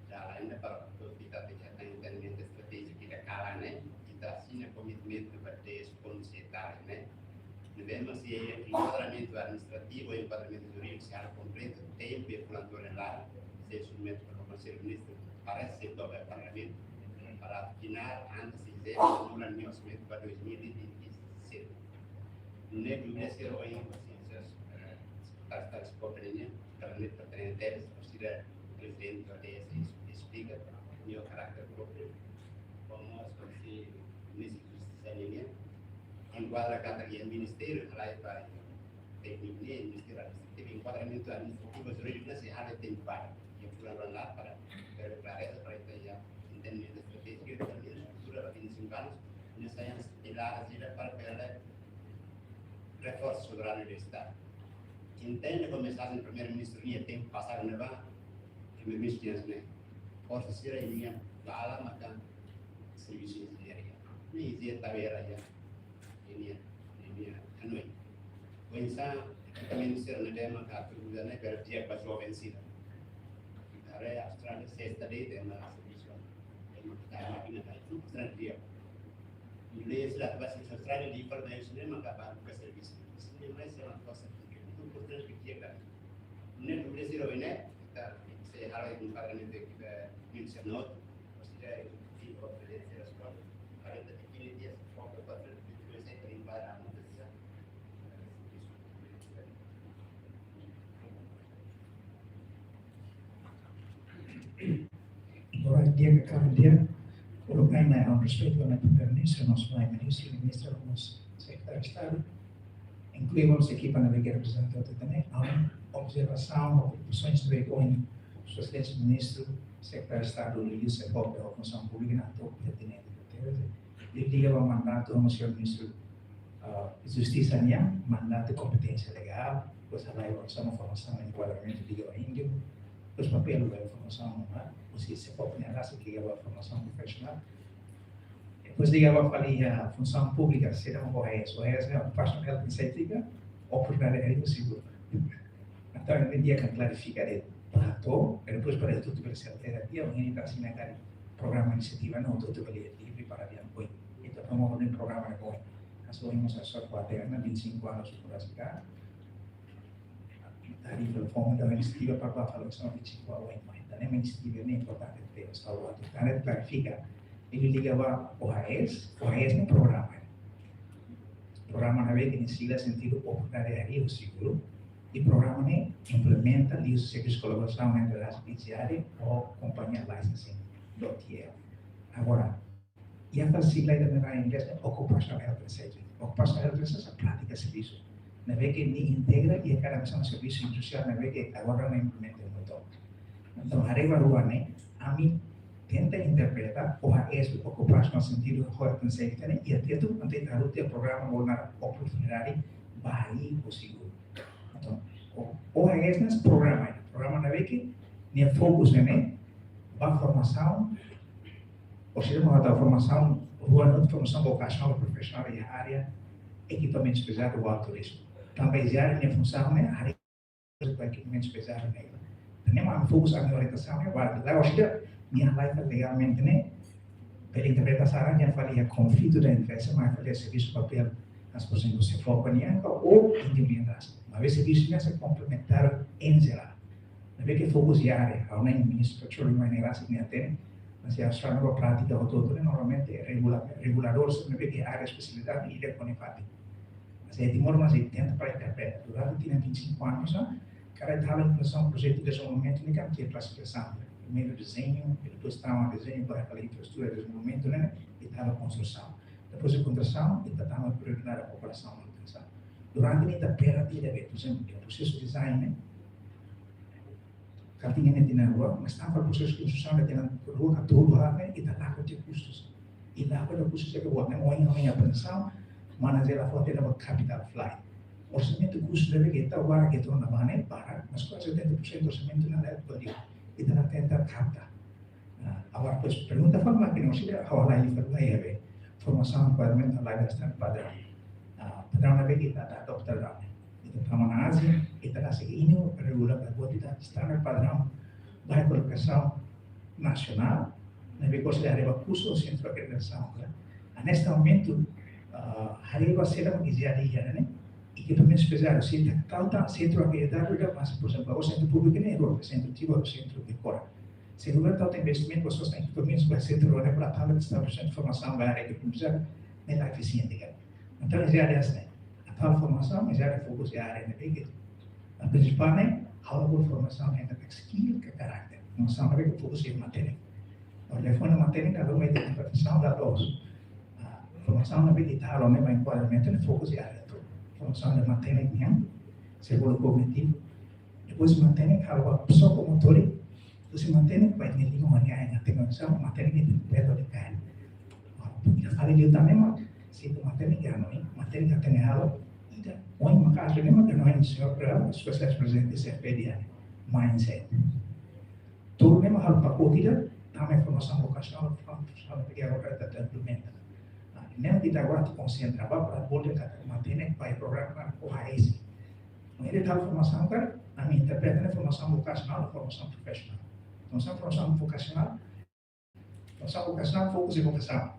já ainda para o hospital que já tem entendimento estratégico da cara, né? Assim, o commitmento para responsabilidade, né? Devemos ser enquadramento administrativo e enquadramento jurídico completo, tempo e planejamento lá, ser submetido para o Conselho Ministro, parece ser do Parlamento para afinar antes de no ano orçamento para 2027. Não é dúvida se eu ainda está disponível para o presidente da ODS explica meu caráter próprio como se nesse processo enquadra cada ministério lá para técnico ministério administrativo enquadramento administrativo regional se há tem para e por lá para clareza para já entendimento estratégico e também estrutura para 25 anos nessa pilares para pela reforço soberano do Estado. Entende começar no primeiro-ministro tinha tempo de passar no banco, primeiro-ministro tinha né, força ser em linha bala makan serviço de engenharia. Nem dizia tabela já, ini anui. Pensa também ser no tema que a pergunta né para dia para jovem sida. Cara Austrália sexta de tema serviço, tema máquina da Austrália dia. Inglês lá para ser Austrália de para isso né makan para serviço. Isso não é uma coisa importante que é não é no Brasil ou né tá se há algum parlamento que menção nota ou seja tipo a presidência da escola para definir dias para fazer o que tem para a mudança Agora dia que cada dia colocar na respeito ao primeiro-ministro, nosso primeiro-ministro, ministro, nosso secretário de Estado, incluímos aqui para navegar representante também, a observação, opções de ver com o presidente ministro, secretário de Estado, Luís Sepulveda, da Função Pública, na toa pertinente do Terra. Ele diga o mandato do senhor ministro Justiça, mandato de competência legal, pois a lei de formação e enquadramento de índio, os papéis da formação, ou seja, Sepulveda, que é a formação profissional. Depois digamos a função pública será uma OAS é uma parte da iniciativa oportunidade é possível. Então ele dia que clarificar o plato, depois para tudo para ser terapia, o gente assim naquele programa iniciativa não tudo para livre para dia depois. Então promovendo um programa depois. Assim vamos a sua quaterna 25 anos por a cidade. Tarifa de forma da iniciativa para a falecção 25 anos mais. Então a iniciativa é importante ter salvado. Então ele clarifica ele ligava OAS é um programa. O programa na vez que inicia sentido oportunidade o seguro, e o programa implementa os serviços de colaboração entre as judiciárias ou companhia licensing do TL. Agora, e a sigla também em inglês é Occupational Health and Safety. Occupational Health and Safety é a prática de serviço. Na vez que ele integra e a cada vez um serviço industrial, na vez que agora não implementa muito. Então, a regula a mim tenta interpretar OAS do Occupational Sentido Health and Safety e até tu nanti taruh dia programa na oportunidade baik o seguro. Então, OAS nesse programa na que nem fokus a formação, ou seja, uma formação, formação vocacional e profissional e área equipamento especial do alto risco. Também já a função a área do equipamento especial nela. Também há fokus na orientação e guarda. Lá, ou seja, minha live legalmente, pela interpretação, já falei conflito de interesse, mas falei serviço papel, as pessoas não se focam ou individuais. Mas serviço já se complementaram em geral. Não é que focus de área, ao nem ministro de maneira assim que tem, mas a sua nova prática autónoma normalmente é regulador, não é que área especialidade e com empate. Mas é de modo mais tenta para interpretar. Durante 25 anos, cada etapa de implementação projeto de desenvolvimento nem que é classificação. Primeiro desenho, depois estava desenho para aquela infraestrutura de desenvolvimento, e estava construção. Depois de construção, e estava prioridade a população da manutenção. Durante a etapa por exemplo, o processo de design, que tinha na rua, mas estava o processo de construção na rua, todo lá, e estava com custos. E lá com os custos que eu não apreensão, mas ela foi ter uma capital flight. Orçamento custo deve que está agora que torna a para, mas quase 80% do orçamento não é valor. E da tenta captar. Agora, pois, pergunta forma que não seja a hora de fazer formação enquadramento na live está padrão. Padrão na vez que está adoptado. Então, estamos na Ásia, e está seguindo regular para o que está no padrão da colocação nacional, na vez que você leva curso do centro de acreditação. Neste momento, a régua será uma diária, né? Equipamento especial, se está centro acreditado, mas, por exemplo, o centro público nem é o centro ativo, o centro de cora. Se o governo tem investimento, vocês têm que dormir sobre esse terreno para tal de estabelecimento de formação da área que precisa de la eficiente. Então, já é assim. A tal formação já é foco da área de a principal é a formação é de skill que caráter. Não são para que foco se matéria. O telefone matéria da uma identificação da dos. Formação na vida tal ou mesmo enquadramento de foco da área. Formação de matéria que seguro cognitivo. Depois mantém a psicomotora. Você mantém o painel de uma linha de atenção, mantém de perto de carne. Eu falei eu também, mas se tu mantém que não, mantém que tem algo, então, uma casa de uma que não é senhor para os processos presentes se pede mindset. Tudo mesmo algo para corrida, também formação vocacional, formação que agora está implementa. Nem que agora tu concentra para poder manter para o programa com a AIS. Não é tal formação cara, a minha interpreta a formação vocacional, formação profissional. Então, essa formação vocacional, foco em vocação.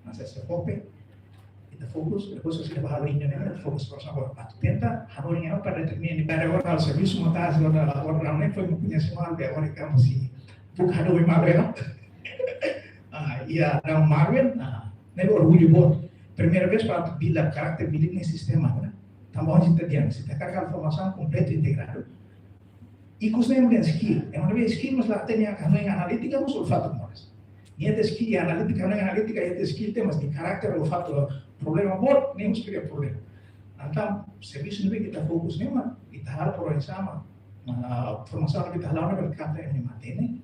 Mas esse foco, e fokus, depois você vai falar em internet, fokus formação vocacional. Tenta, agora para determinar, para agora o serviço montar, agora não foi muito conhecido, agora que vamos se bucar o Marvel. E a Marvel, nem o orgulho bom. Primeira vez para buildar caráter, buildar nesse sistema, né? Então, onde entendemos, se tem aquela formação completa e integrada. E com os membros de skill, é uma vez skill, mas lá tem a analítica, mas o fato mais. E a skill e a analítica, não é analítica, e a skill tem, mas de caráter, o fato, problema bom, nem os cria problema. Então, serviço não é que está focus nenhuma, e está por exame, a formação que está lá, não é que está em mantém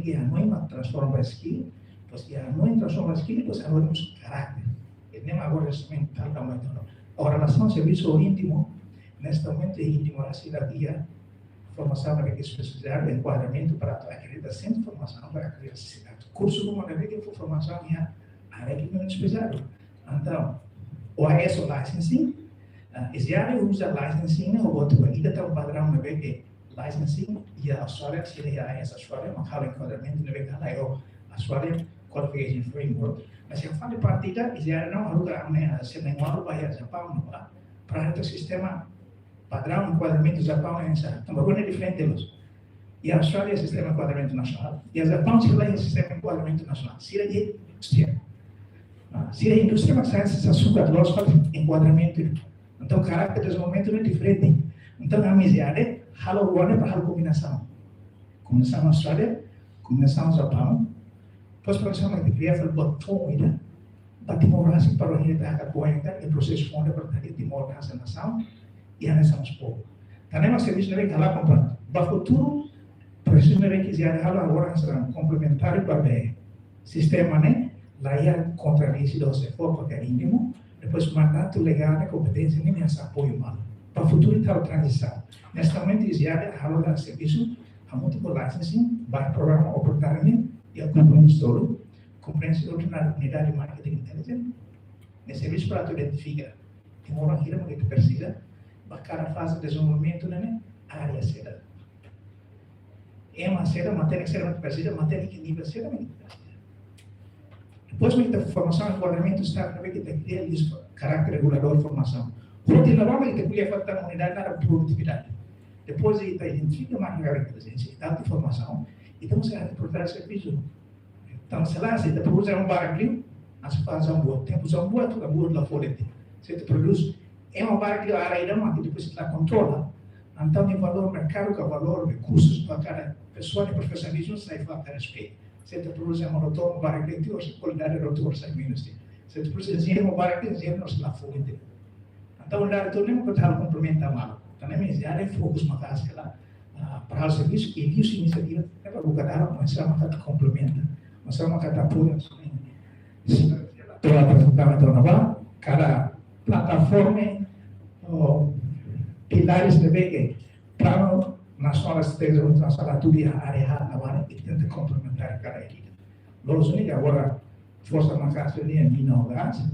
que a não transforma a skill, pois que a não transforma a skill, pois agora temos caráter. E nem agora é mental também. A relação serviço íntimo, neste momento é íntimo, assim, da via formação para que especializar o enquadramento para a acreditação de formação para a criança. Curso como deve que for formação é a área que não é especializado. Então, o AS o licensing, esse área usa licensing, o outro ainda tem um padrão de que licensing e a Australia seria a AS Australia, mas o enquadramento deve que é o Australia Qualification Framework. Mas se eu falo de partida, esse área não aluga a ser nenhuma para o Japão, para o sistema padrão enquadramento do Japão é essa. Então, agora é diferente deles. E a Austrália é o sistema de enquadramento nacional. E o Japão se é o sistema de enquadramento nacional. Se é de indústria. Se é de indústria, mas esse açúcar de nós faz enquadramento. Então, o caráter de desenvolvimento não é diferente. Então, a amizade é halo para halo combinação. Combinação na Austrália, combinação no Japão. Depois, por exemplo, que criar o botão, para Timor-Leste, para o Rio da Coenta, o processo fonda para a Timor-Leste nação. E a nação pouco. Também o serviço deve estar lá comprando. Para o futuro, preciso deve quiser agora complementar para o sistema, né? Lá ia contra isso do for porque é íntimo. Depois mandato legal, competência nem esse apoio mal. Para o futuro está a transição. Neste momento quiser agora serviço, a multiple licensing, vai programa oportunidade e o compromisso todo, compreensão na unidade de marketing inteligente. Nesse serviço para tu identificar, tem uma hora que tu precisa. Para cada fase de desenvolvimento, né? Área seda. É uma seda, matéria que será precisa, matéria que nível seda, mas depois a formação e enquadramento está na que tem que ter isso, caráter regulador de formação. Continuamente que podia fazer na unidade da produtividade. Depois ele identifica a máquina de inteligência, data de formação, e então você vai procurar serviço. Então, se lá você produz um barulho, as faz um boa, tem que usar um boa, tudo boa lá fora. Você produz é uma barra a área que depois você controla. Então, tem valor mercado, que valor de custos para cada pessoa de profissionalismo, sai para cada respeito. Se você produz uma rotor, uma barra de qualidade de rotor, sai menos. Se você produz uma barra de dinheiro, não se lá fora. Então, o diretor nem pode estar complementar mal. Também, se há focus na casa lá, para o serviço, e viu essa iniciativa, é para o canal, mas é uma que complementa. Mas é uma que apoia. Toda a apresentação, cada plataforma, pilares de BG, plano nacional de desenvolvimento nacional, tudo é área agora e tenta complementar cada área. Los únicos agora, força na casa de minas gás,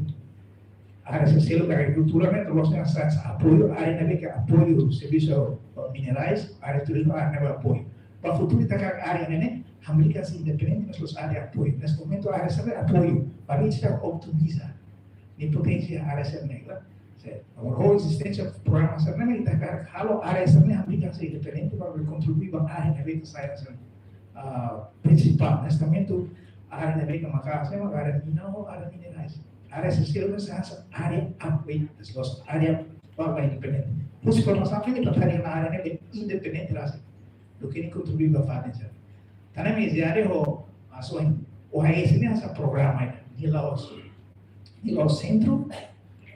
área social da agricultura, né, nós temos apoio, área de BG, apoio serviços minerais, área de turismo, área de apoio. Para o futuro, a área, né, a América independente, nós área de apoio. Neste momento, a área de apoio, para a gente optimizar, nem potência a área de negra. A existência do programa também está claro, a área também aplica-se independente para contribuir para a área de sair principal nesse momento, a área de América Macau, é uma área mineral, área minerais. A área social é área apoio, a área vai independente. Por informação que ele está na área de independente do que ele contribui para fazer. Tá na minha área o raiz ini asa programa ini nilo centro,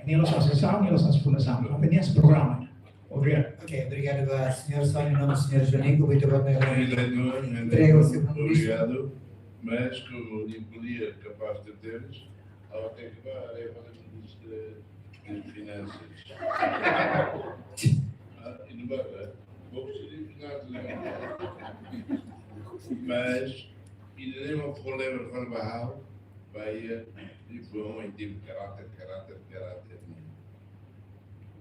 nilo associação, nilo fundação. Ini asa programa. Obrigado. Ok, obrigado a senhor Sónia, nome do senhor Janico, muito bom dia. Obrigado, mas como eu podia capaz de teres, ao ter que vai para o Ministro das Finanças. E não vai, vou precisar de finanças. Mas, ainda nem um problema de Carvalho, vai e vão em tipo caráter.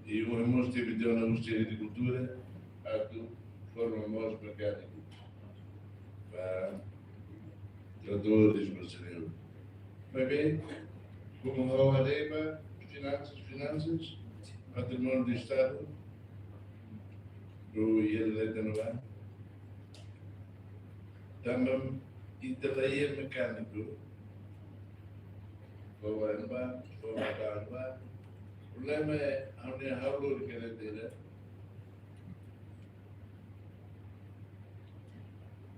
E o irmão esteve deu na Ministério de Cultura, a tu forma mais mecânico para tradutores brasileiros. Mas bem, como a Areba, finanças, patrimônio do Estado, o Ieleta no ar, também interlayer mecânico, vou andar. O problema é a valor que ela tem,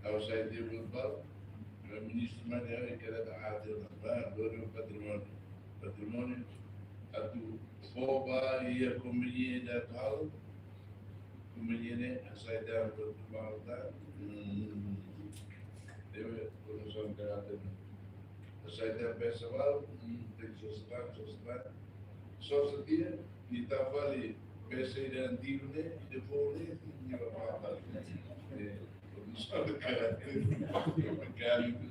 ao sair de global, o ministro Manuel que era da arte do patrimônio, a do FOBA e a companhia da atual, companhia a sair da global, deve produção de caráter. A sair da pessoal, tem que sociedade. Só se dia, e estava ali, peça antigo, né? E depois, e eu falava, produção de caráter, mecânico.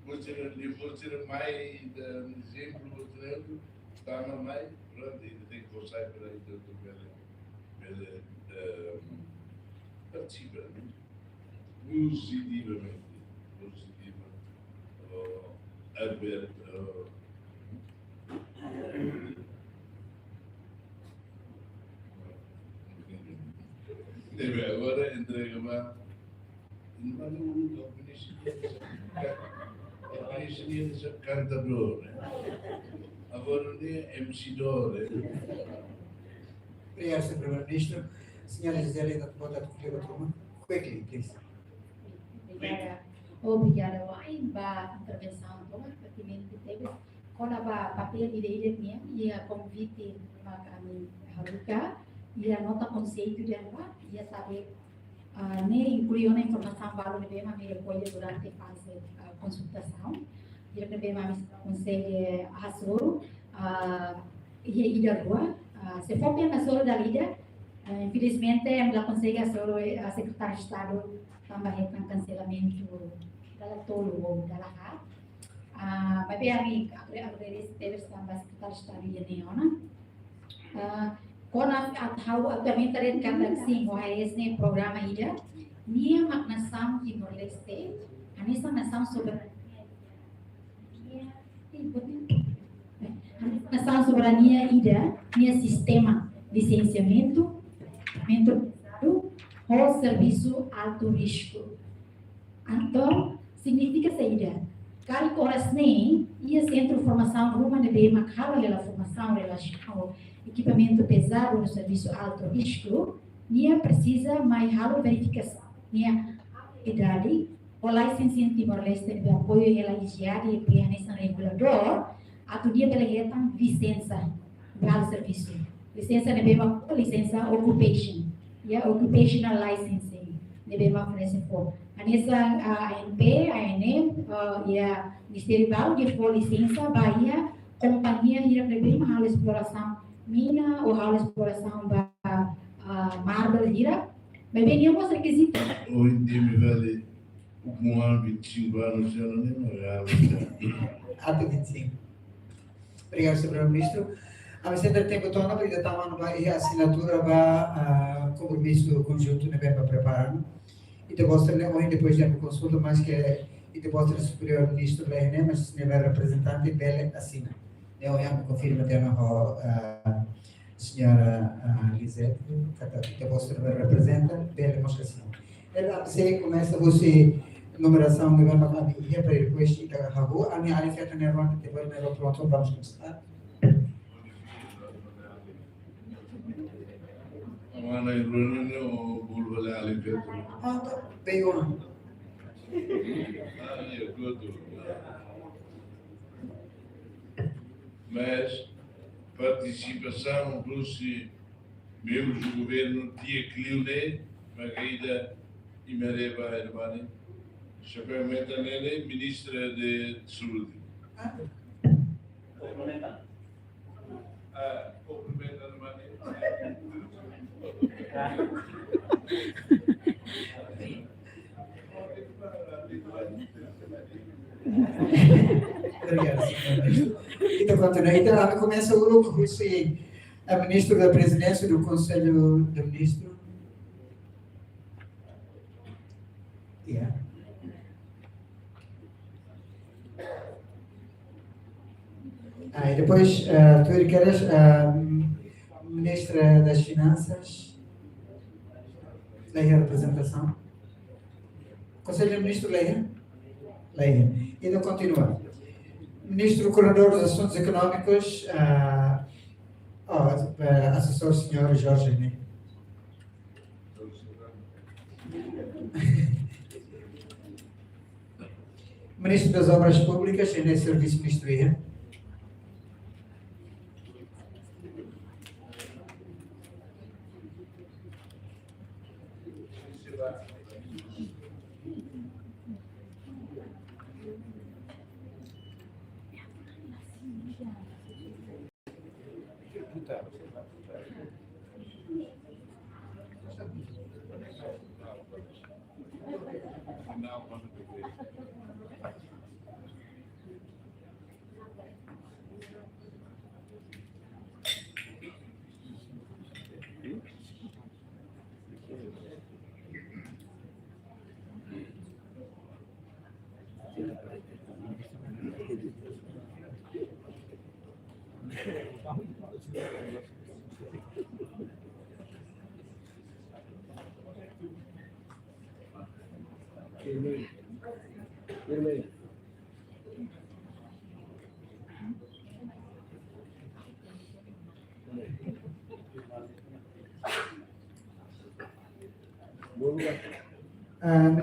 Vou ser mais exemplo, está na mais, pronto, ainda tem que forçar para aí, participa, positivamente, Alberto. Deve agora entrega uma a cantador, agora é emcidor. Obrigado, Sr. Primeiro-Ministro. Senhora Gisele, da Comanda de Cultura Turma. Quickly, please. Obrigada. A intervenção pertinente teve quando a papel de direito e a convite a mim Haruka e a nota conceito dela e a saber nem incluiu na informação valor de bem a minha recolha durante a consultação e a bem a conselho assoro e ida rua se for bem assoro da líder infelizmente ela consegue assoro a secretária de Estado também com cancelamento da tolo da lá mas bem a mim deve estar mais secretária de Estado de Neona quando atualmente terkait sim o esse programa ida nia maknasam Timor-Leste anissa nação soberania ida nia sistema licenciamento ou serviço alto risco então significa saída kali koras nem ia centro de formação rumah de bem machala ela formação relacional equipamento pesado no serviço alto risco, nia precisa mais ralo verificação. Nia idade, o licença em Timor-Leste de apoio ela IGAD e PNS regulador, atu dia pelegetan licença para serviço. Licença de bema licença occupation, ya occupational licensing de bema oferece for. Anessa ANP, ANM, ya Ministério Baú de for licença bahia companhia ira de bema halo exploração mina ou a exploração da marble gira, mas bem os requisitos. Hoje me vale um ano 25 anos já não é Ato 25. Obrigado, Sr. Primeiro-Ministro. A Vicente tempo torna para ainda estar vai a assinatura para compromisso conjunto ne para preparar. E depois também hoje depois de consulta mais que e depois o superior ministro Lehne, mas ne vai representante dele assina. Eu já me confirmo que a senhora Lisette, que depois também representa, dele mostra assim. Você começa você numeração de uma caminha para depois kita hago ani ali kita nerwan kita bernerwa pronto vamos começar. Mana irunnya o bulbul ali fetu. Ah, tá. Pegou. Iya, betul. Mas participação dos membros do governo Tia Clione, Margarida Imereba Herbani, Chapéu Mentanene, Ministra de Saúde. Cumprimenta Obrigado, senhor. Então, continua. Então, começa o grupo Rússia, a ministra da Presidência do Conselho de Ministros. Yeah. E depois, tu queres ministra das Finanças, leia a representação. Conselho de Ministros, leia. Leia. E então, continua. Ministro Coordenador dos Assuntos Econômicos, assessor senhor Jorge Né. Ministro das Obras Públicas, Enes Serviço Ministro Ia.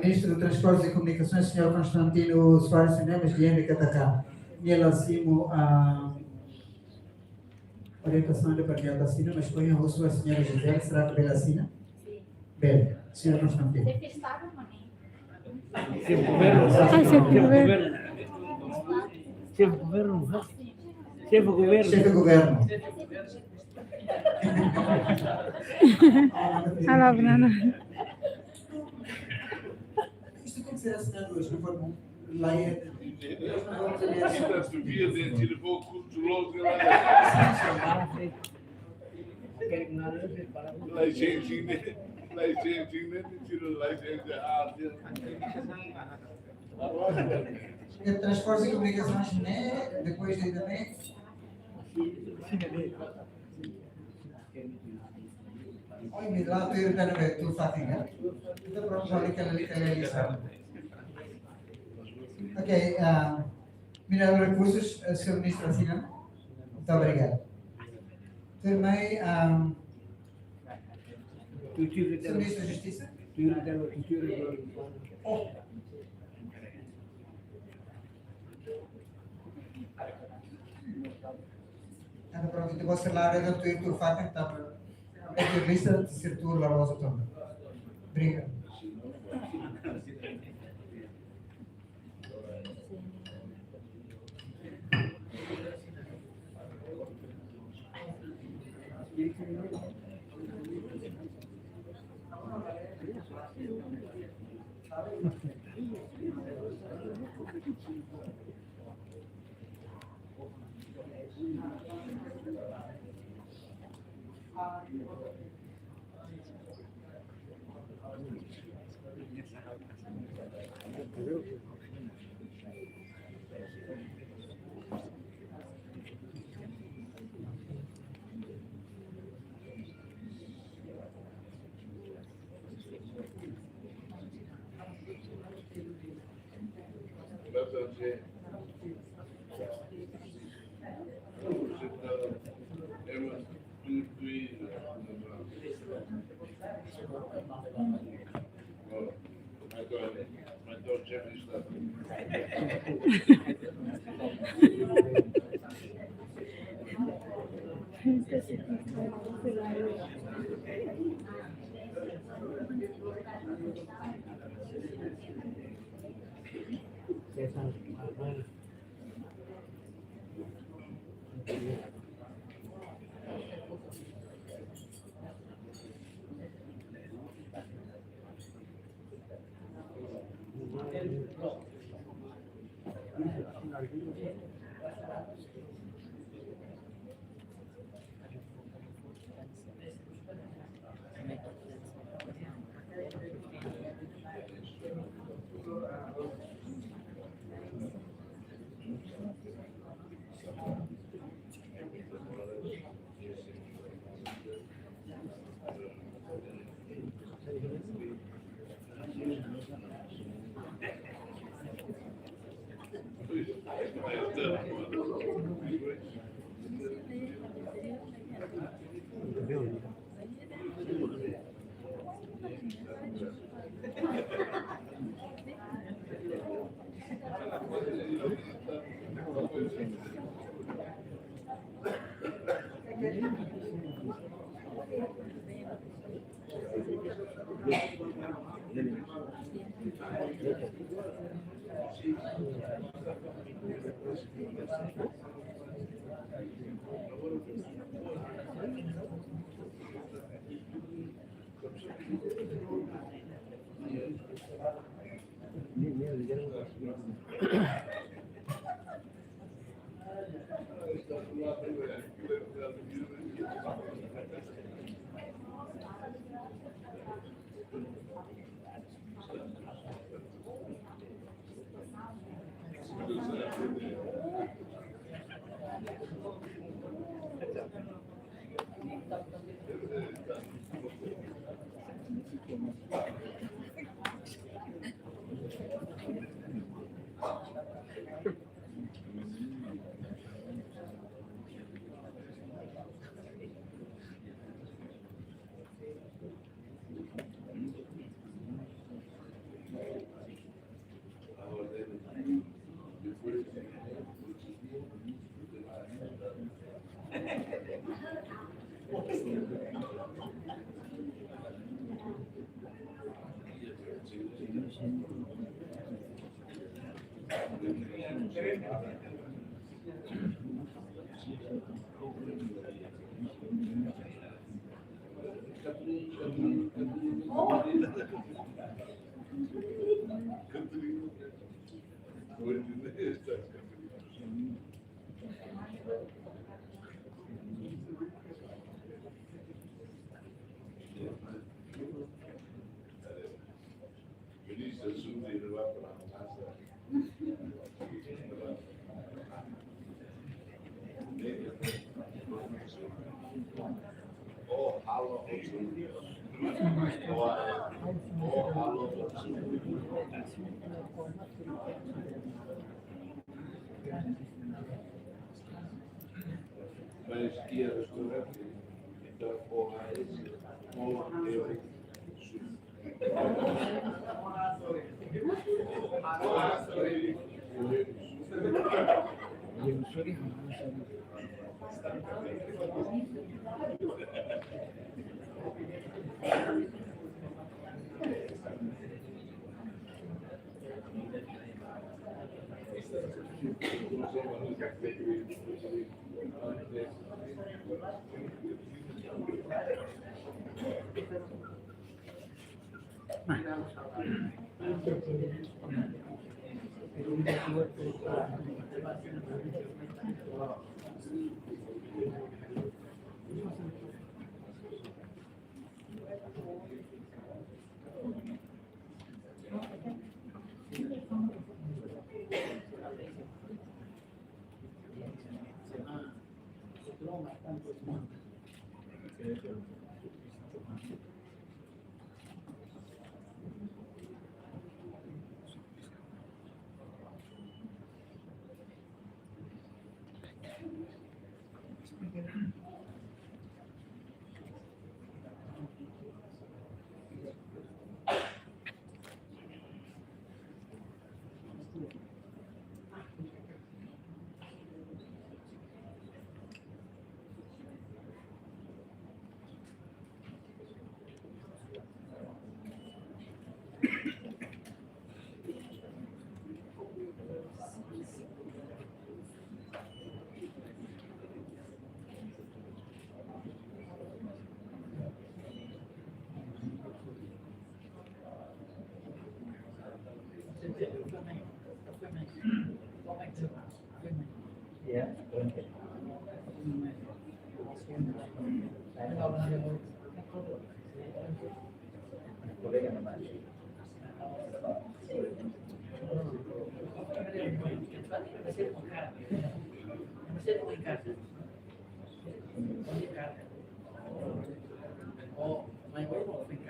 Ministro de Transportes e Comunicações, Sr. Constantino Soares Sinemas, de Catacá. Ele assimo a orientação da Partido da Assina, mas põe a sua senhora Gisele, será que ela assina? Sim. Bem, Sr. Constantino. Chefe governo. Chefe governo. Chefe governo. Chefe governo. Halo, Banana. Isto tem que ser assinado hoje, não foi lá é. Esta Sofia de pouco culturoso lá. Licensing, tira licença de arte. Transportes e Comunicações, né? Depois de também. Olha, me lá tu ir dando ver tu fatinha. Então pronto, olha que ela lista. Ok, Minerador de Recursos, Sr. Ministro assina. Muito obrigado. Também, Sr. Ministro da Justiça. Então pronto, então você lá arrega tu ir tu fatinha, tá para a lista de ser tu lá o outro também. Obrigado. Entonces, hemos incluido mas ia restaurante, então ou a esse, ou eu Oh, my wife will think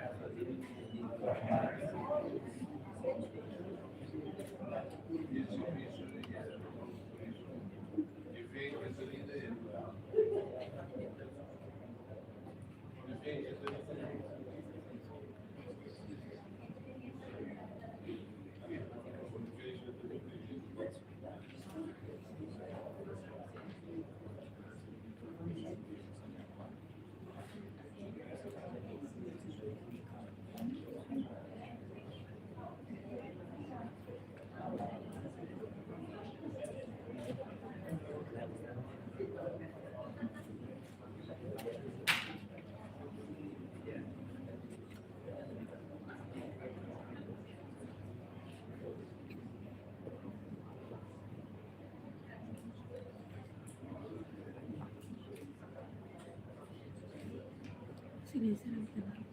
Sige, sarap na.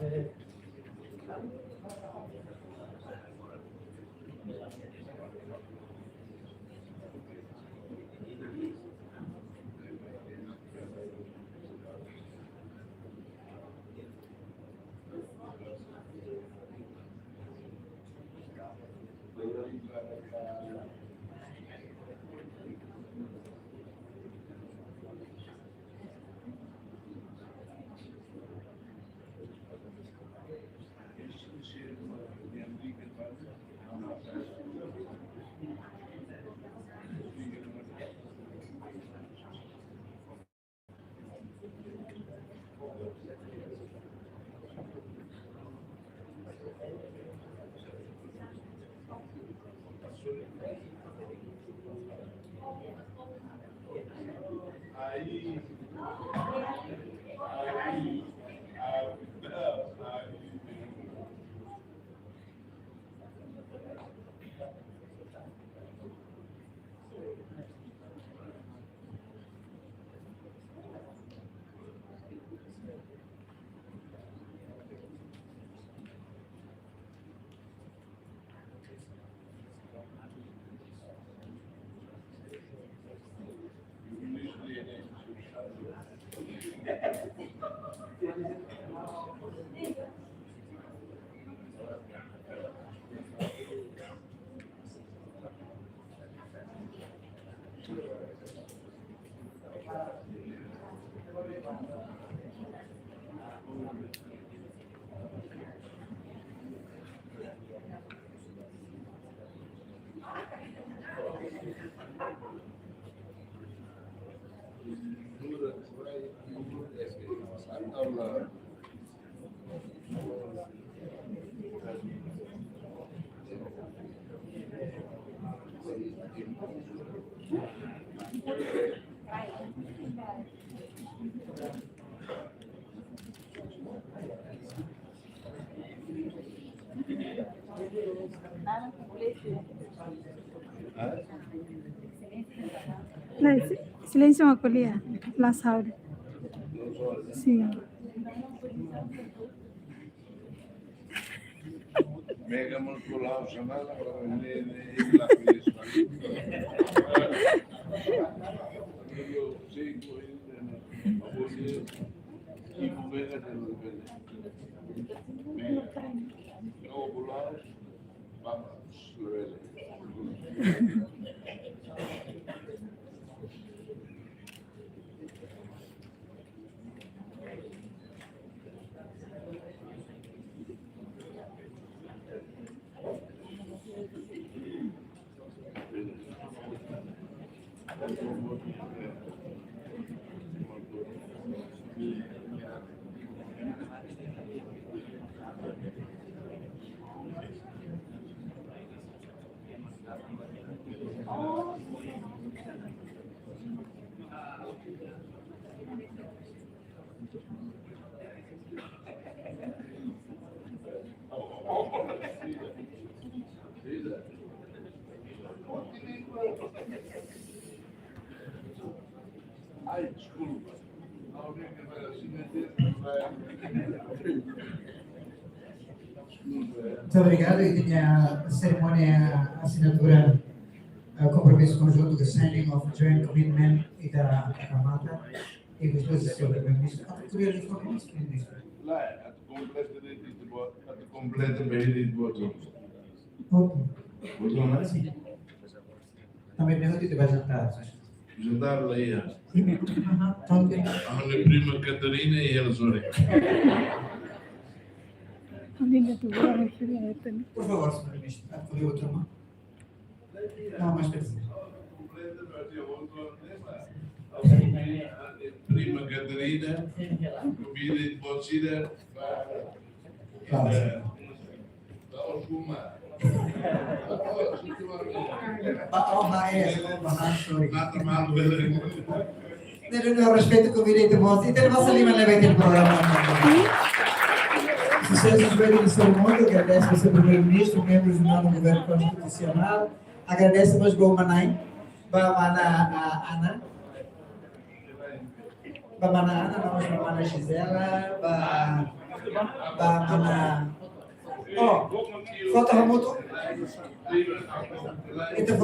Okay. Não, silêncio uma colher. La saúde. Sim. Mega muscular, chamada para vender la felicidad. Yo sigo y mover de los verdes. No volar, vamos, lo verdes. Ai, desculpa. Alguém que vai assim, Muito obrigado. E tinha a cerimônia, a assinatura, compromisso conjunto, the signing of joint commitment e da Mata. E gostaria de ser o primeiro-ministro. A cultura de primeiro-ministro. Lá, a completa bem de voto. Voto. Voto mais? Também não te vai jantar. Jantar lá ia. A minha prima Catarina e ela Zória. Por favor, senhor ministro, acolheu outra mão. Não, mais perto. Prima Catarina, comida de Bocida, para alguma. Não respeito com o direito de voz. Então, você ali vai levar aquele programa. Sucessos do cerimônia, agradece ao seu primeiro-ministro, membros do novo governo constitucional, agradece aos Gomanai, Bamana Ana, vamos Bamana Gisela, Bamana. Oh, falta Ramoto? Então,